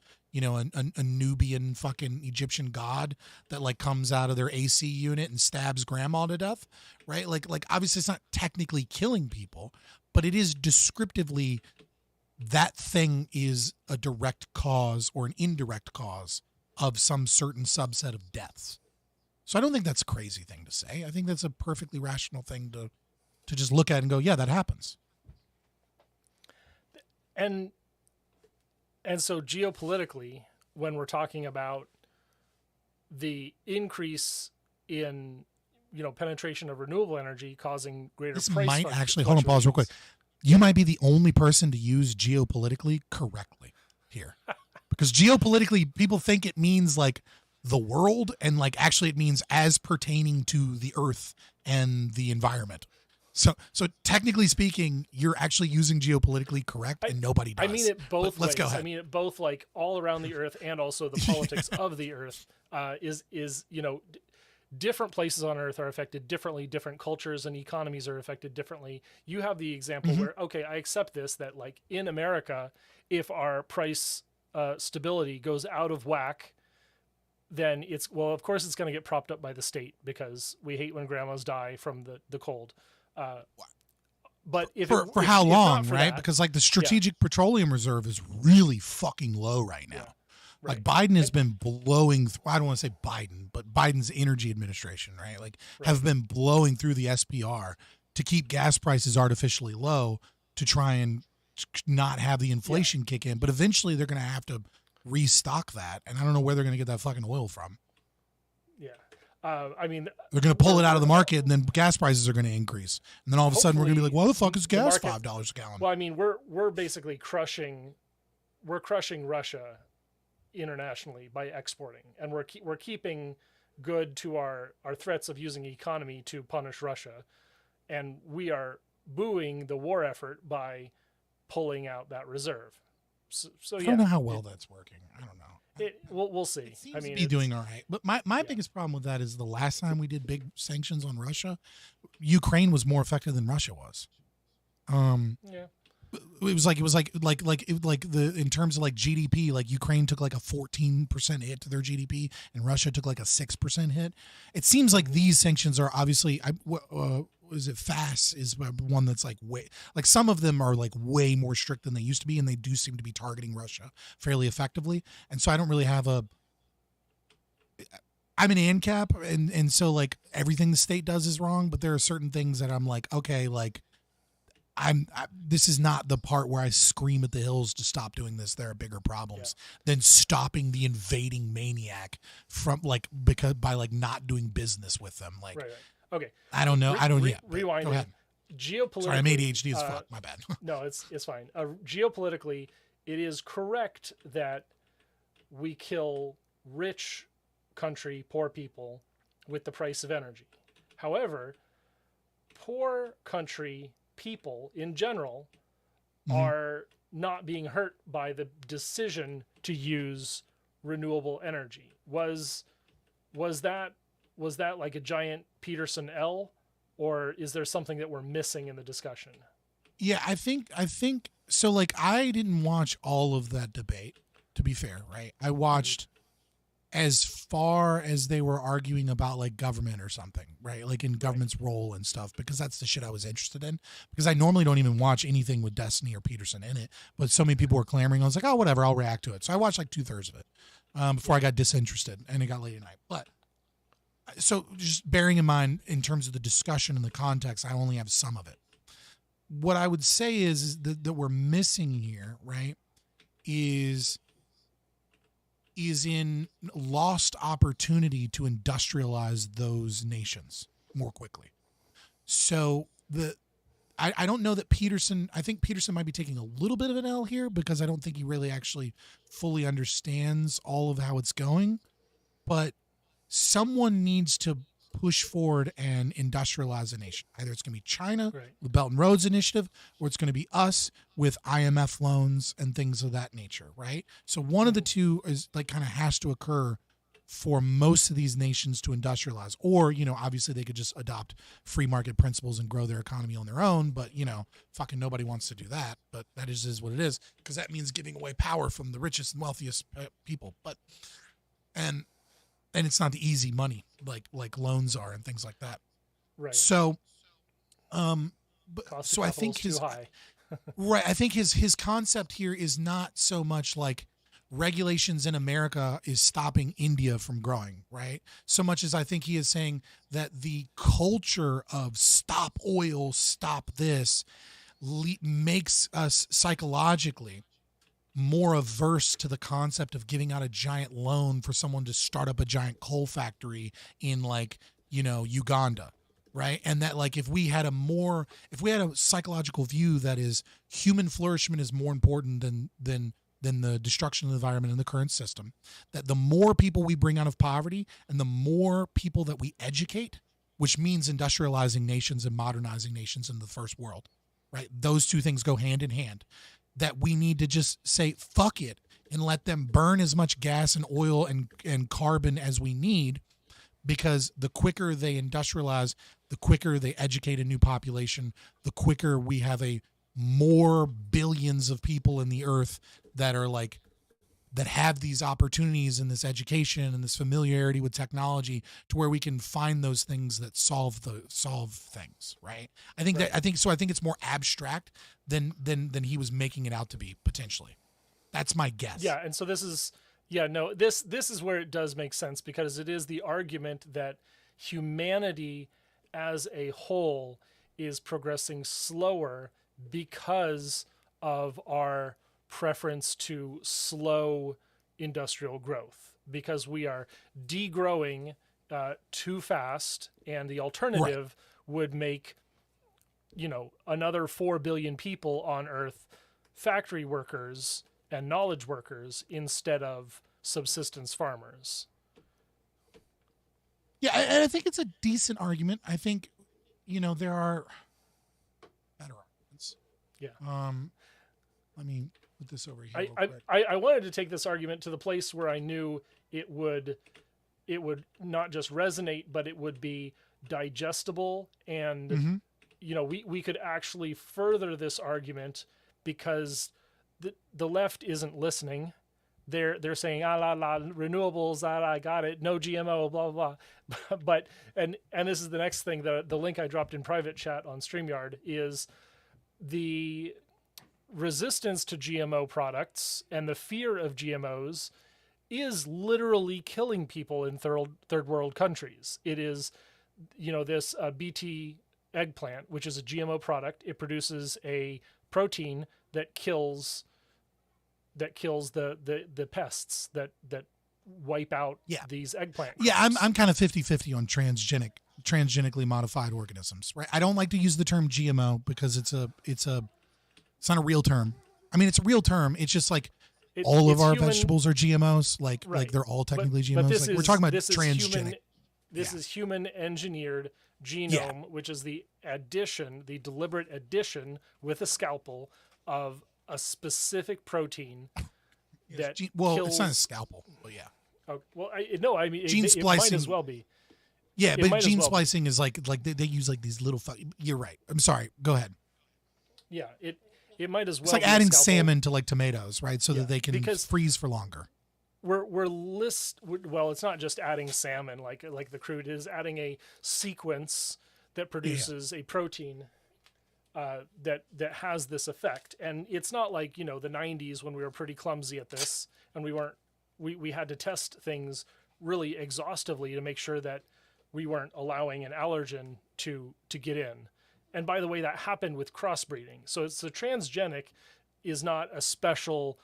A: Nubian fucking Egyptian god that like comes out of their AC unit and stabs grandma to death, right? Like obviously it's not technically killing people, but it is descriptively that thing is a direct cause or an indirect cause of some certain subset of deaths. So I don't think that's a crazy thing to say. I think that's a perfectly rational thing to just look at and go, yeah, that happens.
N: And so geopolitically, when we're talking about the increase in, penetration of renewable energy causing greater
A: this
N: price
A: might actually, hold on, pause real quick. You might be the only person to use geopolitically correctly here. Because geopolitically, people think it means like the world, and like actually it means as pertaining to the earth and the environment. So technically speaking, you're actually using geopolitically correct, and nobody does.
N: I mean it both
A: Let's
N: ways.
A: go ahead.
N: I mean it both like all around the earth and also the politics of the earth is different places on earth are affected differently. Different cultures and economies are affected differently. You have the example where, okay, I accept this, that like in America, if our price stability goes out of whack, then of course it's going to get propped up by the state, because we hate when grandmas die from the cold. But
A: for how long, right? Because like the strategic petroleum reserve is really fucking low right now.
N: Yeah,
A: Like Biden has been blowing through, I don't want to say Biden, but Biden's energy administration, right? Like have been blowing through the SPR to keep gas prices artificially low to try and not have the inflation kick in. But eventually they're going to have to restock that. And I don't know where they're going to get that fucking oil from.
N: Yeah. I mean,
A: they're going to pull it out of the market, and then gas prices are going to increase. And then all of a sudden we're going to be like, why the fuck is gas $5 a gallon?
N: Well, I mean, we're basically crushing Russia internationally by exporting, and we're keeping good to our threats of using economy to punish Russia, and we are buoying the war effort by pulling out that reserve. So
A: I don't know how well that's working. I don't know.
N: We'll see.
A: It seems to be doing all right. But my biggest problem with that is the last time we did big sanctions on Russia, Ukraine was more effective than Russia was.
N: Yeah.
A: It was like in terms of like GDP, like Ukraine took like a 14% hit to their GDP and Russia took like a 6% hit. It seems like these sanctions are obviously, is it FAS is one that's like some of them are like way more strict than they used to be, and they do seem to be targeting Russia fairly effectively. And so I don't really have I'm an ANCAP, and so like everything the state does is wrong, but there are certain things that I'm like, okay, like this is not the part where I scream at the hills to stop doing this. There are bigger problems than stopping the invading maniac from by not doing business with them. Like,
N: right. Okay.
A: I don't know.
N: Rewind.
A: Go ahead.
N: Geopolitically,
A: sorry, I'm ADHD as fuck. My bad.
N: No, it's fine. Geopolitically, it is correct that we kill rich country, poor people with the price of energy. However, poor country people in general are not being hurt by the decision to use renewable energy. Was that like a giant Peterson L, or is there something that we're missing in the discussion?
A: Yeah, I think so. Like, I didn't watch all of that debate, to be fair, right? I watched as far as they were arguing about like government or something, right? Like in government's role and stuff, because that's the shit I was interested in. Because I normally don't even watch anything with Destiny or Peterson in it, but so many people were clamoring. I was like, oh, whatever, I'll react to it. So I watched like 2/3 of it before I got disinterested, and it got late at night. But so just bearing in mind, in terms of the discussion and the context, I only have some of it. What I would say is that we're missing here, right, is in lost opportunity to industrialize those nations more quickly. So I don't know that I think Peterson might be taking a little bit of an L here, because I don't think he really actually fully understands all of how it's going, but someone needs to push forward and industrialize a nation. Either it's going to be China, the Belt and Roads Initiative, or it's going to be us with IMF loans and things of that nature, right? So one of the two is like kind of has to occur for most of these nations to industrialize. Or, you know, obviously they could just adopt free market principles and grow their economy on their own, but, you know, fucking nobody wants to do that. But that is what it is, because that means giving away power from the richest and wealthiest people. But and it's not the easy money like loans are and things like that.
N: Right.
A: So,
N: Cost
A: so
N: of
A: I think
N: capital is too high.
A: right. I think his concept here is not so much like regulations in America is stopping India from growing, right? So much as I think he is saying that the culture of stop oil, stop this, makes us psychologically more averse to the concept of giving out a giant loan for someone to start up a giant coal factory in, like, you know, Uganda, right? And that, like, if we had a psychological view that is human flourishment is more important than the destruction of the environment in the current system, that the more people we bring out of poverty and the more people that we educate, which means industrializing nations and modernizing nations in the first world, right? Those two things go hand in hand. That we need to just say, fuck it, and let them burn as much gas and oil and carbon as we need, because the quicker they industrialize, the quicker they educate a new population, the quicker we have more billions of people in the earth that are like, that have these opportunities and this education and this familiarity with technology to where we can find those things that solve things, right? I think it's more abstract than he was making it out to be, potentially. That's my guess.
N: Yeah, and so this is where it does make sense, because it is the argument that humanity as a whole is progressing slower because of our preference to slow industrial growth, because we are degrowing too fast, and the alternative would make, you know, another 4 billion people on Earth factory workers and knowledge workers instead of subsistence farmers.
A: Yeah, and I think it's a decent argument. I think, you know, there are better arguments.
N: Yeah.
A: Let me put this over here.
N: I wanted to take this argument to the place where I knew it would not just resonate, but it would be digestible, and you know, we could actually further this argument, because the left isn't listening. They're saying renewables, I got it, no GMO, blah blah blah. But and this is the next thing, the link I dropped in private chat on StreamYard is the resistance to GMO products and the fear of GMOs is literally killing people in third world countries. It is, you know, this BT eggplant, which is a GMO product. It produces a protein that kills the pests that wipe out these eggplant crops.
A: Yeah, I'm kind of 50-50 on transgenically modified organisms, right? I don't like to use the term GMO because it's not a real term. I mean, it's a real term. It's just like all of our vegetables are GMOs. Like they're all technically GMOs. Like, we're talking about transgenic.
N: This is human engineered genome, which is the deliberate addition with a scalpel of a specific protein that kills...
A: it's not a scalpel, but yeah.
N: Oh, well, I mean,
A: gene
N: it
A: splicing
N: might as well be.
A: Yeah, but gene splicing is like they use like these little. You're right. I'm sorry. Go ahead.
N: Yeah, it might as well.
A: It's like
N: be
A: adding
N: a scalpel.
A: salmon to like tomatoes, right? So that they can freeze for longer.
N: well, it's not just adding salmon like the crude is adding a sequence that produces a protein that has this effect. And it's not like, the 90s when we were pretty clumsy at this and we had to test things really exhaustively to make sure that we weren't allowing an allergen to get in. And by the way, that happened with crossbreeding. So it's the transgenic is not a special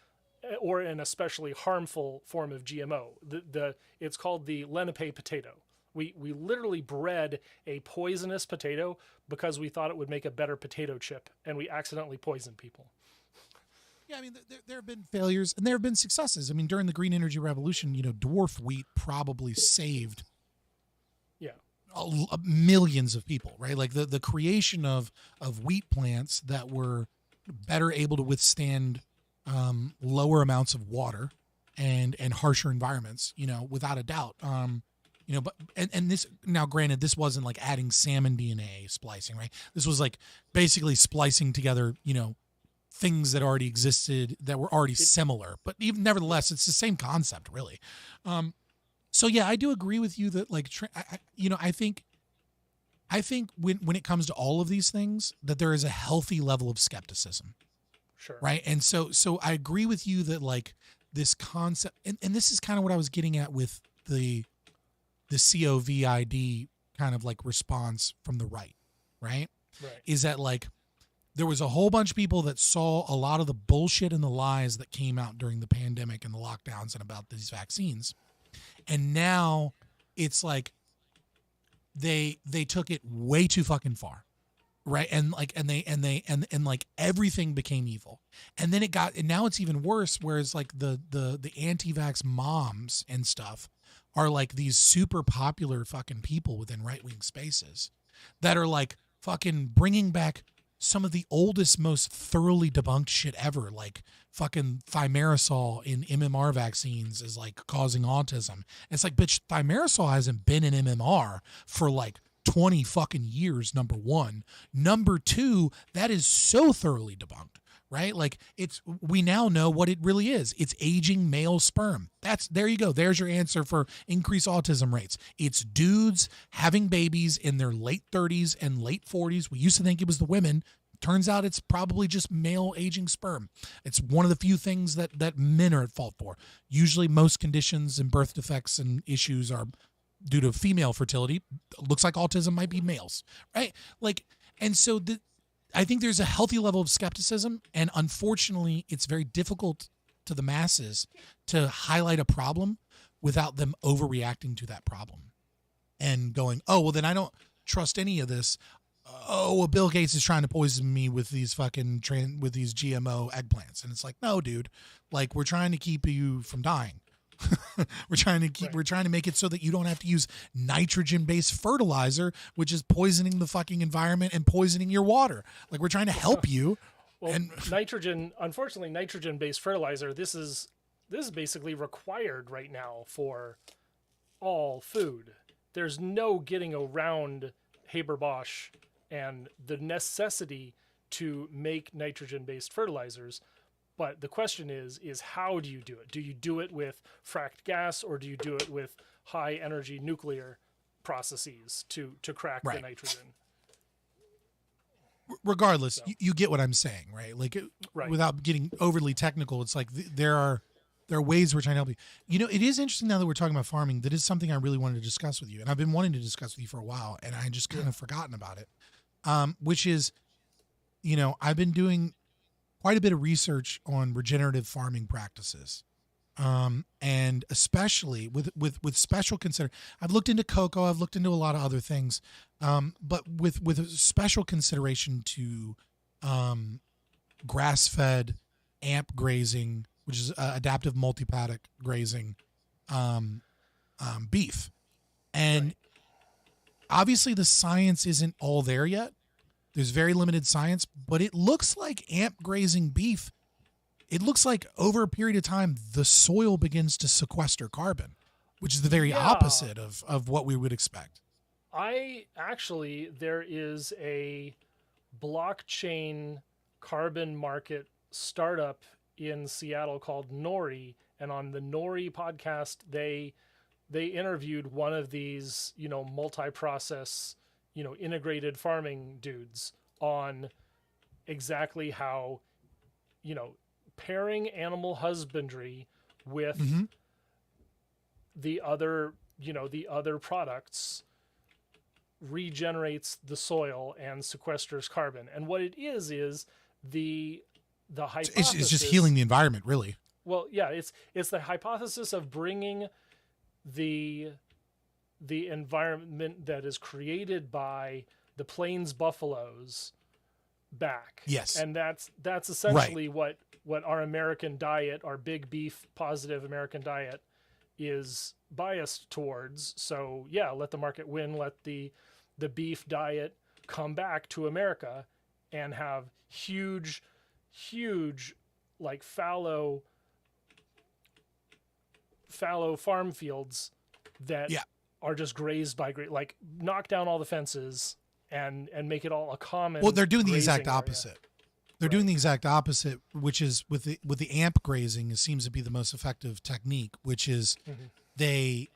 N: or an especially harmful form of GMO. It's called the Lenape potato. We literally bred a poisonous potato because we thought it would make a better potato chip, and we accidentally poisoned people.
A: Yeah, I mean, there have been failures and there have been successes. I mean, during the green energy revolution, dwarf wheat probably saved millions of people, right? Like the creation of wheat plants that were better able to withstand lower amounts of water and harsher environments, without a doubt. But this, now granted, this wasn't like adding salmon DNA splicing, right? This was like basically splicing together, things that already existed that were already similar, but even nevertheless, it's the same concept, really. So yeah, I do agree with you that like, I think when it comes to all of these things, that there is a healthy level of skepticism.
N: Sure.
A: Right. And so I agree with you that like this concept, and this is kind of what I was getting at with the COVID kind of like response from the right, right? Is that like, there was a whole bunch of people that saw a lot of the bullshit and the lies that came out during the pandemic and the lockdowns and about these vaccines. And now it's like they took it way too fucking far. Right. And like, and like everything became evil. And then and now it's even worse. Whereas like the anti-vax moms and stuff are like these super popular fucking people within right-wing spaces that are like fucking bringing back some of the oldest, most thoroughly debunked shit ever, like fucking thimerosal in MMR vaccines is like causing autism. It's like, bitch, thimerosal hasn't been in MMR for like 20 fucking years, number one. Number two, that is so thoroughly debunked, right? Like we now know what it really is. It's aging male sperm. There you go. There's your answer for increased autism rates. It's dudes having babies in their late 30s and late 40s. We used to think it was the women. Turns out it's probably just male aging sperm. It's one of the few things that men are at fault for. Usually most conditions and birth defects and issues are due to female fertility. Looks like autism might be males, right? Like, and so I think there's a healthy level of skepticism, and unfortunately it's very difficult to the masses to highlight a problem without them overreacting to that problem and going, oh, well then I don't trust any of this. Oh, well, Bill Gates is trying to poison me with these fucking with these GMO eggplants. And it's like, no, dude, like we're trying to keep you from dying. We're trying to make it so that you don't have to use nitrogen-based fertilizer, which is poisoning the fucking environment and poisoning your water. Like we're trying to help you.
N: Well, unfortunately, nitrogen-based fertilizer, this is basically required right now for all food. There's no getting around Haber-Bosch and the necessity to make nitrogen-based fertilizers. But the question is how do you do it? Do you do it with fracked gas, or do you do it with high energy nuclear processes to crack the nitrogen?
A: Regardless, you get what I'm saying, right? Like without getting overly technical, it's like there are ways we're trying to help you. It is interesting now that we're talking about farming. That is something I really wanted to discuss with you. And I've been wanting to discuss with you for a while, and I just kind of forgotten about it. Which is, I've been doing quite a bit of research on regenerative farming practices. And especially with special I've looked into cocoa, I've looked into a lot of other things. But with a special consideration to grass-fed AMP grazing, which is adaptive multi-paddock grazing, beef. And obviously the science isn't all there yet. There's very limited science, but it looks like AMP grazing beef, it looks like over a period of time, the soil begins to sequester carbon, which is the very opposite of what we would expect.
N: There is a blockchain carbon market startup in Seattle called Nori, and on the Nori podcast, they interviewed one of these, multi-process, integrated farming dudes on exactly how, pairing animal husbandry with the other products regenerates the soil and sequesters carbon. And what it is the hypothesis.
A: It's just healing the environment, really.
N: Well, yeah, it's the hypothesis of bringing the environment that is created by the plains buffaloes back.
A: Yes.
N: And that's essentially what our American diet, our big beef positive American diet, is biased towards. So yeah, let the market win, let the beef diet come back to America and have huge like fallow farm fields that are just grazed by like knock down all the fences and make it all a common.
A: Well, they're doing the exact
N: area.
A: opposite. They're doing the exact opposite, which is with the amp grazing, it seems to be the most effective technique, which is they,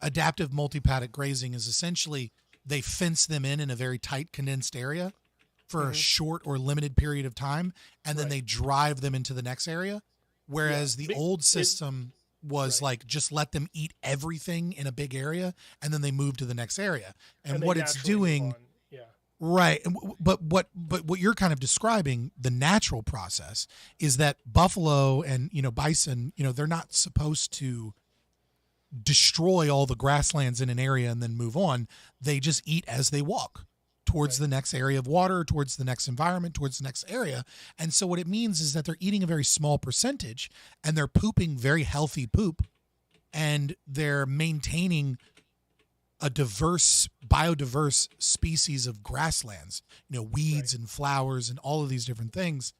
A: adaptive multi-paddock grazing is essentially they fence them in a very tight condensed area for a short or limited period of time, and then they drive them into the next area. Whereas the old system was like, just let them eat everything in a big area, and then they move to the next area. And what it's doing, right. But what you're kind of describing, the natural process, is that buffalo and, bison, they're not supposed to destroy all the grasslands in an area and then move on. They just eat as they walk towards the next area of water, towards the next environment, towards the next area. And so what it means is that they're eating a very small percentage, and they're pooping very healthy poop, and they're maintaining a biodiverse species of grasslands, weeds and flowers and all of these different things.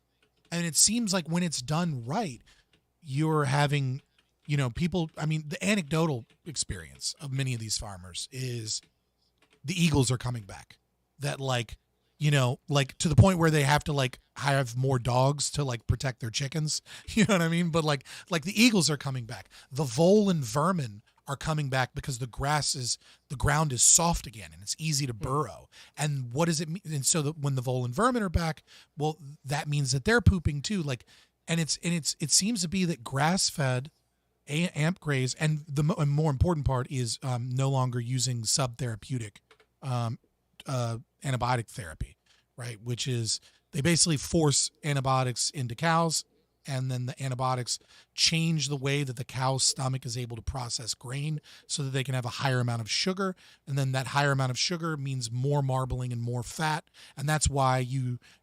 A: And it seems like when it's done right, you're having, people, the anecdotal experience of many of these farmers is the eagles are coming back. That like to the point where they have to have more dogs to protect their chickens. You know what I mean? But like the eagles are coming back. The vole and vermin are coming back because the ground is soft again and it's easy to burrow. And what does it mean? And so when the vole and vermin are back, well, that means that they're pooping too. It seems to be that grass-fed amp graze, and the more important part is no longer using subtherapeutic antibiotic therapy, right? Which is they basically force antibiotics into cows, and then the antibiotics change the way that the cow's stomach is able to process grain so that they can have a higher amount of sugar. And then that higher amount of sugar means more marbling and more fat. And that's why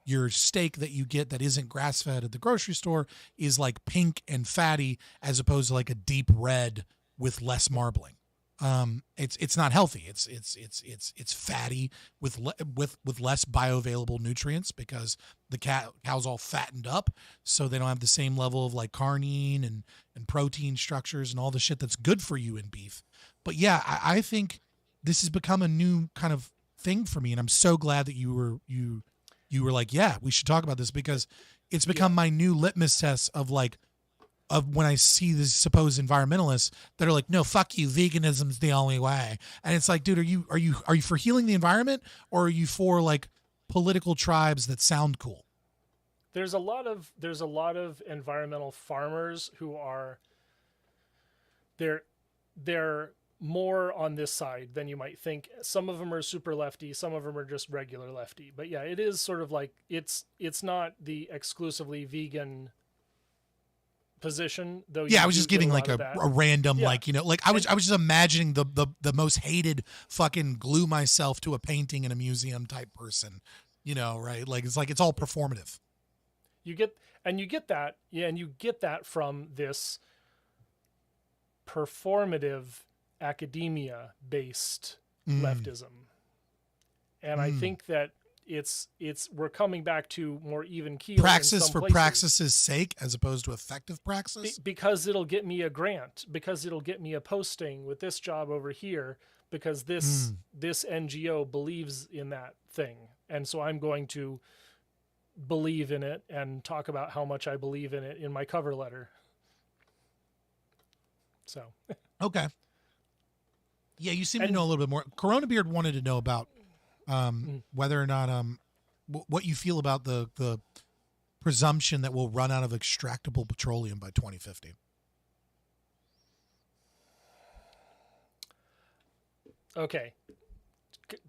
A: your steak that you get that isn't grass-fed at the grocery store is like pink and fatty, as opposed to like a deep red with less marbling. It's not healthy. It's fatty with less bioavailable nutrients because the cow's all fattened up, so they don't have the same level of like carnine and protein structures and all the shit that's good for you in beef. But yeah, I think this has become a new kind of thing for me, and I'm so glad that you were like, yeah, we should talk about this, because it's become my new litmus test of when I see these supposed environmentalists that are like, no, fuck you, veganism's the only way. And it's like, dude, are you for healing the environment, or are you for like political tribes that sound cool?
N: There's a lot of environmental farmers who are they're more on this side than you might think. Some of them are super lefty, some of them are just regular lefty. But yeah, it is sort of like it's not the exclusively vegan position, though.
A: Yeah, I was just giving like a random I was just imagining the most hated fucking glue myself to a painting in a museum type person, right? Like it's all performative.
N: You get that from this performative academia based leftism. And I think that we're coming back to more even keel
A: praxis for praxis's sake as opposed to effective praxis,
N: because it'll get me a grant, because it'll get me a posting with this job over here, because this NGO believes in that thing, and so I'm going to believe in it and talk about how much I believe in it in my cover letter. So.
A: Okay. Yeah, you seem to know a little bit more. Corona Beard wanted to know about whether or not what you feel about the presumption that we'll run out of extractable petroleum by 2050.
N: Okay.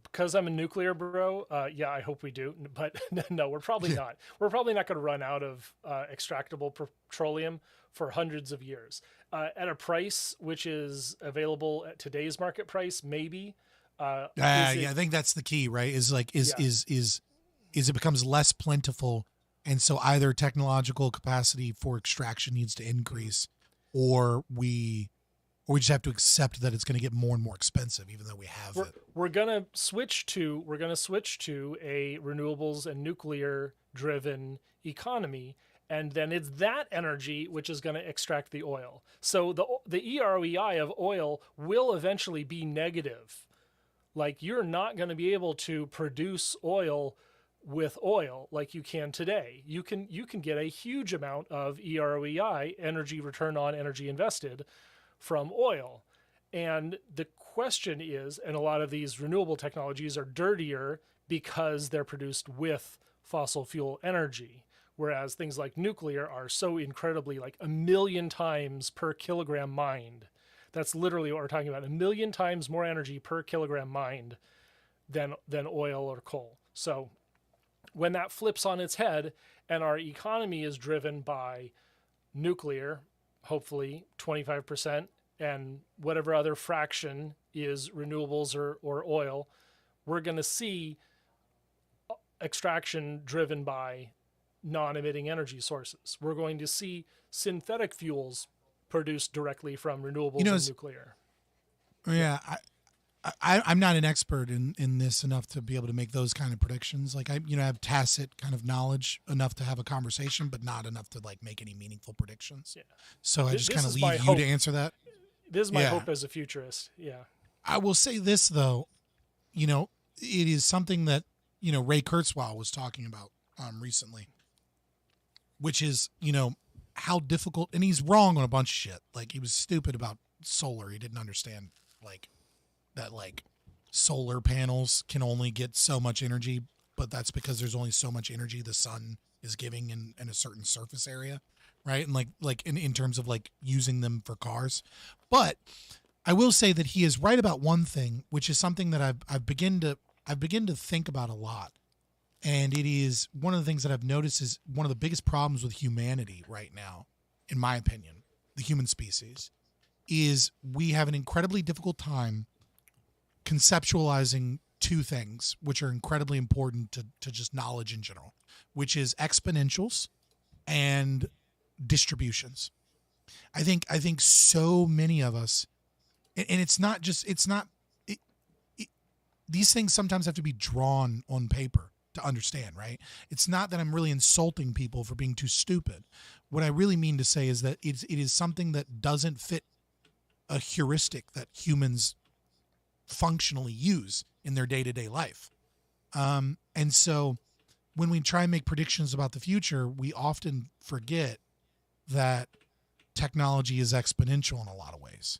N: Because I'm a nuclear bro, yeah, I hope we do. But no, we're probably not. We're probably not going to run out of extractable petroleum for hundreds of years. At a price which is available at today's market price, maybe.
A: Yeah, I think that's the key, right? Is it becomes less plentiful, and so either technological capacity for extraction needs to increase, or we just have to accept that it's going to get more and more expensive, even though we have it.
N: We're gonna switch to a renewables and nuclear driven economy, and then it's that energy which is going to extract the oil. So the EROEI of oil will eventually be negative. Like, you're not going to be able to produce oil with oil like you can today. You can get a huge amount of EROEI, energy return on energy invested, from oil. And the question is, and a lot of these renewable technologies are dirtier because they're produced with fossil fuel energy, whereas things like nuclear are so incredibly, like 1 million times per kilogram mined. That's literally what we're talking about. 1 million times more energy per kilogram mined than oil or coal. So when that flips on its head and our economy is driven by nuclear, hopefully 25%, and whatever other fraction is renewables or oil, we're going to see extraction driven by non-emitting energy sources. We're going to see synthetic fuels produced directly from renewables and nuclear.
A: Yeah, I'm not an expert in this enough to be able to make those kind of predictions. Like, I have tacit kind of knowledge enough to have a conversation, but not enough to like make any meaningful predictions. Yeah. So I just kind of leave you to answer that.
N: This is my hope as a futurist. Yeah.
A: I will say this though, it is something that Ray Kurzweil was talking about recently, which is how difficult, and he's wrong on a bunch of shit. Like, he was stupid about solar. He didn't understand that solar panels can only get so much energy, but that's because there's only so much energy the sun is giving in a certain surface area, right? And like in terms of like using them for cars. But I will say that he is right about one thing, which is something that I've begun to think about a lot. And it is one of the things that I've noticed is one of the biggest problems with humanity right now, in my opinion, the human species, is we have an incredibly difficult time conceptualizing two things, which are incredibly important to just knowledge in general, which is exponentials and distributions. I think so many of us, and these things sometimes have to be drawn on paper to understand, right? It's not that I'm really insulting people for being too stupid. What I really mean to say is that it is something that doesn't fit a heuristic that humans functionally use in their day-to-day life. And so when we try and make predictions about the future, we often forget that technology is exponential in a lot of ways.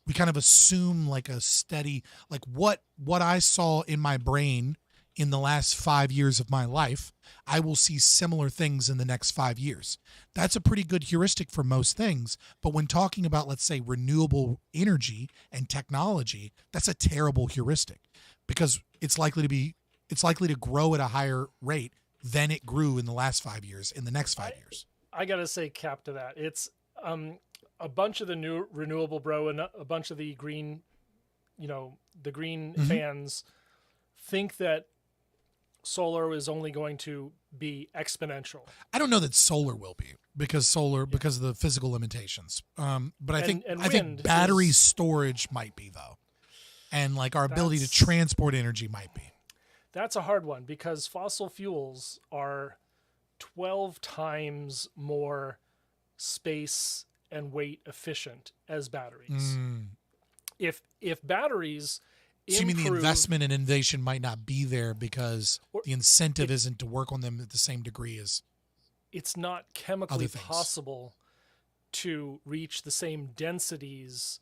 A: We kind of assume like a steady, like what I saw in my brain in the last 5 years of my life, I will see similar things in the next 5 years. That's a pretty good heuristic for most things. But when talking about, let's say, renewable energy and technology, that's a terrible heuristic because it's likely to grow at a higher rate than it grew in the last 5 years, in the next 5 years.
N: I got to say cap to that. It's a bunch of the new renewable bro and a bunch of the green, the green fans think that solar is only going to be exponential.
A: I don't know that solar will be because of the physical limitations. But I think battery storage might be though. And like our ability to transport energy might be.
N: That's a hard one because fossil fuels are 12 times more space and weight efficient as batteries. If batteries
A: So you mean the
N: improve-
A: investment and innovation might not be there because the incentive isn't to work on them at the same degree as
N: it's not chemically
A: other things.
N: possible to reach the same densities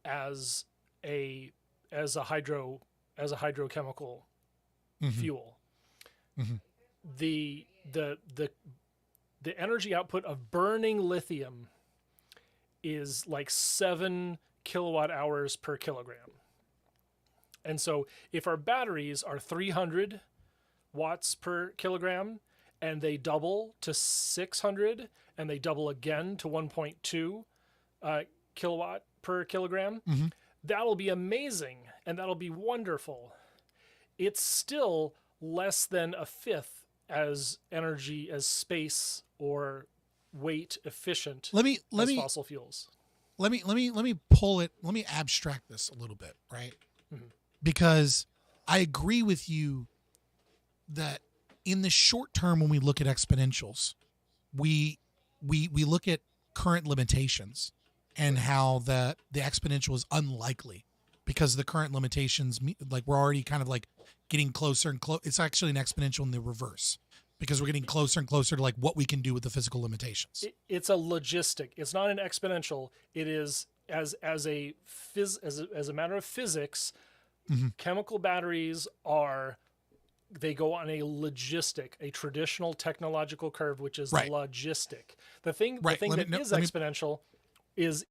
N: as a hydrochemical
A: Mhm.
N: fuel.
A: Mhm.
N: The energy output of burning lithium is like 7 kilowatt hours per kilogram. And so if our batteries are 300 watts per kilogram and they double to 600 and they double again to 1.2 kilowatt per kilogram,
A: Mhm.
N: that'll be amazing and that'll be wonderful. It's still less than a fifth as energy, as space or weight efficient as fossil fuels.
A: Let me pull it. Let me abstract this a little bit, right?
N: Mhm.
A: Because I agree with you that in the short term, when we look at exponentials, we look at current limitations and how the exponential is unlikely because the current limitations, like we're already kind of like getting closer and close. It's actually an exponential in the reverse because we're getting closer and closer to like what we can do with the physical limitations.
N: It's a logistic. It's not an exponential. It is as a matter of physics.
A: Mhm.
N: Chemical batteries they go on a logistic, a traditional technological curve, which is
A: Right.
N: logistic. The thing
A: Right.
N: that
A: Let me-
N: is
A: let me-
N: exponential is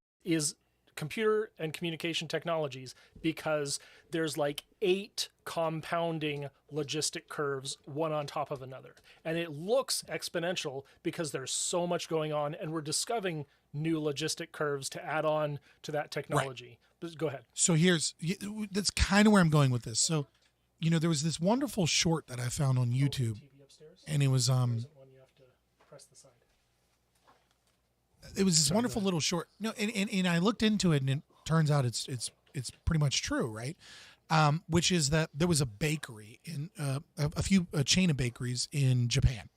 N: computer and communication technologies, because there's like 8 compounding logistic curves, one on top of another. And it looks exponential because there's so much going on and we're discovering new logistic curves to add on to that technology. But go ahead.
A: So that's kind of where I'm going with this. So, there was this wonderful short that I found on YouTube, and it was it was this wonderful little short. No, and I looked into it, and it turns out it's pretty much true, right? Which is that there was a bakery in a chain of bakeries in Japan.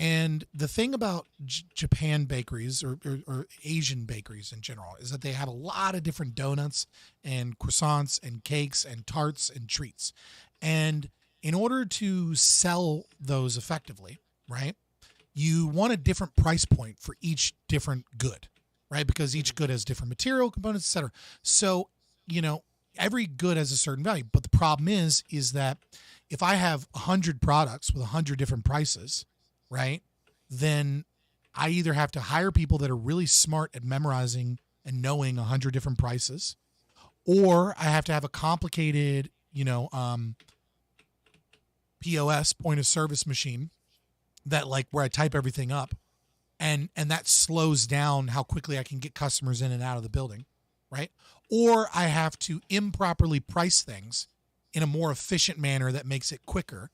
A: And the thing about Japan bakeries or Asian bakeries in general is that they have a lot of different donuts and croissants and cakes and tarts and treats. And in order to sell those effectively, right, you want a different price point for each different good, right? Because each good has different material components, et cetera. So, every good has a certain value. But the problem is that if I have 100 products with 100 different prices, right, then I either have to hire people that are really smart at memorizing and knowing 100 different prices, or I have to have a complicated, POS, point of service machine, that like where I type everything up, and that slows down how quickly I can get customers in and out of the building, right? Or I have to improperly price things in a more efficient manner that makes it quicker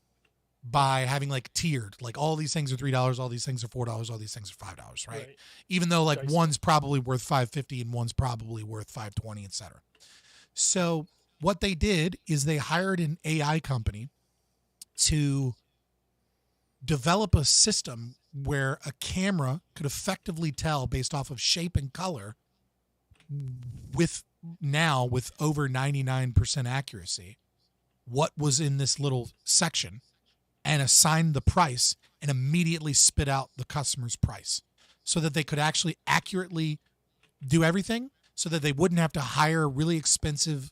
A: by having like tiered, like all these things are $3, all these things are $4, all these things are $5, right? Even though like one's probably worth $5.50 and one's probably worth $5.20, et cetera. So what they did is they hired an AI company to develop a system where a camera could effectively tell based off of shape and color with over 99% accuracy what was in this little section, and assign the price and immediately spit out the customer's price so that they could actually accurately do everything, so that they wouldn't have to hire really expensive,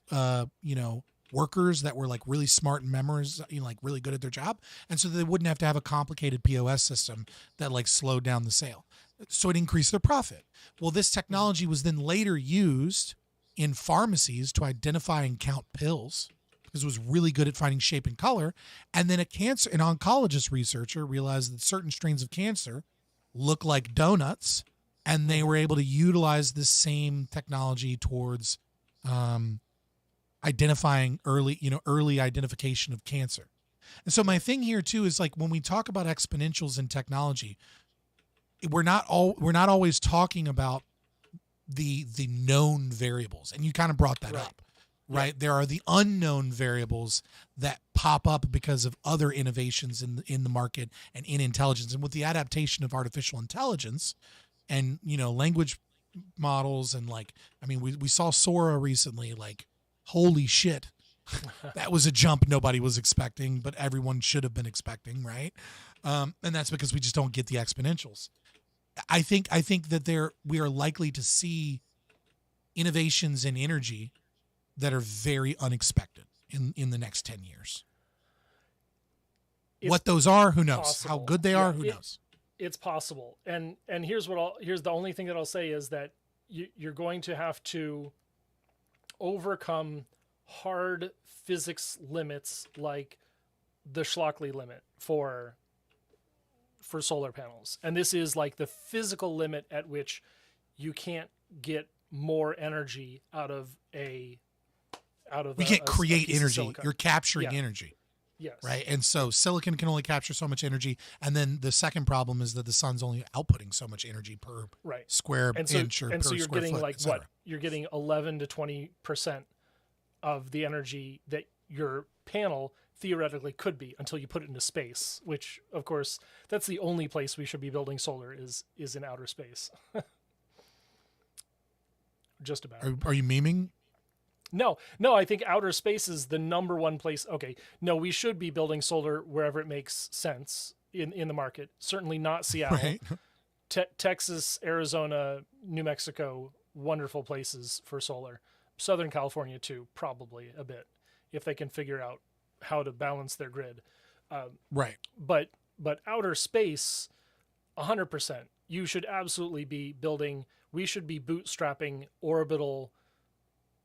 A: workers that were like really smart and memorized, like really good at their job. And so that they wouldn't have to have a complicated POS system that like slowed down the sale. So it increased their profit. Well, this technology was then later used in pharmacies to identify and count pills, because it was really good at finding shape and color. And then an oncologist researcher realized that certain strains of cancer look like donuts, and they were able to utilize this same technology towards identifying early identification of cancer. And so my thing here too is like when we talk about exponentials in technology, we're not always talking about the known variables, and you kind of brought that up. Right. There are the unknown variables that pop up because of other innovations in the market and in intelligence. And with the adaptation of artificial intelligence and, language models, and we saw Sora recently, holy shit, that was a jump nobody was expecting, but everyone should have been expecting, right? And that's because we just don't get the exponentials. I think that we are likely to see innovations in energy that are very unexpected in the next 10 years. What those are, who knows?
N: Possible.
A: How good they are, who knows?
N: It's possible. And here's the only thing that I'll say is that you're going to have to overcome hard physics limits like the Shockley limit for solar panels. And this is like the physical limit at which you can't get more energy out of we can't
A: create energy. You're capturing energy.
N: Yes.
A: Right. And so silicon can only capture so much energy. And then the second problem is that the sun's only outputting so much energy per square inch or per
N: so you're
A: square
N: getting
A: foot,
N: like
A: et cetera.
N: what? You're getting 11 to 20% of the energy that your panel theoretically could be until you put it into space, which of course that's the only place we should be building solar is in outer space. Just about.
A: Are you memeing?
N: No, I think outer space is the number one place. Okay, no, we should be building solar wherever it makes sense in the market. Certainly not Seattle.
A: Right.
N: Texas, Arizona, New Mexico, wonderful places for solar. Southern California too, probably a bit, if they can figure out how to balance their grid.
A: Right.
N: But outer space, 100%. You should absolutely be building. We should be bootstrapping orbital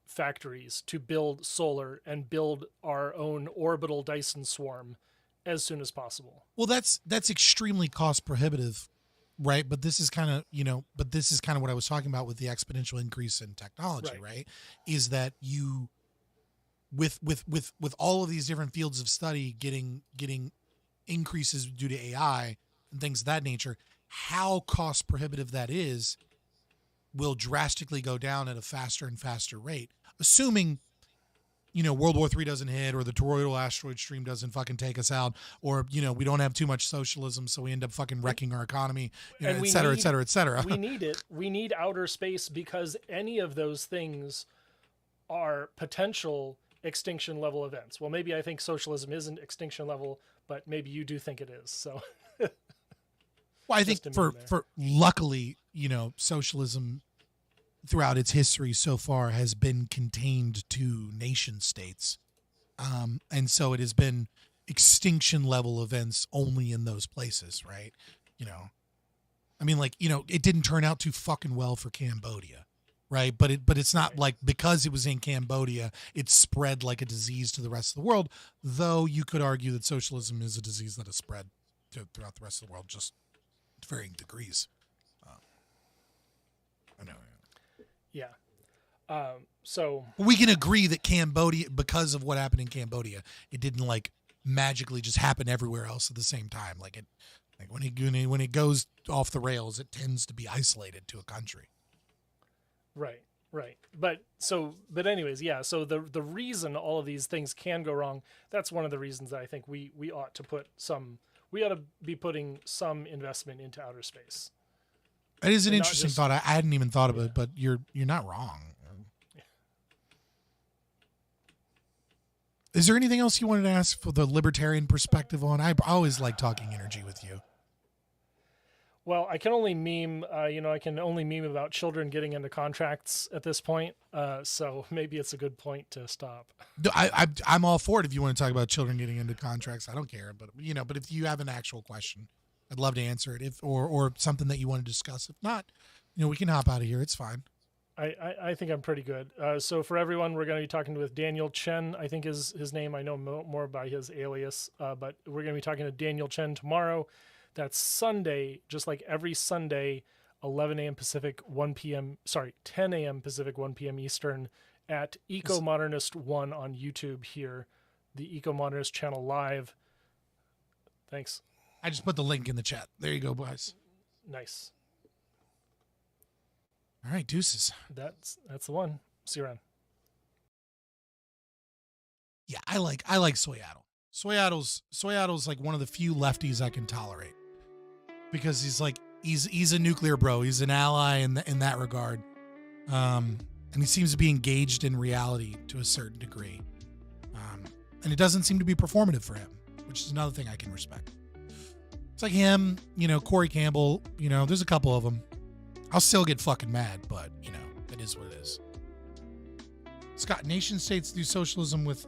N: factories to build solar and build our own orbital Dyson swarm as soon as possible.
A: Well, that's extremely cost prohibitive, right? But this is kind of, what I was talking about with the exponential increase in technology, right? Is that you, with all of these different fields of study getting increases due to AI and things of that nature, how cost prohibitive that is will drastically go down at a faster and faster rate, assuming, World War III doesn't hit, or the toroidal asteroid stream doesn't fucking take us out, or, we don't have too much socialism, so we end up fucking wrecking our economy, et cetera, et cetera, et cetera.
N: We need it. We need outer space because any of those things are potential extinction level events. Well, maybe I think socialism isn't extinction level, but maybe you do think it is. So,
A: well, I think for luckily, socialism throughout its history so far has been contained to nation states. And so it has been extinction level events only in those places, right? It didn't turn out too fucking well for Cambodia, right? But it's not like because it was in Cambodia, it spread like a disease to the rest of the world, though you could argue that socialism is a disease that has spread throughout the rest of the world, just to varying degrees. I know.
N: Yeah. So
A: we can agree that Cambodia, because of what happened in Cambodia, it didn't like magically just happen everywhere else at the same time. When it goes off the rails, it tends to be isolated to a country.
N: Right. But anyways, yeah. So the reason all of these things can go wrong, that's one of the reasons that I think we ought to be putting some investment into outer space.
A: It is an interesting thought. I hadn't even thought of it, but you're not wrong. Is there anything else you wanted to ask for the libertarian perspective on? I always like talking energy with you.
N: Well, I can only meme, about children getting into contracts at this point. So maybe it's a good point to stop.
A: I'm all for it if you want to talk about children getting into contracts. I don't care, but if you have an actual question, I'd love to answer it. Or something that you want to discuss. If not, we can hop out of here. It's fine.
N: I think I'm pretty good. So for everyone, we're going to be talking with Daniel Chen, I think is his name. I know more by his alias, but we're going to be talking to Daniel Chen tomorrow. That's Sunday, just like every Sunday, 11 a.m. Pacific, 10 a.m. Pacific, 1 p.m. Eastern at Eco-Modernist 1 on YouTube here, the Eco-Modernist channel live. Thanks.
A: I just put the link in the chat. There you go, boys.
N: Nice.
A: All right, deuces.
N: That's the one. See you around.
A: Yeah, I like Soyaddle. Soyaddle's like one of the few lefties I can tolerate because he's a nuclear bro. He's an ally in that regard. And he seems to be engaged in reality to a certain degree. And it doesn't seem to be performative for him, which is another thing I can respect. It's like him, Corey Campbell, there's a couple of them. I'll still get fucking mad, but, it is what it is. Scott, nation states do socialism with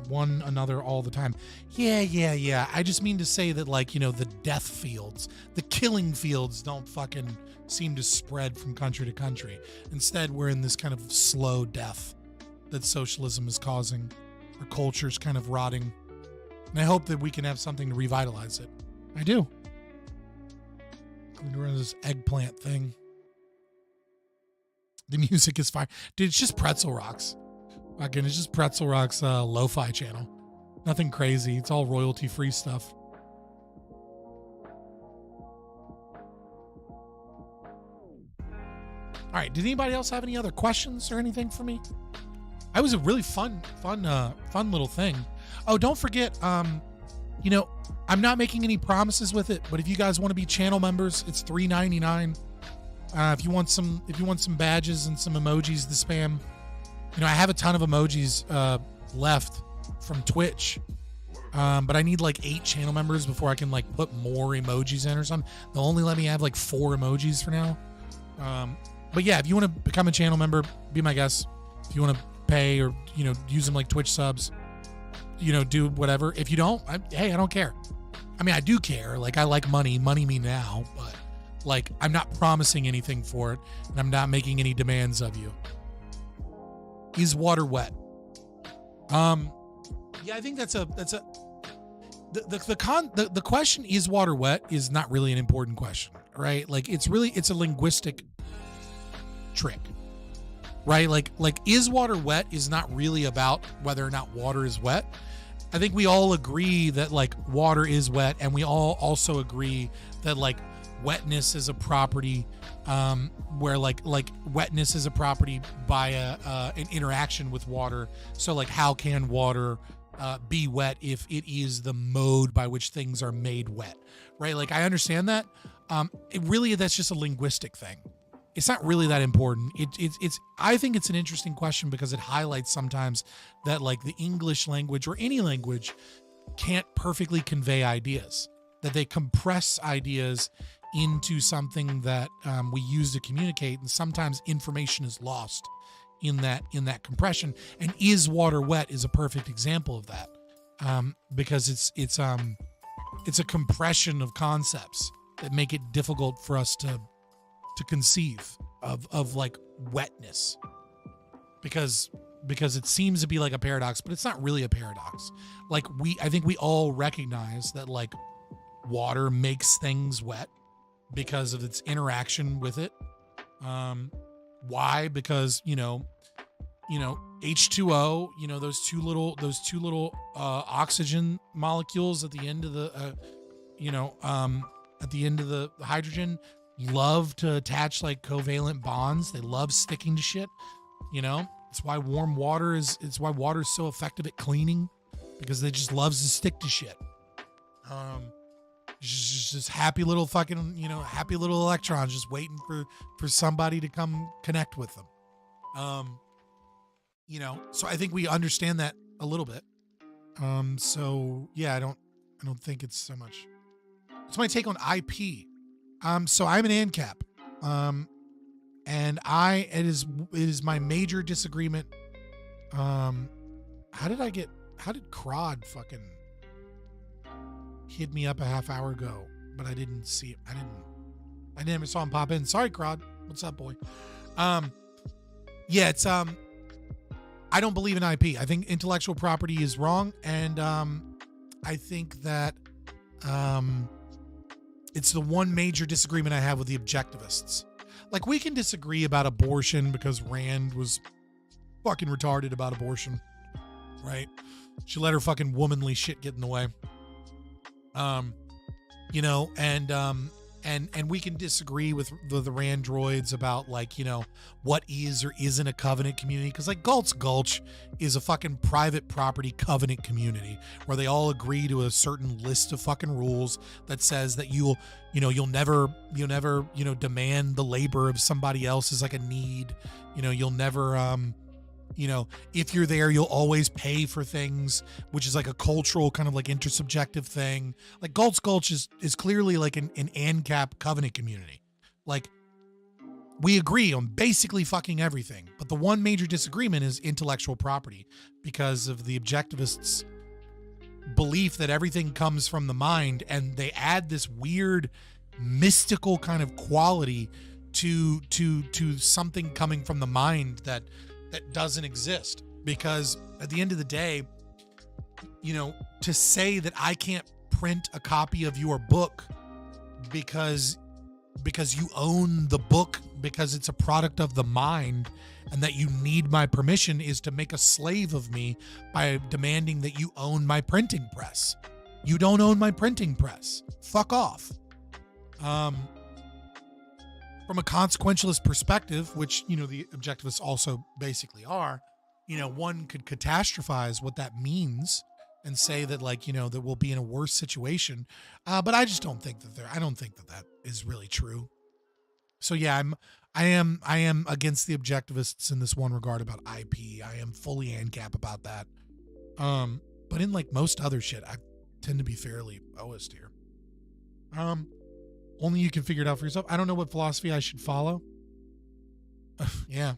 A: one another all the time. Yeah. I just mean to say that, the death fields, the killing fields don't fucking seem to spread from country to country. Instead, we're in this kind of slow death that socialism is causing. Our culture's kind of rotting. And I hope that we can have something to revitalize it. I do. We're in this eggplant thing. The music is fine. Dude, it's just Pretzel Rocks. Fucking, it's just Pretzel Rocks lo-fi channel. Nothing crazy. It's all royalty-free stuff. All right. Did anybody else have any other questions or anything for me? That was a really fun little thing. Oh, don't forget, I'm not making any promises with it, but if you guys want to be channel members, it's $3.99. If you want some badges and some emojis to spam, I have a ton of emojis left from Twitch, but I need 8 channel members before I can put more emojis in or something. They'll only let me have 4 emojis for now. But yeah, if you want to become a channel member, be my guest. If you want to pay or use them like Twitch subs, do whatever. If you don't, I don't care. I mean, I do care. I like money me now, but I'm not promising anything for it, and I'm not making any demands of you. Is water wet? Yeah, I think that's the question, is water wet, is not really an important question, right? It's a linguistic trick. Right? Is water wet is not really about whether or not water is wet. I think we all agree that water is wet, and we all also agree that wetness is a property where wetness is a property by an interaction with water. So how can water be wet if it is the mode by which things are made wet, right? I understand that. That's just a linguistic thing. It's not really that important. I think it's an interesting question because it highlights sometimes that the English language or any language can't perfectly convey ideas, that they compress ideas into something that we use to communicate, and sometimes information is lost in that compression. And is water wet is a perfect example of that, because it's a compression of concepts that make it difficult for us to conceive of wetness, because it seems to be a paradox, but it's not really a paradox. I think we all recognize that water makes things wet because of its interaction with it. Why? Because H2O, those two little oxygen molecules at the end of the hydrogen love to attach covalent bonds. They love sticking to shit. It's why water's so effective at cleaning, because it just loves to stick to shit. Just happy little fucking, happy little electrons just waiting for somebody to come connect with them. So I think we understand that a little bit. So yeah, I don't think it's so much. It's my take on IP. So I'm an ANCAP. And it is my major disagreement. How did Crod fucking hit me up a half hour ago, but I didn't see it. I never saw him pop in. Sorry, Crod. What's up, boy? Yeah, it's, I don't believe in IP. I think intellectual property is wrong. And, I think that, it's the one major disagreement I have with the objectivists. We can disagree about abortion because Rand was fucking retarded about abortion, right? She let her fucking womanly shit get in the way. And and we can disagree with the Randroids about like, you know, what is or isn't a covenant community, because like Galt's Gulch is a fucking private property covenant community where they all agree to a certain list of fucking rules that says that you'll never demand the labor of somebody else as like a need. You'll never if you're there, you'll always pay for things, which is like a cultural kind of like intersubjective thing. Like Galt's Gulch is clearly like an ANCAP covenant community. Like we agree on basically fucking everything. But the one major disagreement is intellectual property, because of the objectivists' belief that everything comes from the mind, and they add this weird mystical kind of quality to something coming from the mind that doesn't exist. Because at the end of the day, to say that I can't print a copy of your book because you own the book, because it's a product of the mind, and that you need my permission, is to make a slave of me by demanding that you own my printing press. You don't own my printing press. Fuck off. From a consequentialist perspective, which, the objectivists also basically are, one could catastrophize what that means and say that that we'll be in a worse situation. But I just don't think I don't think that is really true. So yeah, I am against the objectivists in this one regard about IP. I am fully ANCAP about that. But in like most other shit, I tend to be fairly Oist here. Only you can figure it out for yourself. I don't know what philosophy I should follow. Yeah.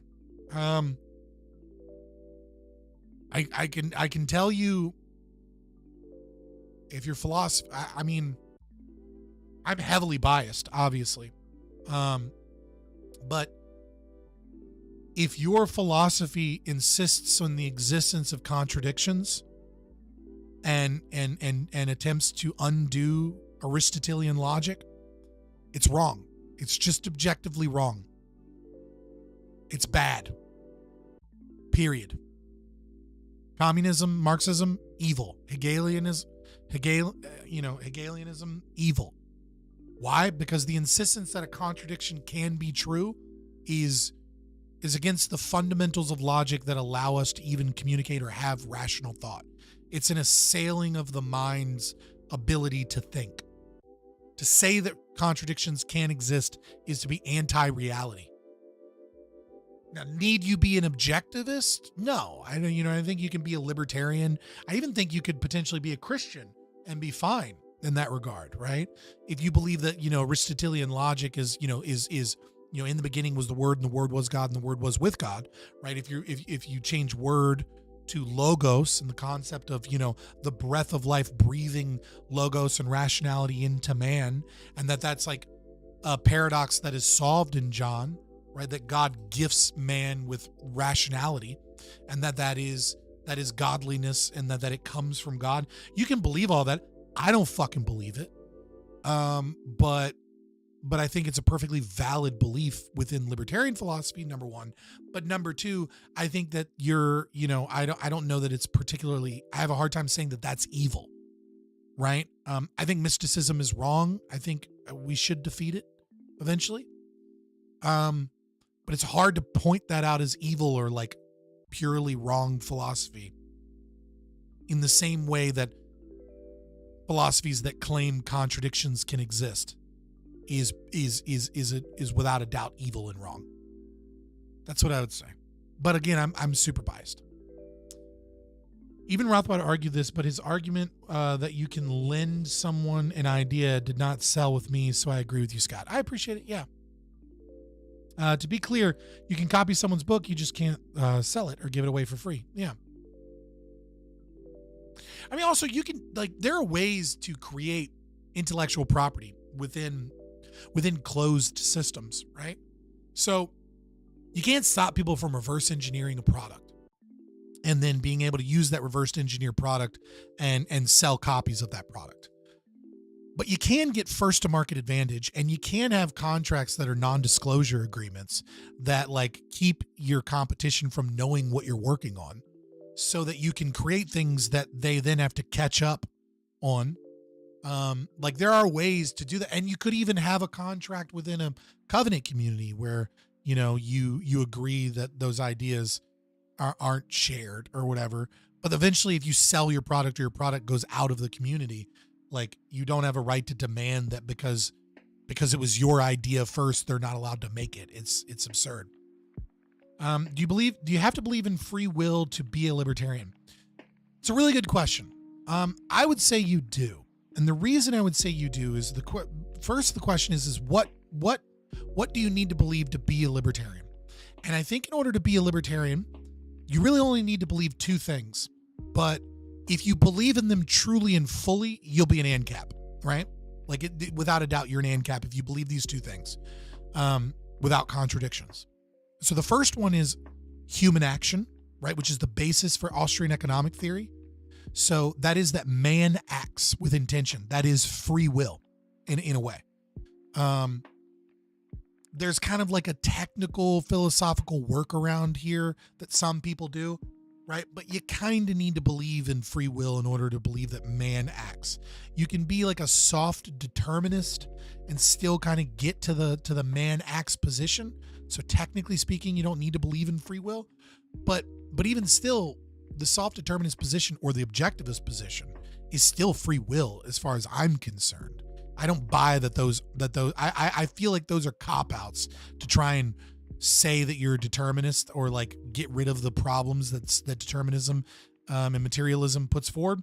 A: I can tell you, if your philosophy, I mean, I'm heavily biased, obviously. But if your philosophy insists on the existence of contradictions and attempts to undo Aristotelian logic, it's wrong. It's just objectively wrong. It's bad. Period. Communism, Marxism, evil. Hegelianism, evil. Why? Because the insistence that a contradiction can be true is against the fundamentals of logic that allow us to even communicate or have rational thought. It's an assailing of the mind's ability to think. To say that contradictions can exist is to be anti-reality. Now, need you be an objectivist? No. I think you can be a libertarian. I even think you could potentially be a Christian and be fine in that regard, right? If you believe that, Aristotelian logic is in the beginning was the Word, and the Word was God, and the Word was with God, right? If you change word to logos, and the concept of, the breath of life breathing logos and rationality into man, and that's like a paradox that is solved in John, right? That God gifts man with rationality, and that is godliness, and that it comes from God. You can believe all that. I don't fucking believe it. But I think it's a perfectly valid belief within libertarian philosophy, number one. But number two, I think that I don't know that it's particularly, I have a hard time saying that that's evil, right? I think mysticism is wrong. I think we should defeat it eventually. But it's hard to point that out as evil or like purely wrong philosophy, in the same way that philosophies that claim contradictions can exist is without a doubt evil and wrong. That's what I would say. But again, I'm super biased. Even Rothbard argued this, but his argument that you can lend someone an idea did not sell with me, so I agree with you, Scott. I appreciate it, yeah. To be clear, you can copy someone's book, you just can't sell it or give it away for free. Yeah. I mean, also, you can, there are ways to create intellectual property within closed systems, right? So you can't stop people from reverse engineering a product and then being able to use that reverse engineer product and sell copies of that product. But you can get first to market advantage, and you can have contracts that are non-disclosure agreements that keep your competition from knowing what you're working on, so that you can create things that they then have to catch up on Like there are ways to do that. And you could even have a contract within a covenant community where, you know, you agree that those ideas aren't shared or whatever. But eventually if you sell your product or your product goes out of the community, like you don't have a right to demand that because it was your idea first, they're not allowed to make it. It's absurd. Do you have to believe in free will to be a libertarian? It's a really good question. I would say you do. And the reason I would say you do is the question is what do you need to believe to be a libertarian? And I think in order to be a libertarian, you really only need to believe two things. But if you believe in them truly and fully, you'll be an ANCAP, right? Like without a doubt, you're an ANCAP if you believe these two things without contradictions. So the first one is human action, right? Which is the basis for Austrian economic theory. So that is that man acts with intention. That is free will in a way. There's kind of like a technical philosophical workaround here that some people do, right? But you kind of need to believe in free will in order to believe that man acts. You can be like a soft determinist and still kind of get to the man acts position. So technically speaking, you don't need to believe in free will, but even still, the soft determinist position or the objectivist position is still free will as far as I'm concerned. I don't buy that I feel like those are cop-outs to try and say that you're a determinist or like get rid of the problems that determinism and materialism puts forward.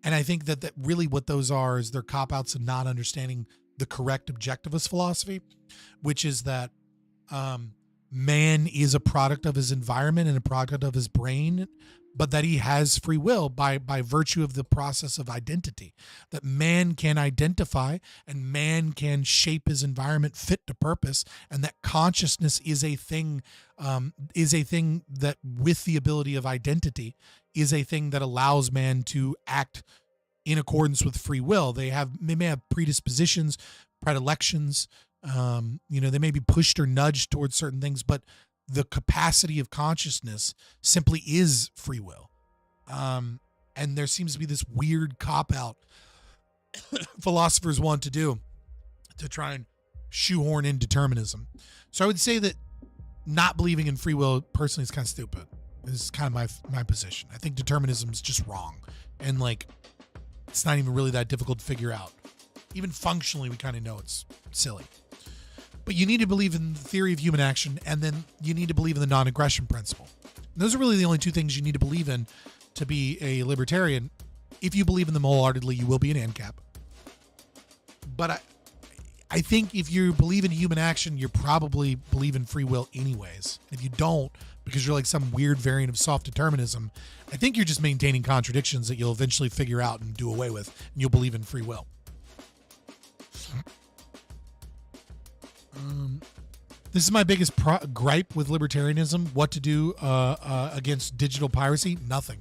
A: And I think that really what those are is they're cop-outs of not understanding the correct objectivist philosophy, which is that man is a product of his environment and a product of his brain, but that he has free will by virtue of the process of identity, that man can identify and man can shape his environment fit to purpose, and that consciousness is a thing that with the ability of identity is a thing that allows man to act in accordance with free will. They may have predispositions, predilections, they may be pushed or nudged towards certain things, but the capacity of consciousness simply is free will. And there seems to be this weird cop-out philosophers want to do to try and shoehorn in determinism. So I would say that not believing in free will personally is kind of stupid. This is kind of my position. I think determinism is just wrong. And like, it's not even really that difficult to figure out. Even functionally, we kind of know it's silly. But you need to believe in the theory of human action, and then you need to believe in the non-aggression principle. And those are really the only two things you need to believe in to be a libertarian. If you believe in them wholeheartedly, you will be an ANCAP. But I think if you believe in human action, you probably believe in free will anyways. If you don't, because you're like some weird variant of soft determinism, I think you're just maintaining contradictions that you'll eventually figure out and do away with, and you'll believe in free will. This is my biggest gripe with libertarianism. What to do against digital piracy? Nothing.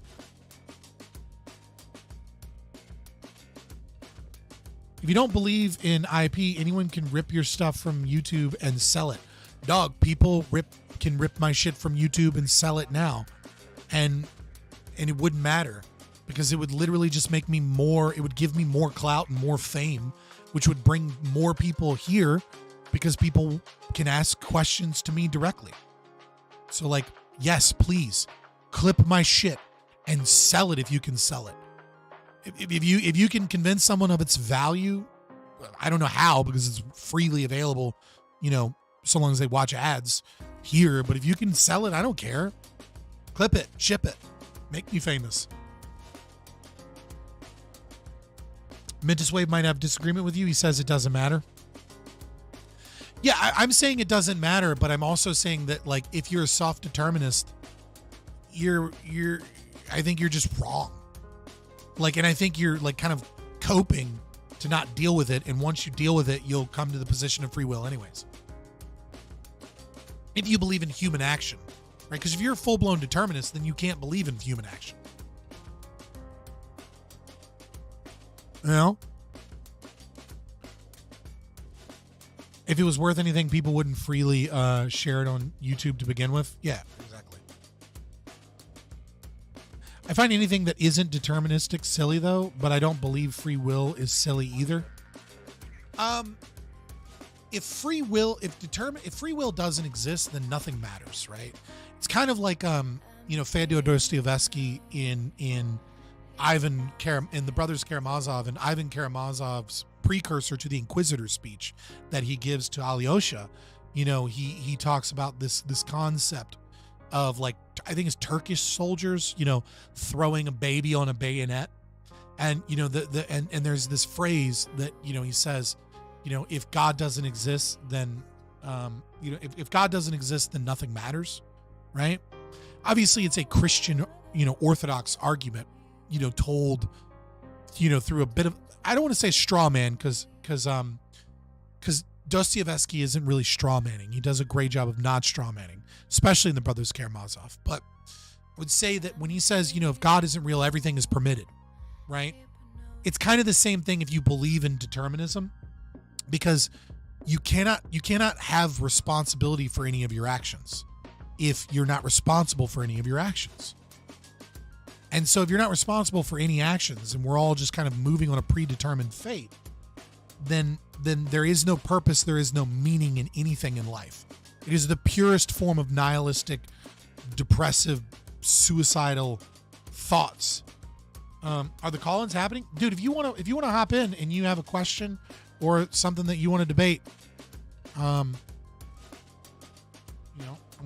A: If you don't believe in IP, anyone can rip your stuff from YouTube and sell it. Dog, people can rip my shit from YouTube and sell it now. And it wouldn't matter because it would literally just make me more, it would give me more clout and more fame, which would bring more people here because people can ask questions to me directly. So like, yes, please clip my shit and sell it if you can sell it. If you can convince someone of its value, I don't know how because it's freely available, so long as they watch ads here. But if you can sell it, I don't care. Clip it, ship it, make me famous. Mintus Wave might have disagreement with you. He says it doesn't matter. Yeah, I'm saying it doesn't matter, but I'm also saying that like if you're a soft determinist, I think you're just wrong. Like, and I think you're like kind of coping to not deal with it, and once you deal with it, you'll come to the position of free will anyways. If you believe in human action, right? Because if you're a full-blown determinist, then you can't believe in human action. If it was worth anything, people wouldn't freely share it on YouTube to begin with. Yeah, exactly. I find anything that isn't deterministic silly though, but I don't believe free will is silly either. If free will doesn't exist, then nothing matters, right? It's kind of like Fyodor Dostoevsky in the Brothers Karamazov, and Ivan Karamazov's precursor to the Inquisitor speech that he gives to Alyosha. He talks about this concept of, like, I think it's Turkish soldiers, throwing a baby on a bayonet, and and there's this phrase that he says, if God doesn't exist, then if God doesn't exist, then nothing matters, right? Obviously, it's a Christian, Orthodox argument, told, through a bit of, I don't want to say straw man, because Dostoevsky isn't really straw manning. He does a great job of not straw manning, especially in the Brothers Karamazov. But I would say that when he says, if God isn't real, everything is permitted, right? It's kind of the same thing if you believe in determinism, because you cannot have responsibility for any of your actions if you're not responsible for any of your actions. And so if you're not responsible for any actions, and we're all just kind of moving on a predetermined fate, then there is no purpose, there is no meaning in anything in life. It is the purest form of nihilistic, depressive, suicidal thoughts. Are the call-ins happening? Dude, if you want to hop in and you have a question or something that you want to debate, I'm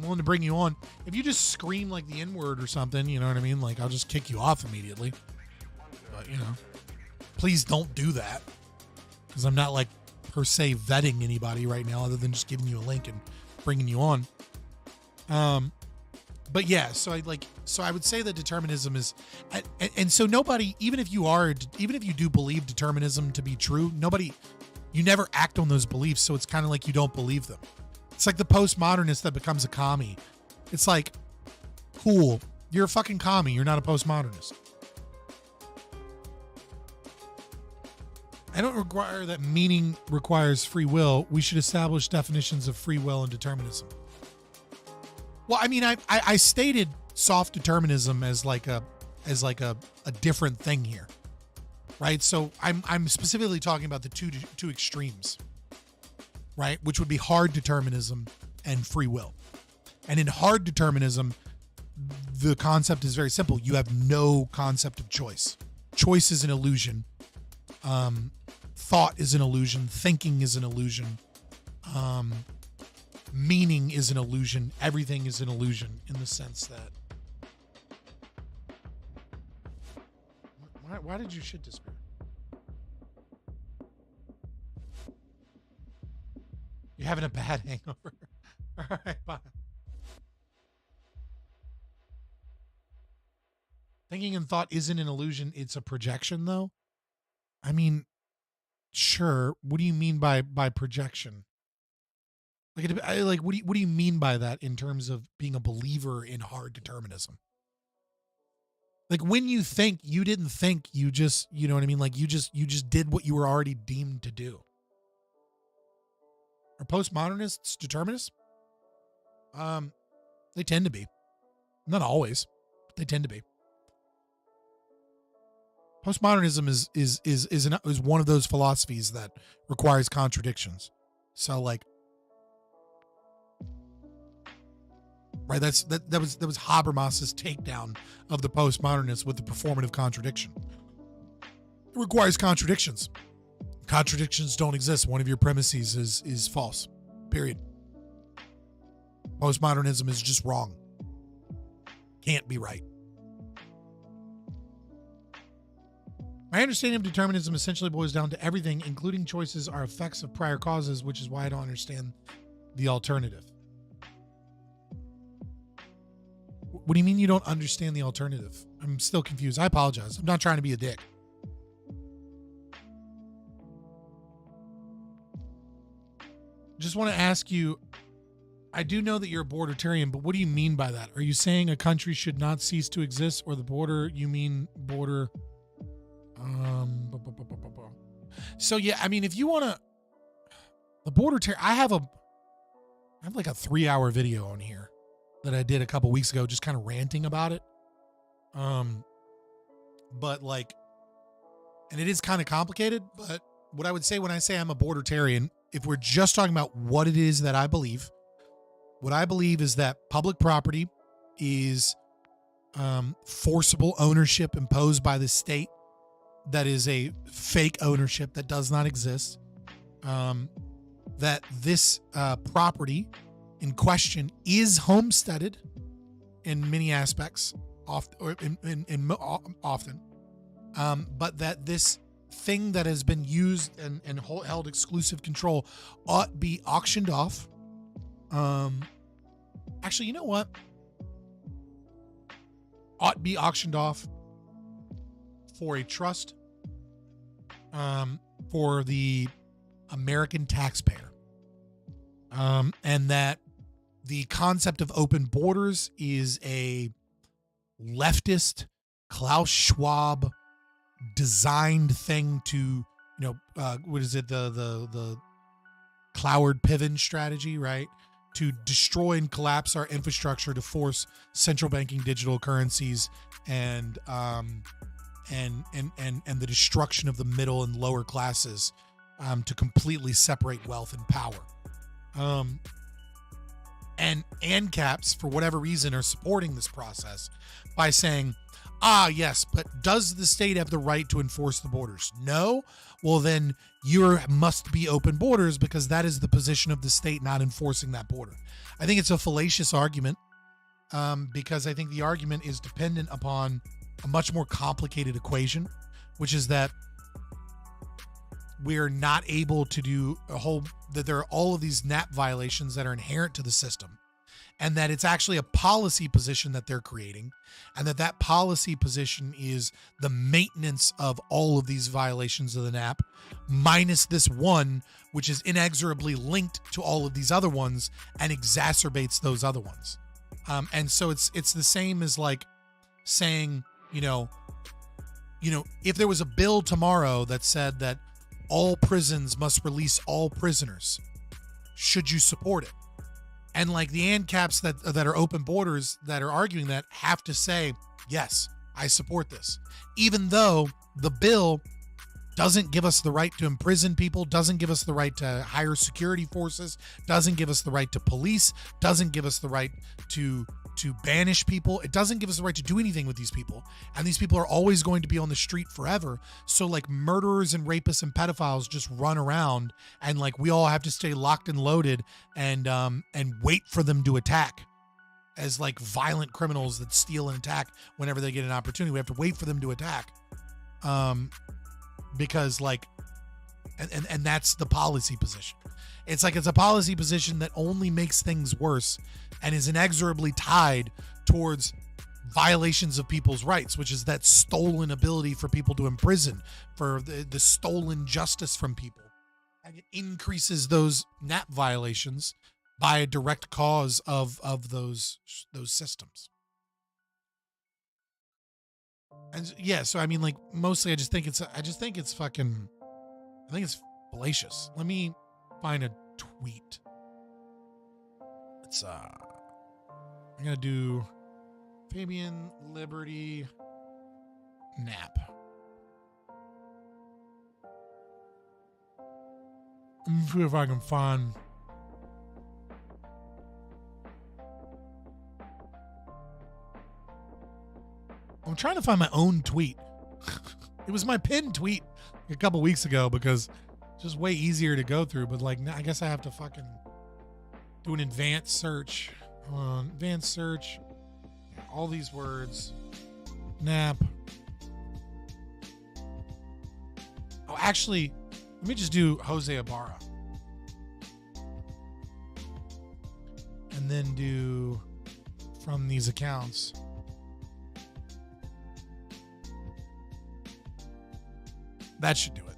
A: willing to bring you on. If you just scream like the N-word or something, you know what I mean? Like, I'll just kick you off immediately. But, please don't do that, because I'm not, like, per se vetting anybody right now, other than just giving you a link and bringing you on. But yeah, so I would say that determinism is, and so nobody, even if you do believe determinism to be true, you never act on those beliefs. So it's kind of like you don't believe them. It's like the postmodernist that becomes a commie. It's like, cool, you're a fucking commie. You're not a postmodernist. I don't require that meaning requires free will. We should establish definitions of free will and determinism. Well, I mean, I stated soft determinism as like a different thing here, right? So I'm specifically talking about the two extremes, right? Which would be hard determinism and free will. And in hard determinism, the concept is very simple. You have no concept of choice. Choice is an illusion. Thought is an illusion. Thinking is an illusion. Meaning is an illusion. Everything is an illusion, in the sense that... Why did you shit disappear? You're having a bad hangover. All right, bye. Thinking and thought isn't an illusion. It's a projection, though. I mean, sure. What do you mean by projection? Like, what do you mean by that in terms of being a believer in hard determinism? Like, when you think, you didn't think, you just, you know what I mean? Like, you just did what you were already deemed to do. Are postmodernists determinists? They tend to be. Not always, but they tend to be. Postmodernism is one of those philosophies that requires contradictions. So, like, right, that was Habermas's takedown of the postmodernists with the performative contradiction. It requires contradictions. Contradictions don't exist. One of your premises is false. Period. Postmodernism is just wrong. Can't be right. My understanding of determinism essentially boils down to everything, including choices, are effects of prior causes, which is why I don't understand the alternative. What do you mean you don't understand the alternative? I'm still confused. I apologize. I'm not trying to be a dick. Just want to ask you, I do know that you're a bordertarian, but what do you mean by that? Are you saying a country should not cease to exist, or the border, you mean border? So yeah, I mean, if you want to, the border, I have like a 3-hour video on here that I did a couple weeks ago, just kind of ranting about it. but like, and it is kind of complicated, but what I would say when I say I'm a bordertarian, if we're just talking about what it is that I believe, what I believe is that public property is forcible ownership imposed by the state that is a fake ownership that does not exist. That this property in question is homesteaded in many aspects, often, but that this thing that has been used and held exclusive control ought be auctioned off. Actually, you know what? Ought be auctioned off for a trust for the American taxpayer. And that the concept of open borders is a leftist, Klaus Schwab designed thing to, what is it? The Cloward Piven strategy, right? To destroy and collapse our infrastructure to force central banking digital currencies and the destruction of the middle and lower classes to completely separate wealth and power. And ANCAPs, for whatever reason, are supporting this process by saying, yes, but does the state have the right to enforce the borders? No? Well, then you must be open borders because that is the position of the state not enforcing that border. I think it's a fallacious argument because I think the argument is dependent upon a much more complicated equation, which is that we're not able to do that there are all of these NAP violations that are inherent to the system, and that it's actually a policy position that they're creating, and that policy position is the maintenance of all of these violations of the NAP, minus this one, which is inexorably linked to all of these other ones and exacerbates those other ones. And so it's the same as like saying, if there was a bill tomorrow that said that all prisons must release all prisoners, should you support it? And like the ANCAPs that are open borders that are arguing that have to say, yes, I support this. Even though the bill doesn't give us the right to imprison people, doesn't give us the right to hire security forces, doesn't give us the right to police, doesn't give us the right to banish people. It doesn't give us the right to do anything with these people. And these people are always going to be on the street forever. So like murderers and rapists and pedophiles just run around, and like we all have to stay locked and loaded and wait for them to attack as like violent criminals that steal and attack whenever they get an opportunity. We have to wait for them to attack. Because like, and that's the policy position. It's like, it's a policy position that only makes things worse and is inexorably tied towards violations of people's rights, which is that stolen ability for people to imprison, for the stolen justice from people. And it increases those NAP violations by a direct cause of those systems. And yeah, so I mean, like, mostly I think it's fallacious. Let me find a tweet. It's I'm gonna do Fabian Liberty Nap. Let me see if I can find. I'm trying to find my own tweet. It was my pinned tweet a couple weeks ago because it's just way easier to go through. But like, I guess I have to fucking do an advanced search. Hold on, advanced search. All these words. Nap. Oh, actually, let me just do Jose Ibarra. And then do from these accounts. That should do it.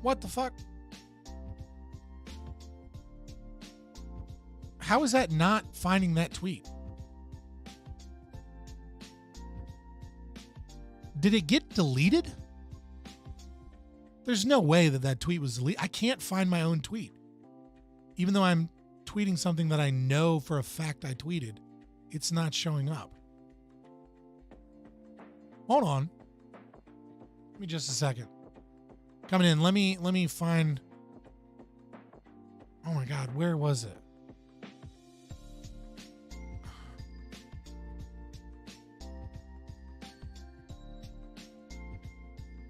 A: What the fuck? How is that not finding that tweet? Did it get deleted? There's no way that tweet was deleted. I can't find my own tweet. even though I'm tweeting something that I know for a fact I tweeted, it's not showing up. Hold on. Give me just a second. Coming in. Let me find. Oh my God, where was it?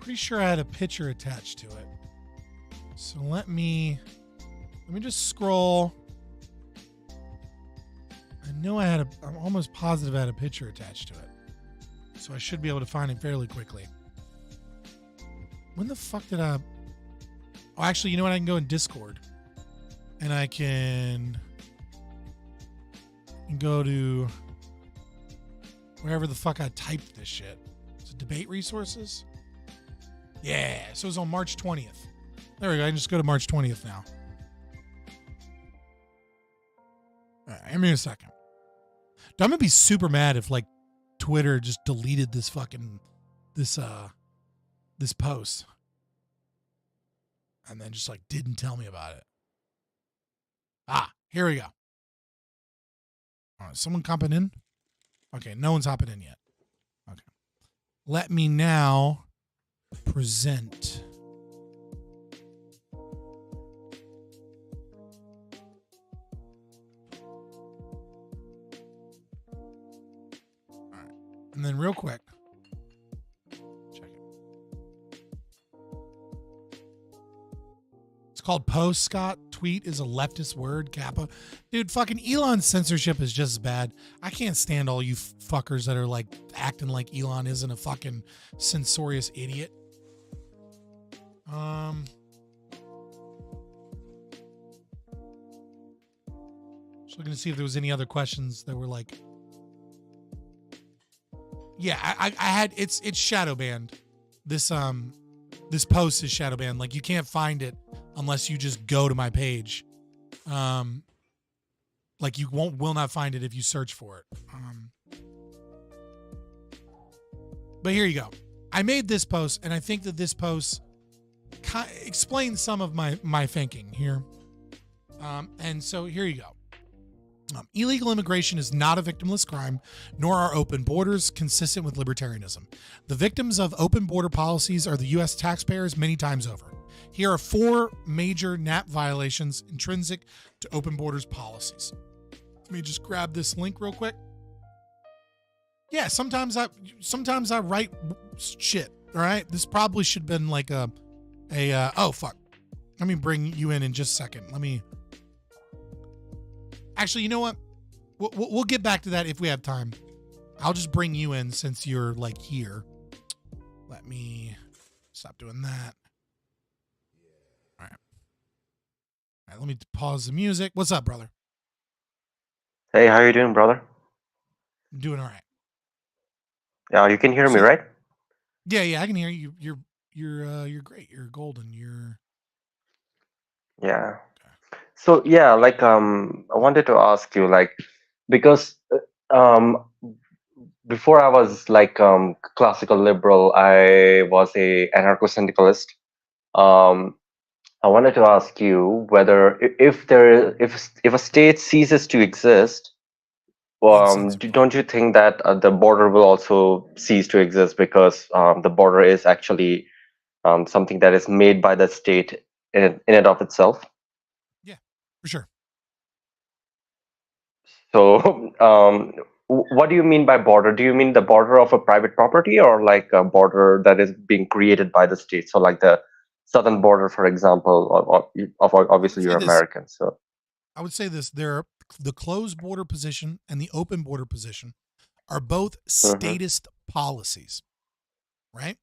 A: Pretty sure I had a picture attached to it. So let me just scroll. I know I'm almost positive I had a picture attached to it. So I should be able to find it fairly quickly. When the fuck did I... Oh, actually, you know what? I can go in Discord. And I can go to wherever the fuck I typed this shit. Is it debate resources? Yeah, so it's on March 20th. There we go. I can just go to March 20th now. All right, give me a second. I'm gonna be super mad if like Twitter just deleted this fucking this post and then just like didn't tell me about it. Ah, here we go. All right, someone hopping in? Okay, no one's hopping in yet. Okay. Let me now present. All right. And then real quick, check it. It's called post, Scott. Tweet is a leftist word, Kappa. Dude, fucking Elon's censorship is just as bad. I can't stand all you fuckers that are like acting like Elon isn't a fucking censorious idiot. Just looking to see if there was any other questions that were like, yeah, I had, it's shadow banned. This post is shadow banned. Like you can't find it unless you just go to my page. Like you will not find it if you search for it. But here you go. I made this post, and I think that this post explains some of my thinking here. And so here you go. Illegal immigration is not a victimless crime, nor are open borders consistent with libertarianism. The victims of open border policies are the U.S. taxpayers many times over. Here are 4 major NAP violations intrinsic to open borders policies. Let me just grab this link real quick. Yeah, sometimes I write shit. All right, this probably should have been like oh fuck. Let me bring you in just a second. Let me. Actually, you know what? We'll get back to that if we have time. I'll just bring you in since you're like here. Let me stop doing that. All right, let me pause the music. What's up, brother?
O: Hey, how you doing, brother?
A: I'm doing all right.
O: Yeah, you can hear me, right?
A: Yeah, I can hear you. You're great. You're golden.
O: Yeah. So yeah, like I wanted to ask you, like, because before I was like classical liberal, I was a anarcho-syndicalist. I wanted to ask you whether if a state ceases to exist, don't you think that the border will also cease to exist because the border is actually something that is made by the state in and of itself?
A: Yeah, for sure.
O: So, what do you mean by border? Do you mean the border of a private property, or like a border that is being created by the state? So, like the southern border, for example, of obviously you're American. So,
A: I would say this: the closed border position and the open border position are both statist policies, right?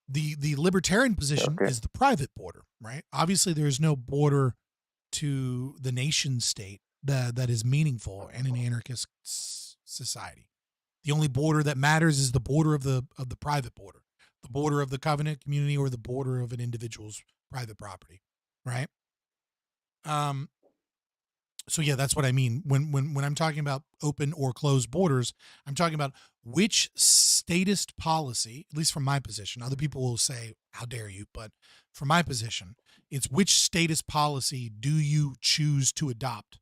A: The libertarian position is the private border, right? Obviously, there's no border to the nation state that is meaningful in an anarchist society. The only border that matters is the border of the private border, the border of the covenant community, or the border of an individual's private property, right? So yeah, that's what I mean. When I'm talking about open or closed borders, I'm talking about which statist policy, at least from my position. Other people will say, how dare you? But from my position, it's which statist policy do you choose to adopt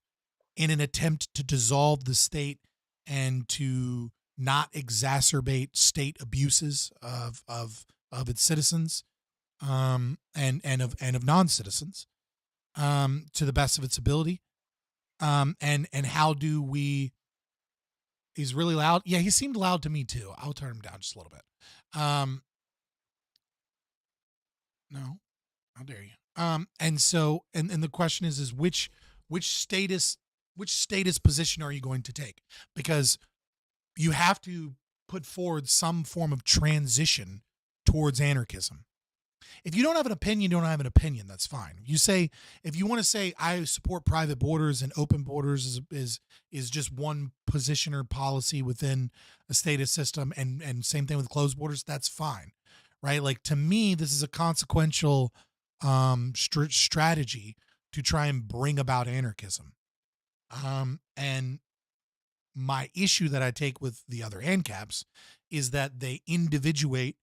A: in an attempt to dissolve the state and to not exacerbate state abuses of its citizens, and of non-citizens, to the best of its ability. And how do we? He's really loud. Yeah, he seemed loud to me too. I'll turn him down just a little bit. No, how dare you? And so, and the question is which status position are you going to take? Because you have to put forward some form of transition towards anarchism. If you don't have an opinion, you don't have an opinion. That's fine. If you want to say I support private borders and open borders is just one position or policy within a statist system, and same thing with closed borders, that's fine, right? Like, to me, this is a consequential strategy to try and bring about anarchism. And my issue that I take with the other ANCAPs is that they individuate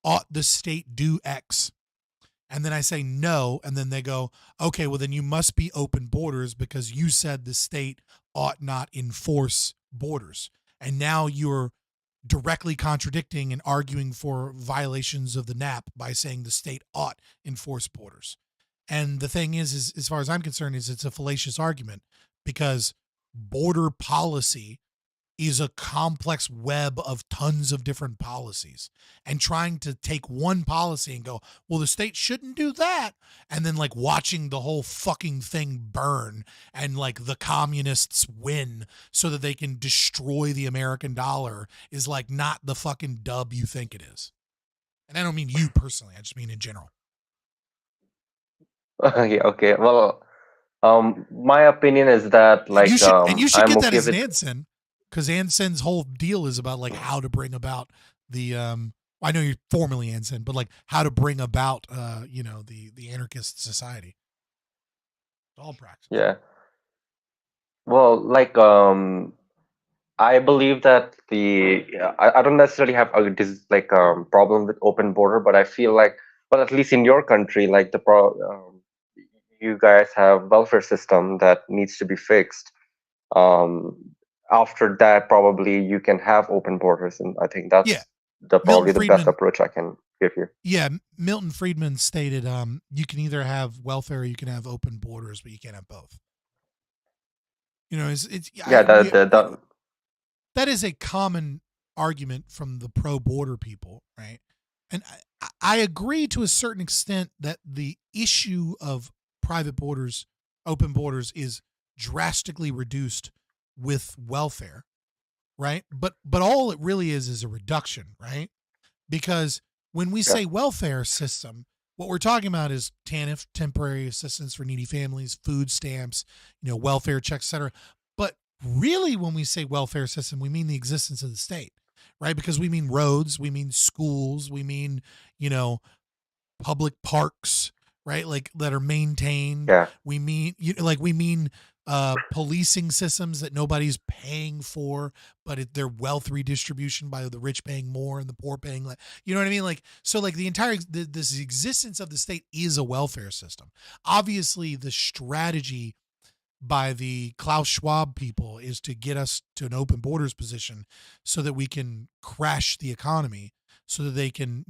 A: ought the state do X? And then I say no, and then they go, okay, well then you must be open borders because you said the state ought not enforce borders. And now you're directly contradicting and arguing for violations of the NAP by saying the state ought enforce borders. And the thing is as far as I'm concerned, is it's a fallacious argument, because border policy is a complex web of tons of different policies, and trying to take one policy and go, well, the state shouldn't do that, and then like watching the whole fucking thing burn and like the communists win so that they can destroy the American dollar is like not the fucking dub you think it is. And I don't mean you personally, I just mean in general.
O: Okay. Well, my opinion is that like
A: you should
O: I'm
A: get that
O: okay
A: as an
O: with.
A: Anson, because Anson's whole deal is about like how to bring about the I know you're formerly Anson, but like how to bring about the anarchist society. It's all practice.
O: Yeah. Well, like I believe that I don't necessarily have a problem with open border, but I feel like, well, at least in your country, like you guys have welfare system that needs to be fixed. After that, probably you can have open borders, and I think that's probably the best approach I can give you.
A: Yeah, Milton Friedman stated, you can either have welfare or you can have open borders, but you can't have both. You know, that is a common argument from the pro-border people, right? And I agree to a certain extent that the issue of private borders, open borders, is drastically reduced with welfare, right? But all it really is a reduction, right? Because when we say welfare system, what we're talking about is TANF, temporary assistance for needy families, food stamps, welfare checks, etc. But really, when we say welfare system, we mean the existence of the state, right? Because we mean roads, we mean schools, we mean, public parks, right? Like that are maintained.
O: Yeah.
A: We mean, policing systems that nobody's paying for, but their wealth redistribution by the rich paying more and the poor paying less. You know what I mean? Like, so like the entire, this existence of the state is a welfare system. Obviously the strategy by the Klaus Schwab people is to get us to an open borders position so that we can crash the economy, so that they can,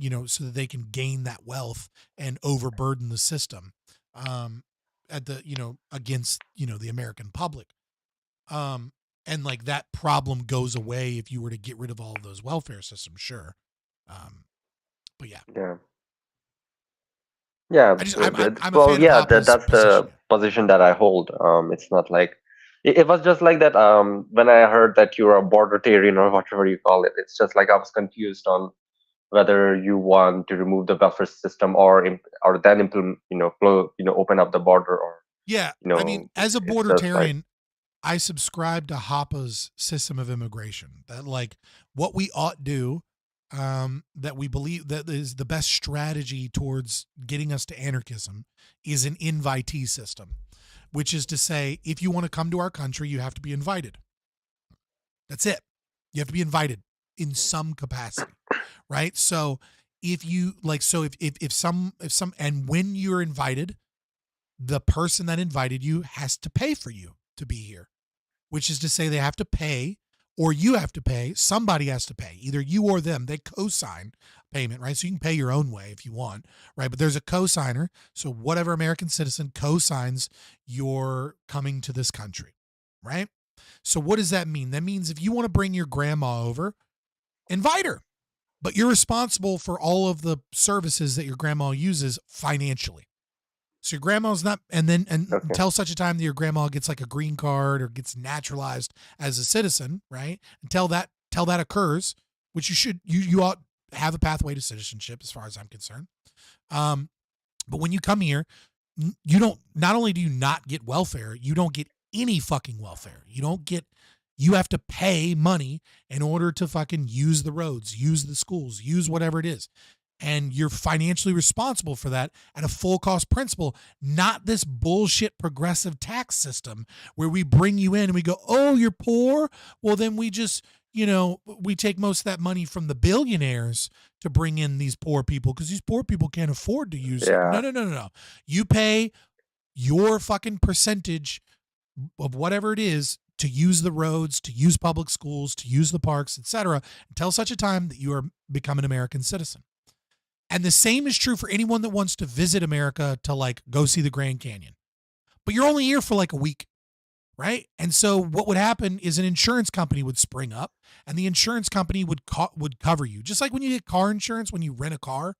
A: gain that wealth and overburden the system. Against the American public, and like that problem goes away if you were to get rid of all of those welfare systems, sure. But yeah.
O: That's the position that I hold. It's not like it was just like that. When I heard that you're a bordertarian or whatever you call it, it's just like I was confused on whether you want to remove the welfare system or then implement, open up the border, or
A: I mean, as a bordertarian, I subscribe to Hoppe's system of immigration. That like what we ought do, that we believe that is the best strategy towards getting us to anarchism, is an invitee system, which is to say, if you want to come to our country, you have to be invited. That's it. You have to be invited in some capacity, right? So if you like, so if some, and when you're invited, the person that invited you has to pay for you to be here, which is to say they have to pay, or you have to pay. Somebody has to pay, either you or them. They co-sign payment, right? So you can pay your own way if you want, right? But there's a co-signer. So whatever American citizen co-signs your coming to this country, right? So what does that mean? That means if you want to bring your grandma over, invite her, but you're responsible for all of the services that your grandma uses financially. So your grandma's not, until such a time that your grandma gets like a green card or gets naturalized as a citizen, right? Until that occurs, which you ought have a pathway to citizenship as far as I'm concerned. But when you come here, you don't, not only do you not get welfare, you don't get any fucking welfare. You have to pay money in order to fucking use the roads, use the schools, use whatever it is. And you're financially responsible for that at a full cost principle, not this bullshit progressive tax system where we bring you in and we go, oh, you're poor? Well, then we just, we take most of that money from the billionaires to bring in these poor people because these poor people can't afford to use it. No. You pay your fucking percentage of whatever it is to use the roads, to use public schools, to use the parks, etc., until such a time that you are become an American citizen. And the same is true for anyone that wants to visit America to like go see the Grand Canyon. But you're only here for like a week, right? And so what would happen is an insurance company would spring up and the insurance company would cover you. Just like when you get car insurance, when you rent a car,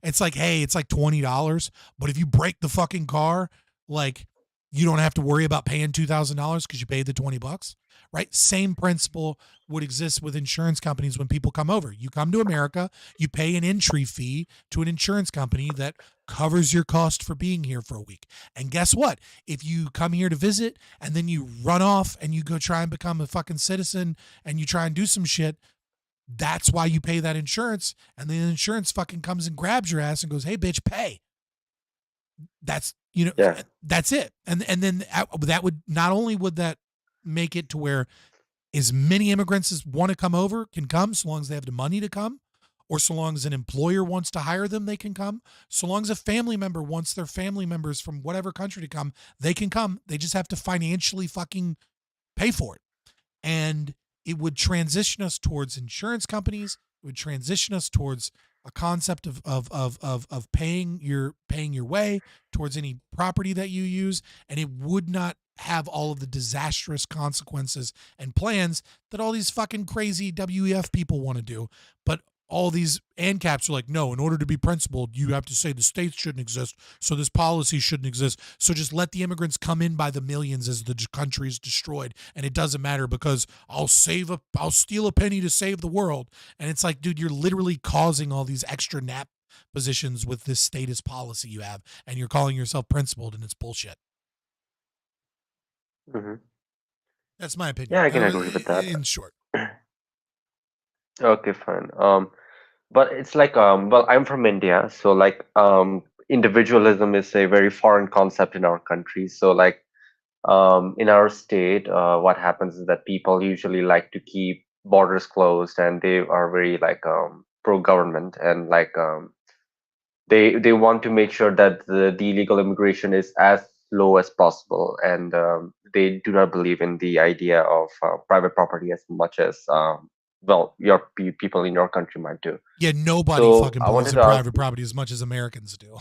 A: it's like, hey, it's like $20. But if you break the fucking car, like you don't have to worry about paying $2,000 because you paid the $20, right? Same principle would exist with insurance companies when people come over. You come to America, you pay an entry fee to an insurance company that covers your cost for being here for a week. And guess what? If you come here to visit and then you run off and you go try and become a fucking citizen and you try and do some shit, that's why you pay that insurance. And the insurance fucking comes and grabs your ass and goes, hey, bitch, pay. That's, that's it. And then that would, not only would that make it to where as many immigrants as want to come over can come, so long as they have the money to come, or so long as an employer wants to hire them, they can come. So long as a family member wants their family members from whatever country to come, they can come. They just have to financially fucking pay for it. And it would transition us towards insurance companies. It would transition us towards a concept of paying your way towards any property that you use, and it would not have all of the disastrous consequences and plans that all these fucking crazy WEF people want to do. But all these ANCAPs are like, no, in order to be principled, you have to say the states shouldn't exist, so this policy shouldn't exist. So just let the immigrants come in by the millions as the country is destroyed, and it doesn't matter because I'll steal a penny to save the world. And it's like, dude, you're literally causing all these extra nap positions with this status policy you have, and you're calling yourself principled, and it's bullshit.
O: Mm-hmm.
A: That's my opinion.
O: Yeah, I can agree with that.
A: In short.
O: Okay, fine. But it's like, well, I'm from India, so like, individualism is a very foreign concept in our country. So like, in our state, what happens is that people usually like to keep borders closed, and they are very like pro-government, and like they want to make sure that the illegal immigration is as low as possible, and they do not believe in the idea of private property as much as well, your people in your country might do.
A: Yeah, nobody
O: So
A: fucking
O: I
A: believes
O: wanted
A: in
O: to ask-
A: private property as much as Americans do.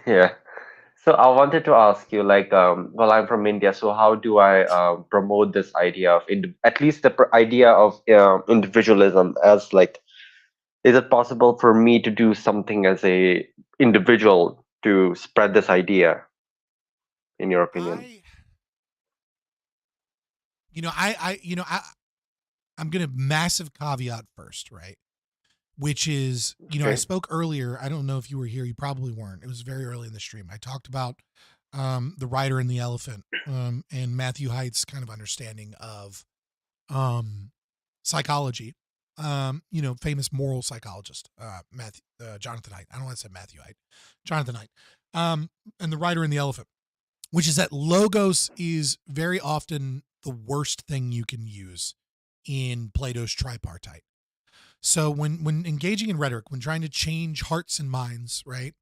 O: Yeah. So I wanted to ask you, like, well, I'm from India, so how do I promote this idea of at least the idea of individualism as like, is it possible for me to do something as a individual to spread this idea, in your opinion?
A: I'm going to massive caveat first, right? Which is, I
O: Okay.
A: spoke earlier. I don't know if you were here. You probably weren't. It was very early in the stream. I talked about the rider and the elephant and Matthew Haight's kind of understanding of psychology. Famous moral psychologist, Jonathan Haidt. I don't want to say Matthew Haidt, Jonathan Haidt. And the rider and the elephant, which is that logos is very often the worst thing you can use in Plato's tripartite. So when engaging in rhetoric, when trying to change hearts and minds, right?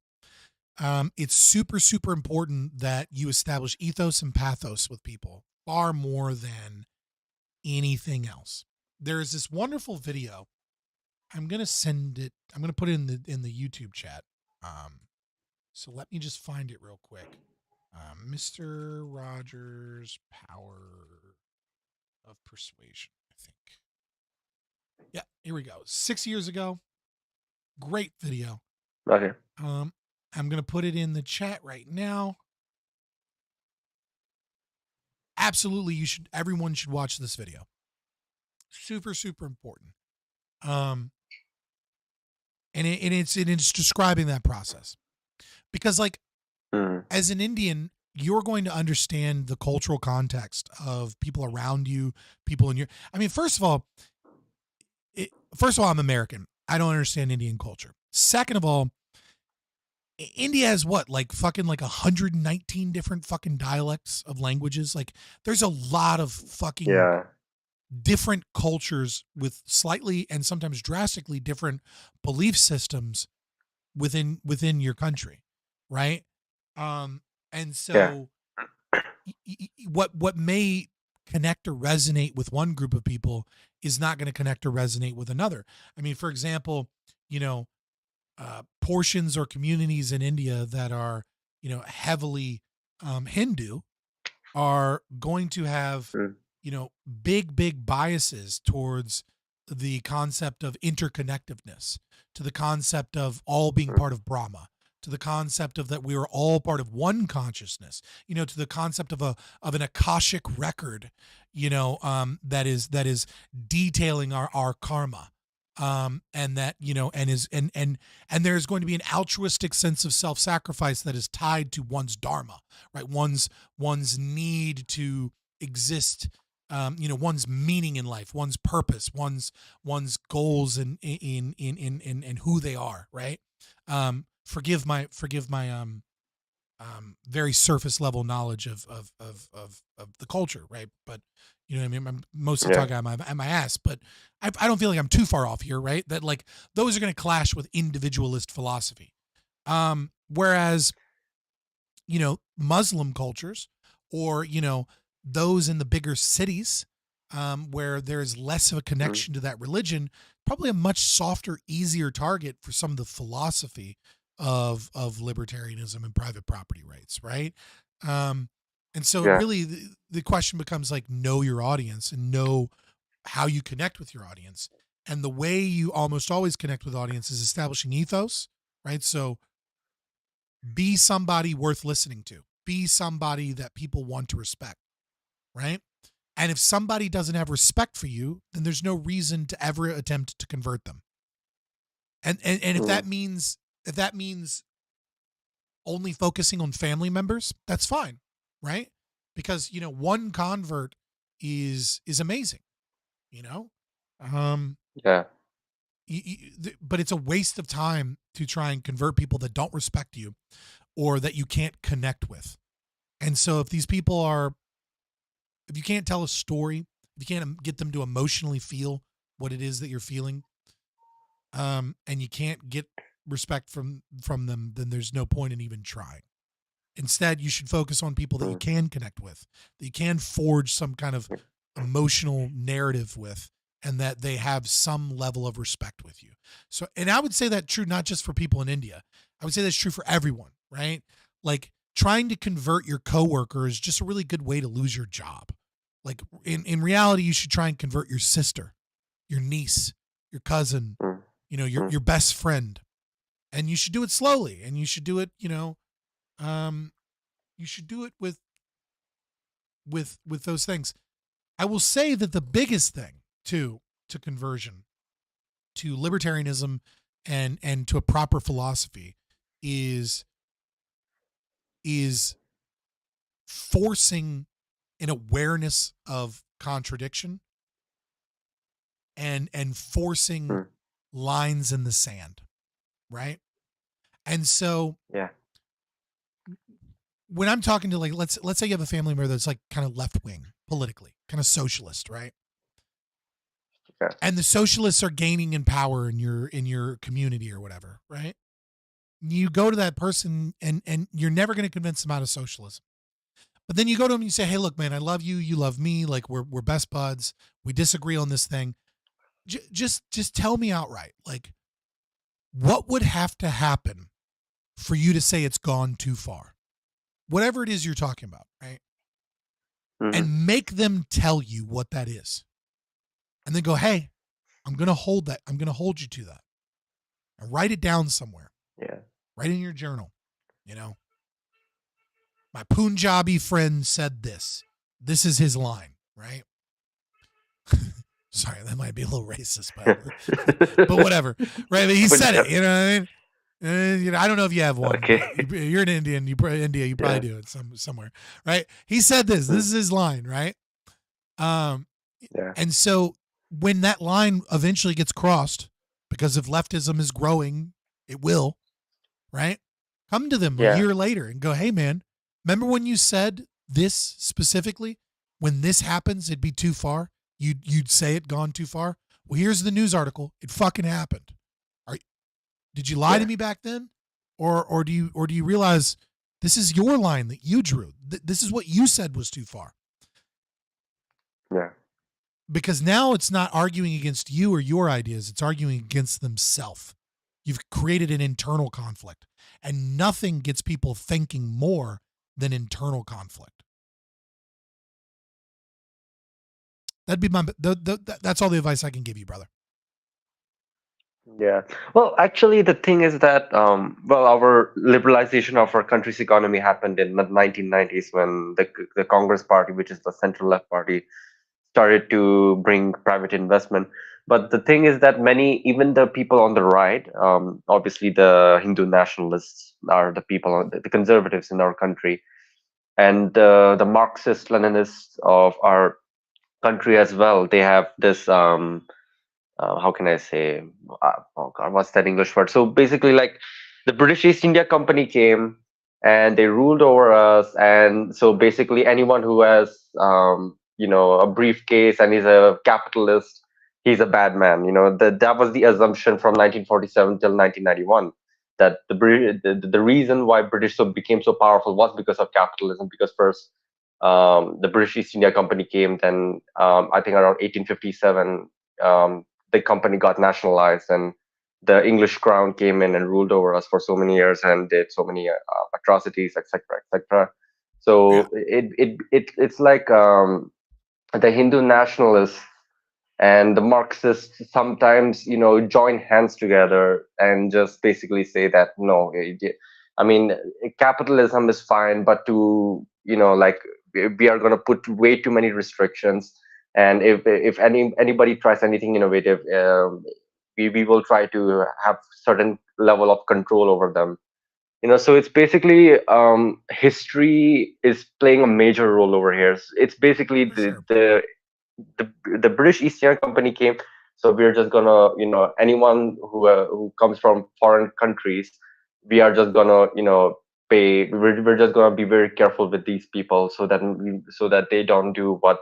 A: It's super, super important that you establish ethos and pathos with people far more than anything else. There is this wonderful video. I'm going to send it. I'm going to put it in the YouTube chat. So let me just find it real quick. Mr. Rogers' Power of Persuasion, I think. Yeah, here we go. 6 years ago. Great video.
O: Okay.
A: I'm going to put it in the chat right now. Absolutely, everyone should watch this video. Super, super important. And it's describing that process. Because like, as an Indian, you're going to understand the cultural context of people around you, people in your, I mean, first of all, I'm American. I don't understand Indian culture. Second of all, India has what, like fucking like 119 different fucking dialects of languages. Like there's a lot of fucking different cultures with slightly and sometimes drastically different belief systems within your country. Right. And so what may connect or resonate with one group of people is not going to connect or resonate with another. I mean, for example, you know, portions or communities in India that are, you know, heavily Hindu are going to have, you know, big biases towards the concept of interconnectedness, to the concept of all being part of Brahma, to the concept of that we are all part of one consciousness, you know, to the concept of an Akashic record, you know, that is detailing our karma. And that, you know, and there's going to be an altruistic sense of self-sacrifice that is tied to one's dharma, right? One's need to exist, you know, one's meaning in life, one's purpose, one's goals in who they are, right? Forgive my very surface level knowledge of the culture, right? But you know what I mean? I'm mostly talking at my ass, but I don't feel like I'm too far off here, right? That like those are going to clash with individualist philosophy. Whereas, you know, Muslim cultures or, you know, those in the bigger cities where there's less of a connection to that religion, probably a much softer, easier target for some of the philosophy of libertarianism and private property rights, right? And so really the question becomes like, know your audience and know how you connect with your audience. And the way you almost always connect with audience is establishing ethos, right? So be somebody worth listening to. Be somebody that people want to respect, right? And if somebody doesn't have respect for you, then there's no reason to ever attempt to convert them. And if that means only focusing on family members, that's fine, right? Because, you know, one convert is amazing, you know? But it's a waste of time to try and convert people that don't respect you or that you can't connect with. And so if these people if you can't tell a story, if you can't get them to emotionally feel what it is that you're feeling, and you can't get respect from them, then there's no point in even trying. Instead, you should focus on people that you can connect with, that you can forge some kind of emotional narrative with, and that they have some level of respect with you. So, and I would say that true not just for people in India. I would say that's true for everyone, right? Like trying to convert your coworker is just a really good way to lose your job. Like in reality, you should try and convert your sister, your niece, your cousin, you know, your best friend. And you should do it slowly, and you should do it, you know, you should do it with those things. I will say that the biggest thing to conversion, to libertarianism and to a proper philosophy is forcing an awareness of contradiction and forcing lines in the sand, right? And so when I'm talking to, like, let's say you have a family member that's like kind of left wing politically, kind of socialist, right?
O: Okay.
A: And the socialists are gaining in power in your community or whatever, right? You go to that person and you're never going to convince them out of socialism. But then you go to them and you say, hey, look, man, I love you. You love me. Like we're best buds. We disagree on this thing. Just tell me outright, like, what would have to happen for you to say it's gone too far? Whatever it is you're talking about, right?
O: Mm-hmm.
A: And make them tell you what that is. And then go, hey, I'm going to hold that. I'm going to hold you to that. And write it down somewhere.
O: Yeah.
A: Write in your journal, you know. My Punjabi friend said this. This is his line, right? Sorry, that might be a little racist, but whatever, right? But he said it, you know what I mean? I don't know if you have one.
O: Okay.
A: You're an Indian. You probably do it somewhere, right? He said this. This is his line, right? And so when that line eventually gets crossed, because if leftism is growing, it will, right? Come to them a year later and go, hey, man, remember when you said this specifically? When this happens, it'd be too far. You'd say it gone too far. Well, here's the news article. It fucking happened. Did you lie to me back then, or do you realize this is your line that you drew? This is what you said was too far.
O: Yeah.
A: Because now it's not arguing against you or your ideas. It's arguing against themselves. You've created an internal conflict, and nothing gets people thinking more than internal conflict. That'd be that's all the advice I can give you, brother.
O: Yeah. Well, actually, the thing is that, our liberalization of our country's economy happened in the 1990s when the Congress Party, which is the central left party, started to bring private investment. But the thing is that even the people on the right, obviously the Hindu nationalists are the people, the conservatives in our country, and the Marxist Leninists of our country as well. They have this, how can I say, oh God, what's that English word? So basically, like, the British East India Company came and they ruled over us. And so basically anyone who has, a briefcase and is a capitalist, he's a bad man. That was the assumption from 1947 till 1991. That the reason why British became so powerful was because of capitalism. Because first, the British East India Company came, then I think around 1857, the company got nationalized, and the English crown came in and ruled over us for so many years and did so many atrocities, etc., etc. So it's like the Hindu nationalists and the Marxists sometimes, join hands together and just basically say that no, capitalism is fine, but we are going to put way too many restrictions. And if anybody tries anything innovative, we will try to have certain level of control over them. So it's basically history is playing a major role over here. It's basically the British East India Company came, so we're just gonna, anyone who comes from foreign countries, we are just gonna, pay. We're just gonna be very careful with these people so that they don't do what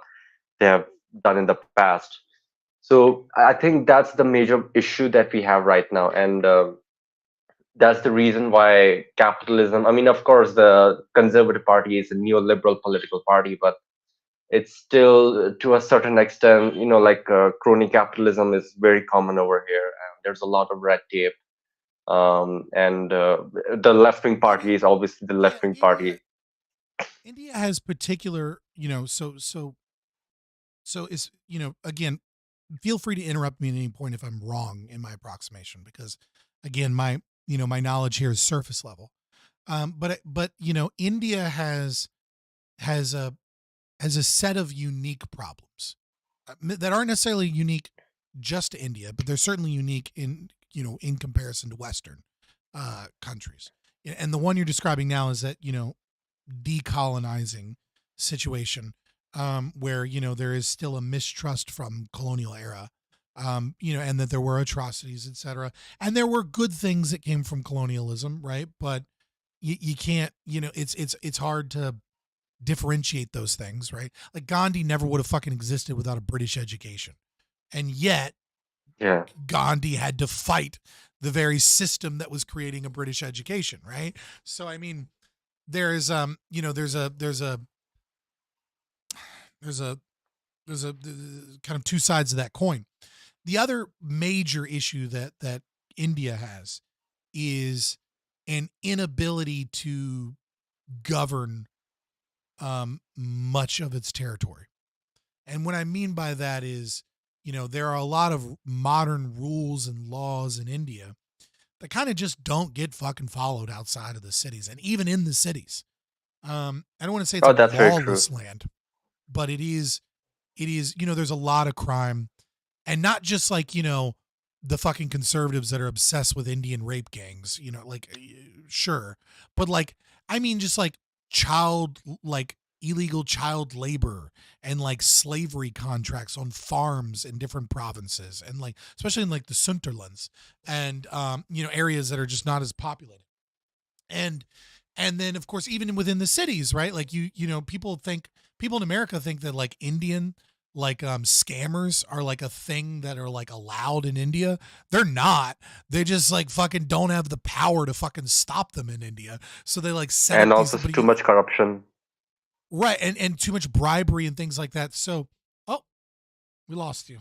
O: they have done in the past. So I think that's the major issue that we have right now, and that's the reason why capitalism. Of course, the Conservative Party is a neoliberal political party, but it's still, to a certain extent, crony capitalism is very common over here. There's a lot of red tape, and the left-wing party is obviously the left-wing party.
A: India has particular, so it's, again, feel free to interrupt me at any point if I'm wrong in my approximation, because again, my knowledge here is surface level. But India has a set of unique problems that aren't necessarily unique just to India, but they're certainly unique in comparison to Western countries. And the one you're describing now is that, decolonizing situation, where, there is still a mistrust from colonial era, and that there were atrocities, etc. And there were good things that came from colonialism, right? But you can't, it's hard to differentiate those things, right? Like Gandhi never would have fucking existed without a British education. And yet
O: Yeah.
A: Gandhi had to fight the very system that was creating a British education, right? So I mean, there's there's a kind of two sides of that coin. The other major issue that India has is an inability to govern much of its territory. And what I mean by that is, there are a lot of modern rules and laws in India that kind of just don't get fucking followed outside of the cities and even in the cities. I don't want to say it's
O: that's
A: a
O: very
A: lawless
O: true.
A: land, but it is, there's a lot of crime, and not just like, the fucking conservatives that are obsessed with Indian rape gangs, sure. But like, I mean, just like illegal child labor and like slavery contracts on farms in different provinces, and like, especially in like the Sunderlands and, areas that are just not as populated. And then of course, even within the cities, right? Like people in America think that like Indian, scammers are like a thing that are like allowed in India. They're not. They just like fucking don't have the power to fucking stop them in India. So they like set
O: And
A: up
O: also
A: these,
O: too much corruption.
A: right, and too much bribery and things like that. So, we lost you.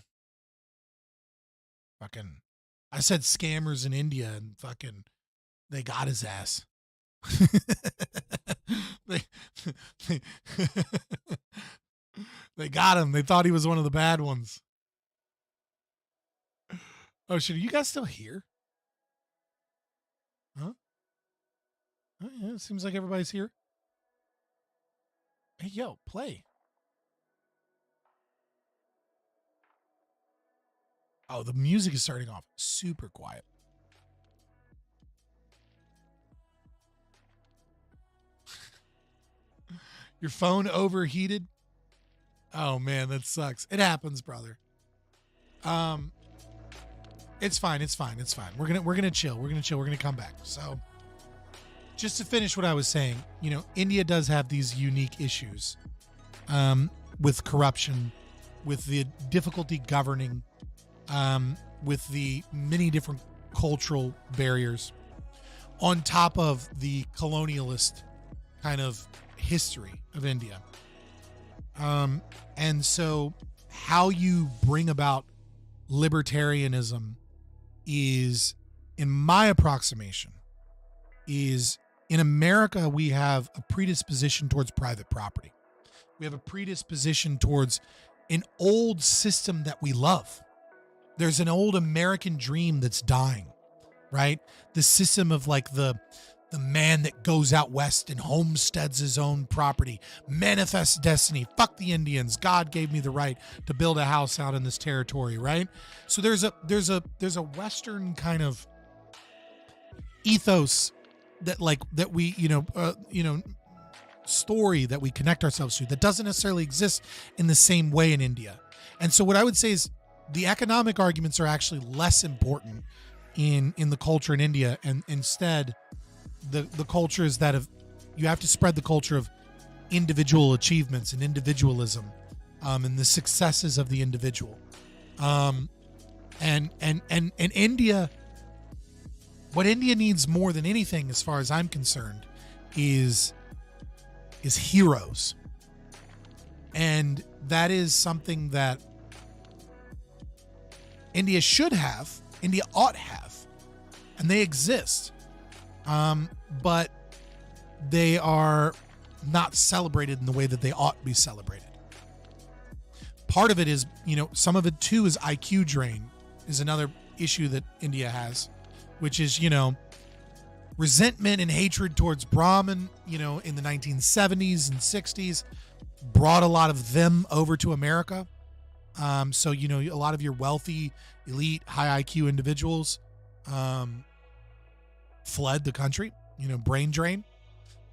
A: Fucking, I said scammers in India, and fucking, they got his ass. they, they, they got him. They thought he was one of the bad ones. Oh shit, are you guys still here? Huh? Oh, yeah, it seems like everybody's here. Hey, yo, play. Oh, the music is starting off super quiet. Your phone overheated? Oh man, that sucks. It happens, brother. It's fine. We're gonna chill. We're gonna come back. So, just to finish what I was saying, India does have these unique issues, with corruption, with the difficulty governing, with the many different cultural barriers, on top of the colonialist kind of history of India. And so how you bring about libertarianism is, in my approximation, is in America, we have a predisposition towards private property. We have a predisposition towards an old system that we love. There's an old American dream that's dying, right? The system of like the man that goes out west and homesteads his own property, manifests destiny. Fuck the Indians. God gave me the right to build a house out in this territory, right? So there's a Western kind of ethos that we story that we connect ourselves to that doesn't necessarily exist in the same way in India. And so what I would say is the economic arguments are actually less important in the culture in India, and instead the culture is that of, you have to spread the culture of individual achievements and individualism, and the successes of the individual. And India, what India needs more than anything, as far as I'm concerned, is heroes. And that is something that India should have, India ought to have, and they exist. But they are not celebrated in the way that they ought to be celebrated. Part of it is, some of it too is IQ drain, is another issue that India has, which is, resentment and hatred towards Brahmin, in the 1970s and 60s brought a lot of them over to America. So, a lot of your wealthy, elite, high IQ individuals, fled the country, brain drain.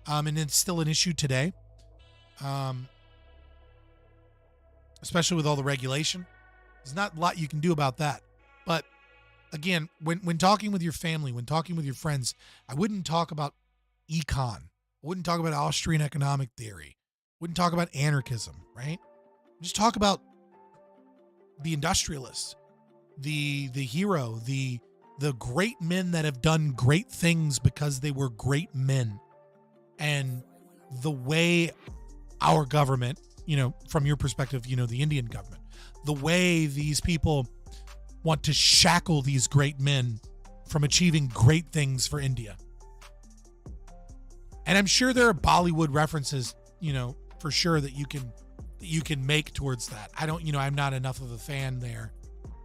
A: And it's still an issue today. Especially with all the regulation. There's not a lot you can do about that. But again, when talking with your family, when talking with your friends, I wouldn't talk about econ. I wouldn't talk about Austrian economic theory. Wouldn't talk about anarchism, right? Just talk about the industrialist, the hero, the great men that have done great things because they were great men. And the way our government, from your perspective, the Indian government, the way these people want to shackle these great men from achieving great things for India. And I'm sure there are Bollywood references, for sure that you can make towards that. I'm not enough of a fan there,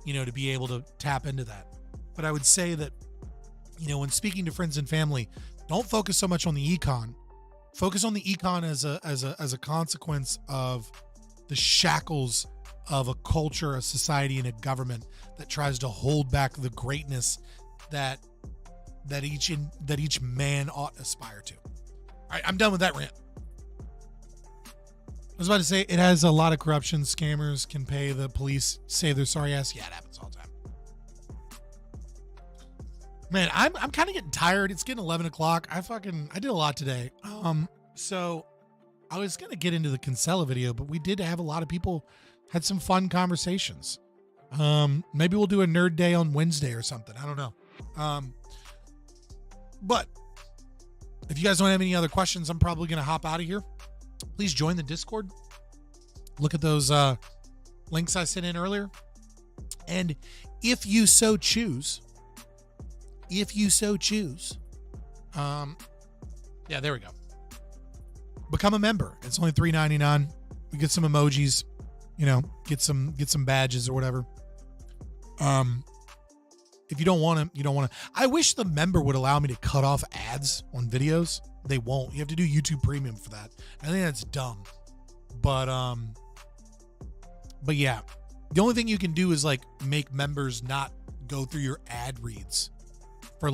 A: to be able to tap into that. But I would say that, when speaking to friends and family, don't focus so much on the econ. Focus on the econ as a consequence of the shackles of a culture, a society, and a government that tries to hold back the greatness that each man ought aspire to. All right, I'm done with that rant. I was about to say, it has a lot of corruption. Scammers can pay the police, say their sorry ass. Yeah, it happens all the time. Man, I'm kind of getting tired. It's getting 11 o'clock. I did a lot today. So I was going to get into the Kinsella video, but we did have a lot of people had some fun conversations. Maybe we'll do a nerd day on Wednesday or something. I don't know. But if you guys don't have any other questions, I'm probably going to hop out of here. Please join the Discord. Look at those links I sent in earlier. And if you so choose, yeah, there we go. Become a member. It's only $3.99. You get some emojis, get some badges or whatever. If you don't want to, you don't want to. I wish the member would allow me to cut off ads on videos. They won't. You have to do YouTube Premium for that. I think that's dumb. But yeah, the only thing you can do is make members not go through your ad reads for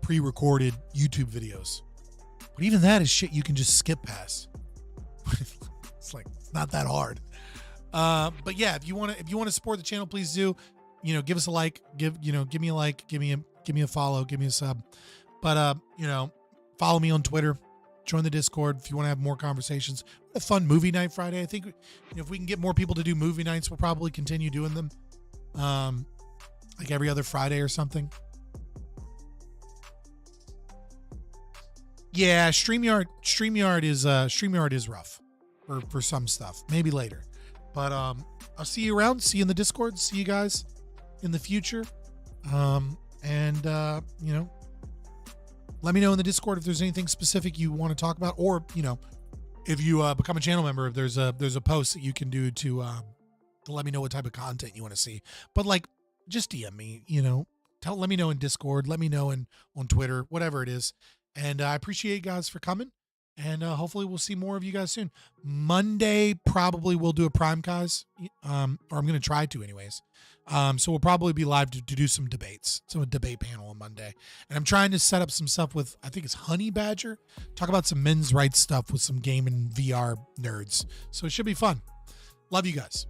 A: pre-recorded YouTube videos. But even that is shit you can just skip past. It's not that hard. But yeah, if you want to support the channel, please do. Give us a like. Give me a like. Give me a follow. Give me a sub. But follow me on Twitter. Join the Discord if you want to have more conversations. A fun movie night Friday. I think if we can get more people to do movie nights, we'll probably continue doing them. Every other Friday or something. Yeah, StreamYard is rough for some stuff. Maybe later. But I'll see you around. See you in the Discord. See you guys in the future. Let me know in the Discord if there's anything specific you want to talk about, or if you become a channel member, if there's a post that you can do to let me know what type of content you want to see. But just DM me. Let me know in Discord. Let me know on Twitter, whatever it is. And I appreciate you guys for coming. And hopefully we'll see more of you guys soon. Monday, probably we'll do a Prime Guys. Or I'm going to try to anyways. So we'll probably be live to do some debates. So a debate panel on Monday. And I'm trying to set up some stuff with, I think it's Honey Badger. Talk about some men's rights stuff with some game and VR nerds. So it should be fun. Love you guys.